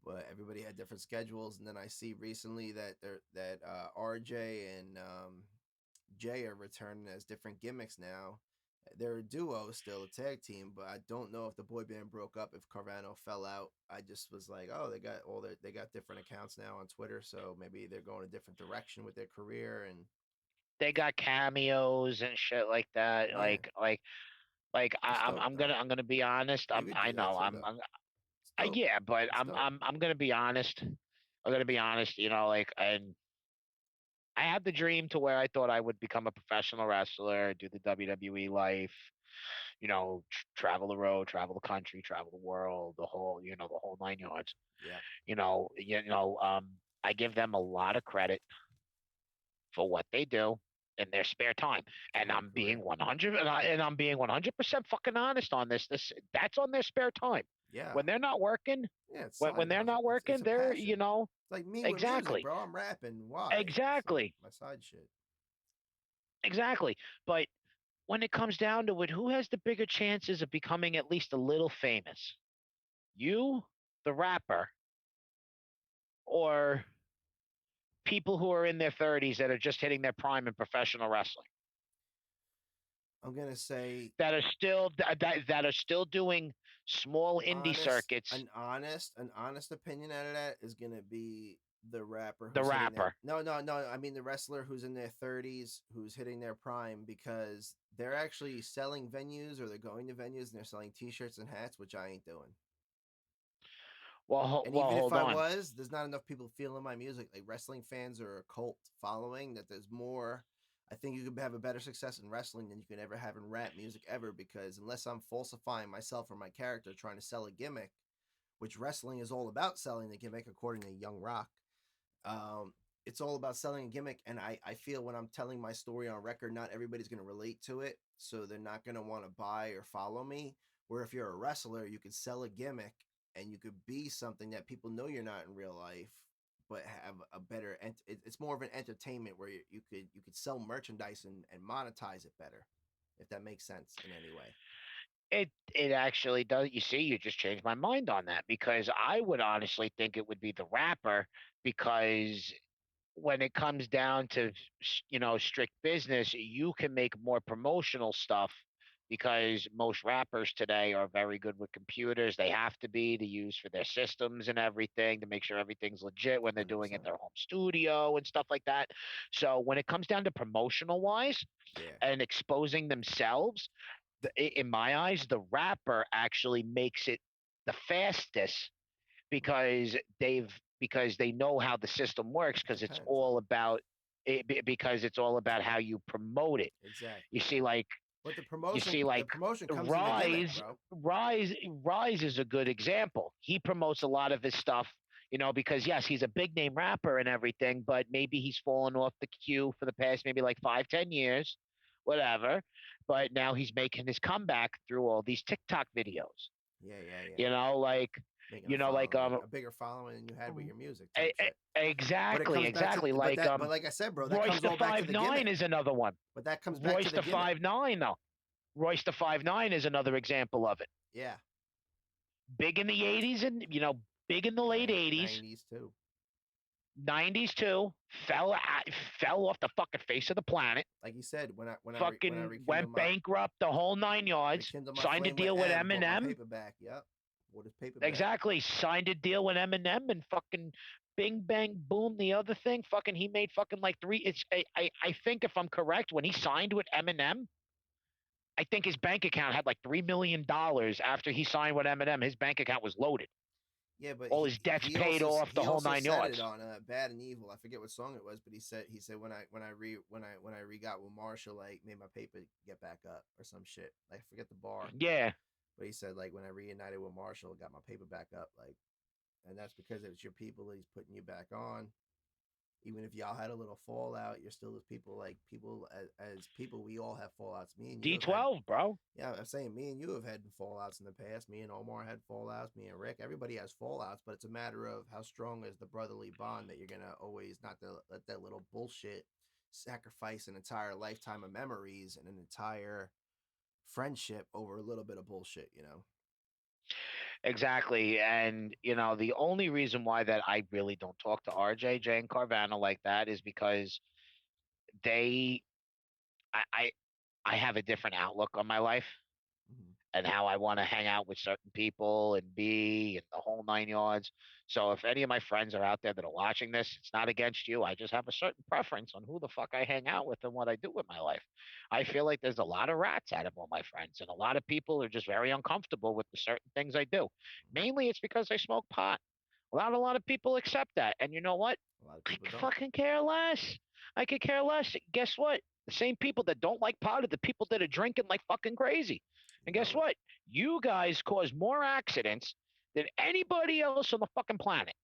But everybody had different schedules, and then I see recently that RJ and Jay are returning as different gimmicks now. They're a duo still, a tag team, but I don't know if the boy band broke up, if Carvano fell out. I just was like, oh, they got different accounts now on Twitter, so maybe they're going a different direction with their career. And They got cameos and shit like that. Yeah. Like It's dope, I'm though. gonna be honest. You could I do that know too, though. It's dope. yeah, but It's dope. I'm gonna be honest. I'm gonna be honest. You know, like and I had the dream to where I thought I would become a professional wrestler, do the WWE life, you know, travel the road, travel the country, travel the world, the whole nine yards. Yeah. I give them a lot of credit for what they do in their spare time, and I'm being 100% fucking honest on this. That's on their spare time. Yeah. When they're not working, Yeah. It's when they're not working, it's a they're passion. It's like me with exactly. music, bro. I'm rapping. Why? Exactly. It's like my side shit. Exactly. But when it comes down to it, who has the bigger chances of becoming at least a little famous? You, the rapper, or people who are in their 30s that are just hitting their prime in professional wrestling? I'm gonna say that are still doing small indie circuits. An honest opinion out of that is gonna be the rapper. The rapper. No. I mean the wrestler who's in their 30s, who's hitting their prime, because they're actually selling venues, or they're going to venues and they're selling T-shirts and hats, which I ain't doing. Well, and even hold if I on. was, there's not enough people feeling my music. Like wrestling fans are a cult following. That there's more. I think you could have a better success in wrestling than you can ever have in rap music ever, because unless I'm falsifying myself or my character trying to sell a gimmick, which wrestling is all about selling the gimmick, according to Young Rock, it's all about selling a gimmick. And I feel when I'm telling my story on record, not everybody's going to relate to it, so they're not going to want to buy or follow me. Where if you're a wrestler, you could sell a gimmick and you could be something that people know you're not in real life, but have a better, it's more of an entertainment where you could sell merchandise and monetize it better, if that makes sense in any way. It actually does. You see, you just changed my mind on that, because I would honestly think it would be the rapper, because when it comes down to strict business, you can make more promotional stuff, because most rappers today are very good with computers. They have to use for their systems and everything to make sure everything's legit when they're doing it in their home studio and stuff like that. So when it comes down to promotional wise and exposing themselves, in my eyes, the rapper actually makes it the fastest, because they know how the system works, because it's all about because it's all about how you promote it. Exactly. You see, like. But the promotion, you see, like, the promotion comes in the gimmick, bro. Rise is a good example. He promotes a lot of his stuff, because yes, he's a big name rapper and everything, but maybe he's fallen off the queue for the past maybe like 5-10 years, whatever. But now he's making his comeback through all these TikTok videos. Yeah. Like. A bigger following than you had with your music. Exactly. But like I said, bro, that Royce comes all back to the gimmick. 5'9" is another one. But that comes back to the gimmick. Royce the 5'9", though. Royce the 5'9" is another example of it. Yeah. Big in the 80s and big in the late 80s. 90s too. 90s too. Fell off the fucking face of the planet. Like you said, when I went bankrupt, the whole 9 yards. Signed a deal with Eminem. Paperback. Yep. What is paperback? Exactly. Signed a deal with Eminem and fucking Bing Bang Boom, the other thing, fucking, he made fucking like three. I think if I'm correct, when he signed with Eminem, I think his bank account had like $3 million after he signed with Eminem. His bank account was loaded. Yeah, but All his debts paid off, the whole nine said yards. it on Bad and Evil. I forget what song it was, but he said when I got with Marshall, like made my paper get back up or some shit. Like I forget the bar. Yeah. But he said like when I reunited with Marshall, got my paper back up, like, and that's because it's your people that he's putting you back on. Even if y'all had a little fallout, you're still as people. Like people, as people, we all have fallouts. Me and you, D12, bro. Yeah, I'm saying me and you have had fallouts in the past. Me and Omar had fallouts. Me and Rick, everybody has fallouts, but it's a matter of how strong is the brotherly bond that you're gonna always not to let that little bullshit sacrifice an entire lifetime of memories and an entire friendship over a little bit of bullshit, you know. Exactly. And, the only reason why that I really don't talk to RJ, Jay, and Carvana like that is because they, I, I have a different outlook on my life and how I want to hang out with certain people and be and the whole nine yards. So if any of my friends are out there that are watching this, it's not against you. I just have a certain preference on who the fuck I hang out with and what I do with my life. I feel like there's a lot of rats out of all my friends, and a lot of people are just very uncomfortable with the certain things I do. Mainly it's because I smoke pot. A lot of people accept that. And you know what? A lot of I people could don't. fucking care less. I could care less. Guess what? The same people that don't like pot are the people that are drinking like fucking crazy. And guess what? You guys cause more accidents than anybody else on the fucking planet.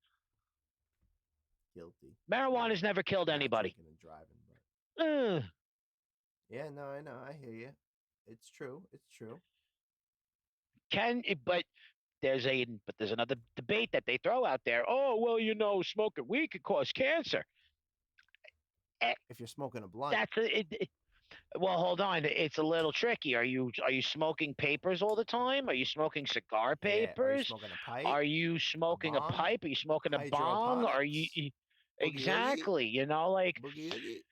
Guilty. Marijuana's never killed Not anybody. drinking and driving, but Ugh. yeah, no, I know, I hear you. It's true. It's true. But there's another debate that they throw out there. Oh, well, smoking weed could cause cancer. If you're smoking a blunt, That's well, hold on. It's a little tricky. Are you smoking papers all the time? Are you smoking cigar yeah. Are you papers? smoking a pipe? Are you smoking a bong? pipe? Are you smoking a bong? Are you Hydroponics? Boogie oogie? exactly? Like, Boogie oogie?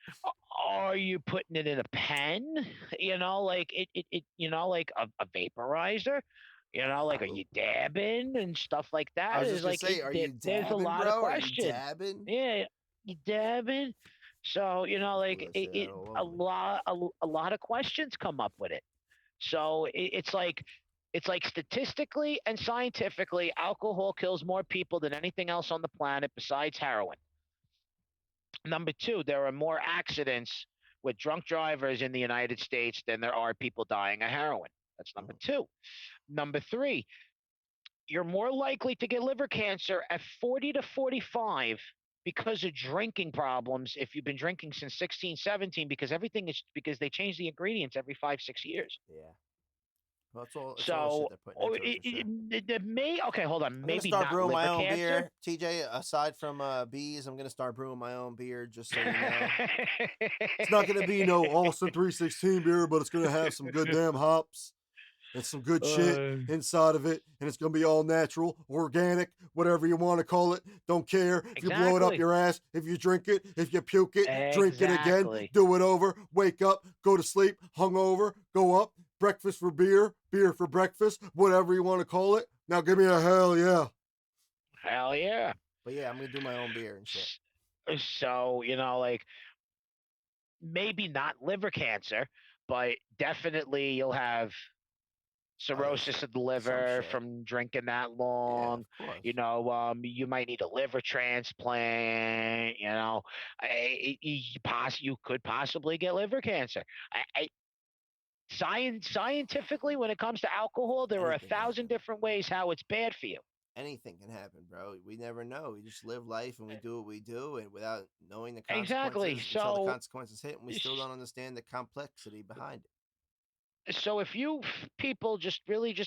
are you putting it in a pen? Like like a vaporizer. Like, are you dabbing and stuff like I that? was just Is gonna like say, are you there's a dabbing, lot of bro? Are you questions. dabbing? Yeah, you dabbing. So like a lot of questions come up with it. So it's like statistically and scientifically, alcohol kills more people than anything else on the planet besides heroin. Number two, there are more accidents with drunk drivers in the United States than there are people dying of heroin. That's number two. Number three, you're more likely to get liver cancer at 40 to 45 because of drinking problems if you've been drinking since 16, 17, because they change the ingredients every 5, 6 years. Yeah. Well, it's all the So, shit they're putting into it, for sure. okay, hold on. I'm gonna Maybe start not brewing my liver own cancer. beer. TJ, aside from bees, I'm gonna start brewing my own beer, just so you know. It's not gonna be no Austin 316 beer, but it's gonna have some good damn hops and some good shit inside of it, and it's gonna be all natural, organic, whatever you want to call it. Don't care if you blow it up your ass, if you drink it, if you puke it, drink it again, do it over, wake up, go to sleep, hungover, go up, breakfast for beer, beer for breakfast, whatever you want to call it. Now give me a hell yeah. Hell yeah. But yeah, I'm gonna do my own beer and shit. So, like, maybe not liver cancer, but definitely you'll have cirrhosis of the liver from drinking that long. Yeah, you might need a liver transplant. You could possibly get liver cancer. Scientifically, when it comes to alcohol, there are 1,000 different ways how it's bad for you. Anything can happen, bro. We never know. We just live life and we do what we do, and without knowing the consequences, Exactly. until the consequences hit, and we still don't understand the complexity behind it. So if you people just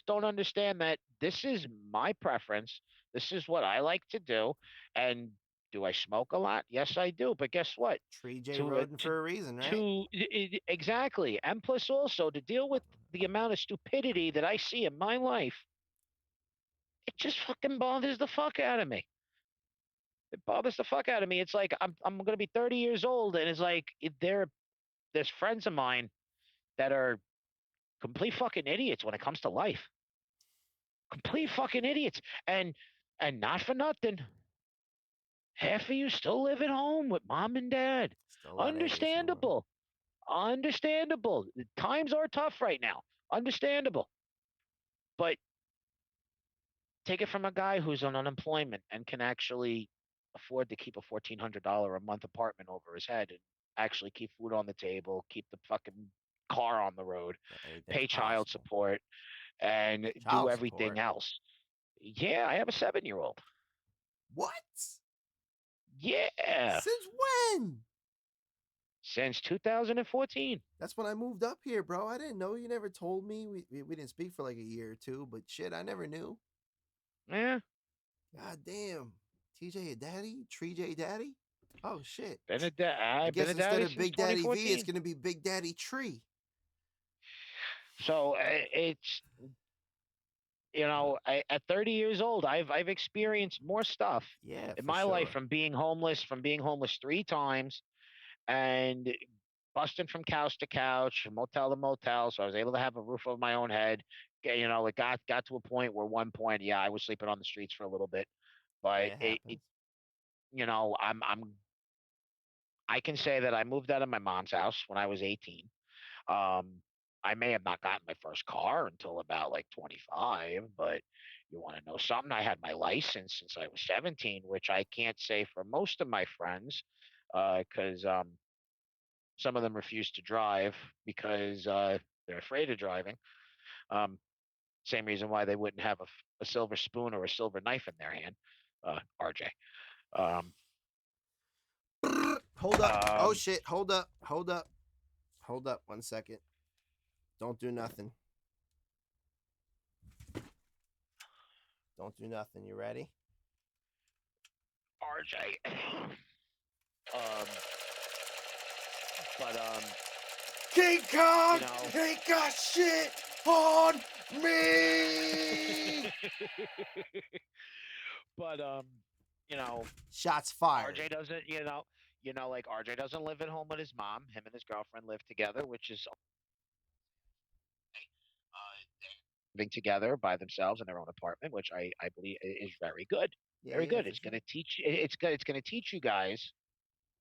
don't understand that this is my preference, this is what I like to do, and do I smoke a lot? Yes, I do. But guess what? Tree J Rhoden for a reason, right? Exactly. And plus also to deal with the amount of stupidity that I see in my life, it just fucking bothers the fuck out of me. It bothers the fuck out of me. It's like I'm gonna be 30 years old, and it's like there's friends of mine that are complete fucking idiots when it comes to life. Complete fucking idiots. And not for nothing. Half of you still live at home with mom and dad. Still a lot of A's in the world. Understandable. Understandable. The times are tough right now. Understandable. But take it from a guy who's on unemployment and can actually afford to keep a $1,400 a month apartment over his head and actually keep food on the table, keep the fucking car on the road, Anything's pay child possible. support, and do Child everything support? else. Yeah, I have a 7-year-old. What? Yeah, Since when? since 2014. That's when I moved up here, bro. I didn't know. You never told me. We didn't speak for like a year or two, but shit, I never knew. Yeah, God damn. TJ a daddy? Tree J daddy? Oh shit. been a I I've been guess a instead daddy of since Big Daddy V, it's 2014. gonna be Big Daddy Tree. So it's at 30 years old, I've experienced more stuff Yeah, in for my life sure. from being homeless 3 times, and busting from couch to couch, motel to motel. So I was able to have a roof over my own head. It got to a point where one point, yeah, I was sleeping on the streets for a little bit, Yeah, but it happens. I can say that I moved out of my mom's house when I was 18. Um, I may have not gotten my first car until about like 25, but you want to know something? I had my license since I was 17, which I can't say for most of my friends, because some of them refuse to drive because they're afraid of driving. Um, Same reason why they wouldn't have a silver spoon or a silver knife in their hand. RJ. Um, Hold up. Oh um, shit. Hold up. Hold up. Hold up 1 second. Don't do nothing. Don't do nothing. You ready? RJ. um, but King Kong you know. ain't got shit on me. But Shots fired. RJ doesn't, like RJ doesn't live at home with his mom. Him and his girlfriend live together, which is living together by themselves in their own apartment, which I believe is very good. Yeah, Very yeah, good. for It's sure. going to teach. It's going to teach you guys,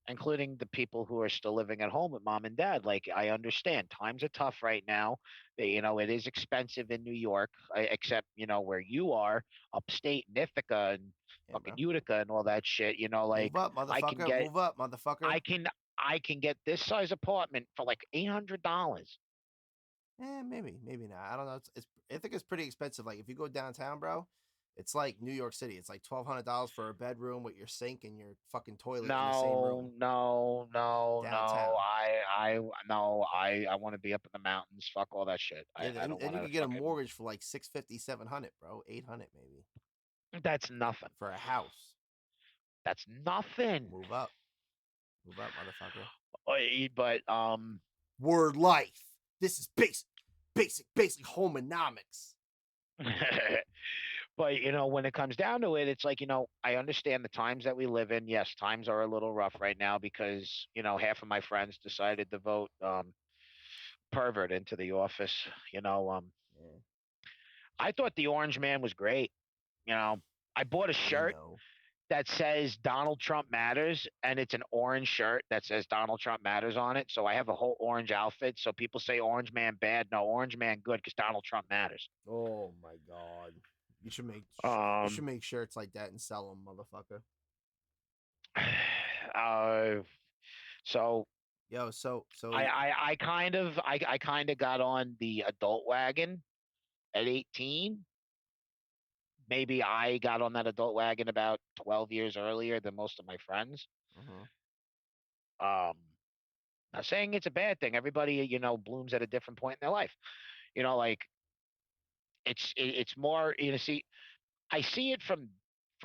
including the people who are still living at home with mom and dad. Like, I understand times are tough right now. It is expensive in New York, except where you are, upstate in Ithaca and Yeah, fucking bro. Utica and all that shit. Like Move up, I can motherfucker. get Move up, motherfucker. I can I can get this size apartment for like $800. Maybe not. I don't know. I think it's pretty expensive. Like if you go downtown, bro, it's like New York City. It's like $1,200 for a bedroom with your sink and your fucking toilet in the same room. No. Downtown. I want to be up in the mountains. Fuck all that shit. Yeah, I don't and want you to could get a fucking. mortgage for like 650, 700, bro. 800 maybe That's nothing. for a house. That's nothing. Move up. Move up, motherfucker. But Word life. This is basic homonomics. but when it comes down to it, it's like I understand the times that we live in. Yes, times are a little rough right now because half of my friends decided to vote pervert into the office. You know, um, Yeah, I thought the Orange Man was great. I bought a we shirt know. that says Donald Trump matters, and it's an orange shirt that says Donald Trump matters on it. So I have a whole orange outfit. So people say Orange Man bad. No, Orange Man good because Donald Trump matters. Oh my god. You should Um, make shirts like that and sell them, motherfucker. uh, so Yo, so I kind of got on the adult wagon at 18. Maybe I got on that adult wagon about 12 years earlier than most of my friends. uh-huh. Um, Not saying it's a bad thing. Everybody, blooms at a different point in their life. Like it's more, see, I see it from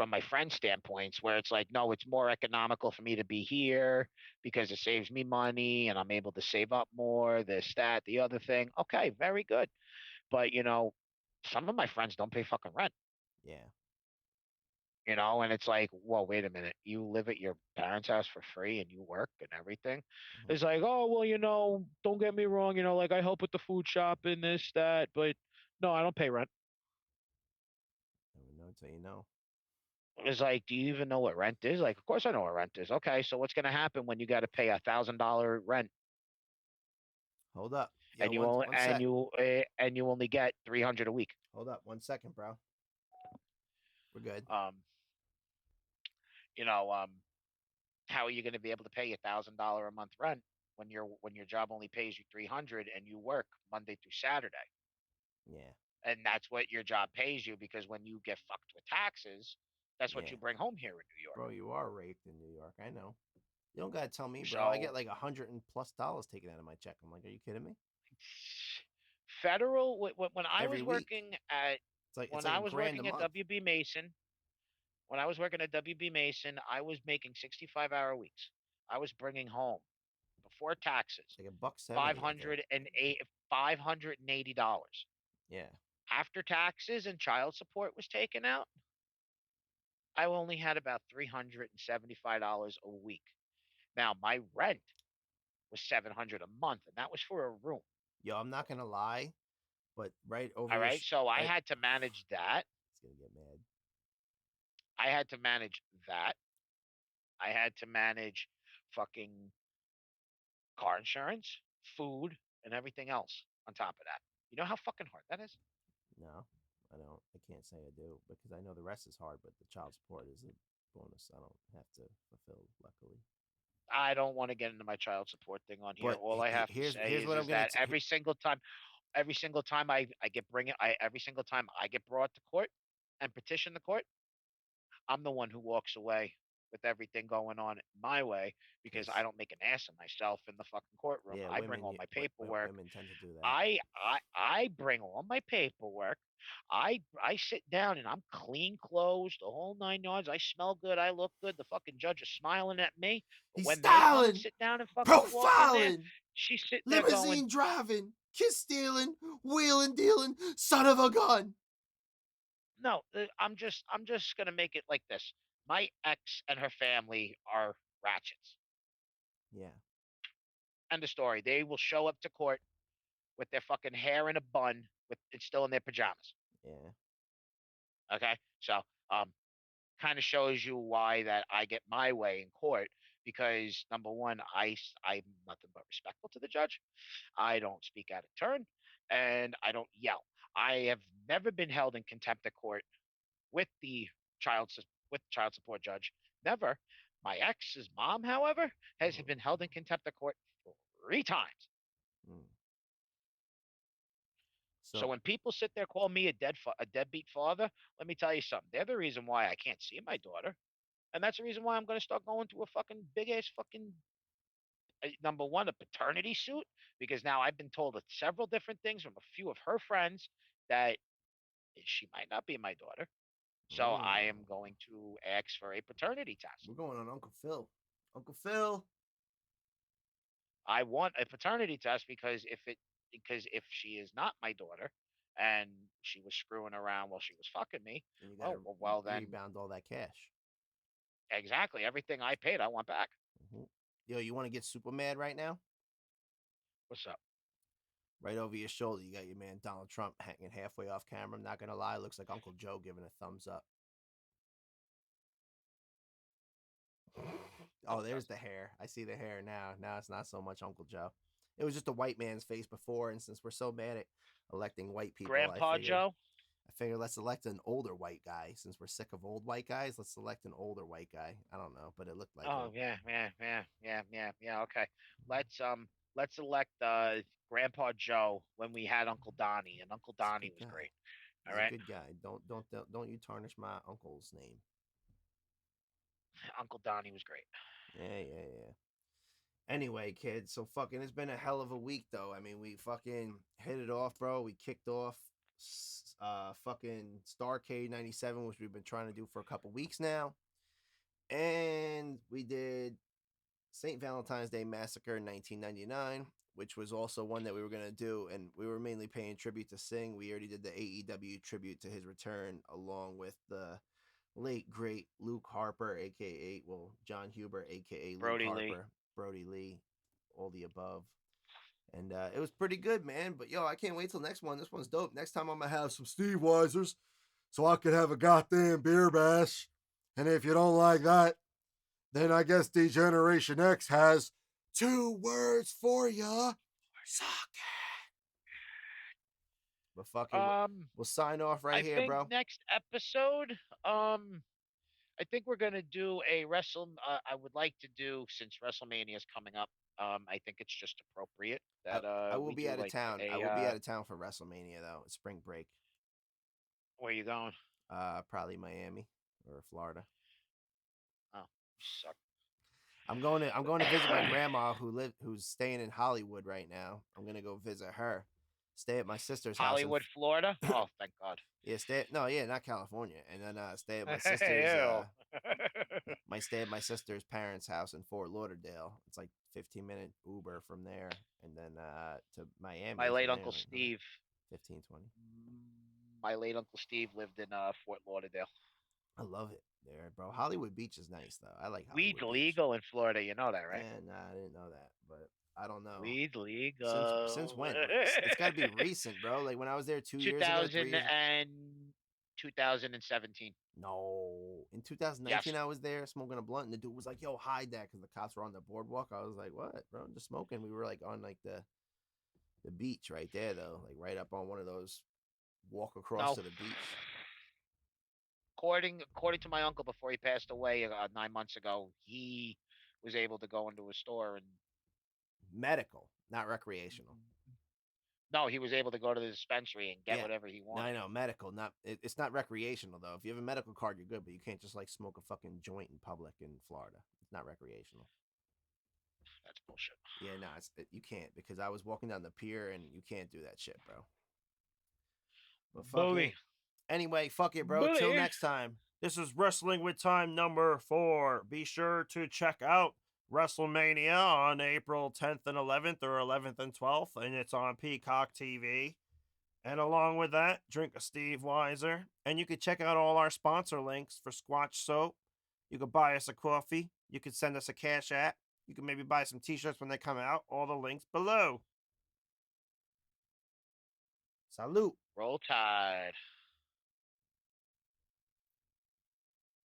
my friend standpoints where it's like, no, it's more economical for me to be here because it saves me money and I'm able to save up more, this, that, the other thing. Okay, very good. But some of my friends don't pay fucking rent. Yeah. And it's like, well, wait a minute, you live at your parents' house for free and you work and everything. Uh-huh. It's like, oh, well, don't get me wrong, like I help with the food shop and this, that, but no, I don't pay rent. Never know until you know. was like, "Do you even know what rent is?" Like, of course I know what rent is. Okay, so what's gonna happen when you got to pay $1,000 rent Hold up. Yo, and one sec. and you only get 300 a week? Hold up. 1 second, bro. We're good. Um, you know, how are you going to be able to pay $1,000 a month rent when your job only pays you 300 and you work Monday through Saturday? Yeah. And that's what your job pays you, because when you get fucked with taxes, that's what Yeah. you bring home here in New York. Bro, you are raped in New York. I know. You don't gotta tell me, bro. I get So like $100+ taken out of my check. I'm like, are you kidding me? federal when I Every was week. working at It's when like I a was grand a working at month. WB Mason, when I was working at WB Mason, I was making 65-hour weeks. I was bringing home before taxes It's like $1.70, I think. $580. Yeah. After taxes and child support was taken out, I only had about $375 a week. Now my rent was 700 a month, and that was for a room. Yo, I'm not gonna lie, but right over All your right, so I right. had to manage that. He's gonna get mad. I had to manage that. I had to manage fucking car insurance, food, and everything else on top of that. You know how fucking hard that is? No, I don't. I can't say I do because I know the rest is hard, but the child support is a bonus I don't have to fulfill, luckily. I don't want to get into my child support thing on here. But All I have to say here's what I'm is gonna that every single time I get every single time I get brought to court and petition the court, I'm the one who walks away with everything going on my way, because I because don't make an ass of myself in the fucking courtroom. yeah, I bring all my paperwork. women tend to do that. I bring all my paperwork. I sit down and I'm clean clothes, the whole 9 yards. I smell good. I look good. The fucking judge is smiling at me. But He's when they come and styling, sit down and fucking walk in there, profiling, she's sitting there going, limousine driving, kiss stealing, wheeling dealing, son of a gun. "No, I'm just gonna make it like this. My ex and her family are ratchets. Yeah. End of story. They will show up to court with their fucking hair in a bun, with it's still in their pajamas. Yeah. Okay, so um, kind of shows you why that I get my way in court, because number one, I'm nothing but respectful to the judge. I don't speak out of turn, and I don't yell. I have never been held in contempt of court with the child support judge. Never. My ex's mom, however, has been held in contempt of court 3 times. Mm. So So when people sit there call me a deadbeat father, let me tell you something. They're the reason why I can't see my daughter, and that's the reason why I'm going to start going to a fucking big ass fucking number one, a paternity suit, because now I've been told several different things from a few of her friends that she might not be my daughter. So I am mm, going to ask for a paternity test. we're going on Uncle Phil. Uncle Phil. I want a paternity test because if she is not my daughter and she was screwing around while she was fucking me, And you gotta well then rebound all that cash. exactly everything I paid I want back. Mm-hmm. Yo, you want to get super mad right now? What's up? Right over your shoulder, you got your man Donald Trump hanging halfway off camera. I'm not gonna lie, looks like Uncle Joe giving a thumbs up. No, Oh, it there's doesn't. the hair. I see the hair now. Now it's not so much Uncle Joe. It was just a white man's face before, and since we're so mad at electing white people, Grandpa Joe? I figured let's elect an older white guy. Since we're sick of old white guys, let's select an older white guy. I don't know, but it looked like Oh him. yeah. Okay. Let's elect Grandpa Joe when we had Uncle Donnie, and Uncle He's a Donnie good was guy. great. All He's a right. good guy. Don't you tarnish my uncle's name. Uncle Donnie was great. Yeah. Anyway, kids, so fucking it's been a hell of a week though. I mean, we fucking hit it off, bro. We kicked off fucking Starcade 97, which we've been trying to do for a couple weeks now. And we did St. Valentine's Day Massacre in 1999, which was also one that we were going to do, and we were mainly paying tribute to Singh. We already did the AEW tribute to his return, along with the late great Luke Harper, aka John Huber, aka Luke Brody Lee. Harper, Brody Lee, all the above. And it was pretty good, man. But yo, I can't wait till next one. This one's dope. Next time I'm gonna have some Steve Weisers, so I could have a goddamn beer bash. And if you don't like that, then I guess D-Generation X has 2 words for ya. Suck it. But fuck it. We'll sign off right I here, think bro. next episode, I think we're gonna do a Wrestle. I would like to do, since WrestleMania is coming up. I think it's just appropriate that I will we be do out of like town. I a. will be out of town for WrestleMania though. It's spring break. Where you going? Probably Miami or Florida. Oh, you suck. I'm going to visit my grandma who's staying in Hollywood right now. I'm gonna go visit her. Stay at my sister's house in Hollywood, Florida. Oh, thank God. not California. And then stay at my sister's Ew. stay at my sister's parents' house in Fort Lauderdale. It's like 15-minute Uber from there, and then to Miami. My late from Uncle there, like, Steve. 15, 20. My late Uncle Steve lived in Fort Lauderdale. I love it there, bro. Hollywood Beach is nice though. I like Hollywood Weed Beach. legal in Florida. You know that, right? Yeah, nah, I didn't know that, but I don't know. Weed legal. Since when? It's got to be recent, bro. Like when I was there 2 years ago, 3 years. 2017. No, in 2019 I was there smoking a blunt, and the dude was like, "Yo, hide that," because the cops were on the boardwalk. I was like, "What, bro? I'm just smoking." We were like on like the beach right there, though, like right up on one of those walk across to the beach. According to my uncle, before he passed away 9 months ago, he was able to go into a store and Medical, not recreational. no, he was able to go to the dispensary and get whatever he No, wanted. I know, medical, it's not recreational though. If you have a medical card, you're good, but you can't just like smoke a fucking joint in public in Florida. It's not recreational. That's bullshit. Yeah, no, you can't, because I was walking down the pier and you can't do that shit, bro. But fuck it. Anyway, fuck it, bro. Till next time. This is Wrestling with Time number 4. Be sure to check out WrestleMania on April 10th and 11th, or 11th and 12th, and it's on Peacock TV. And along with that, drink a Steve Weiser. And you can check out all our sponsor links for SQUATCH soap. You can buy us a coffee. You can send us a Cash App. You can maybe buy some t-shirts when they come out. All the links below. Salute. Roll Tide.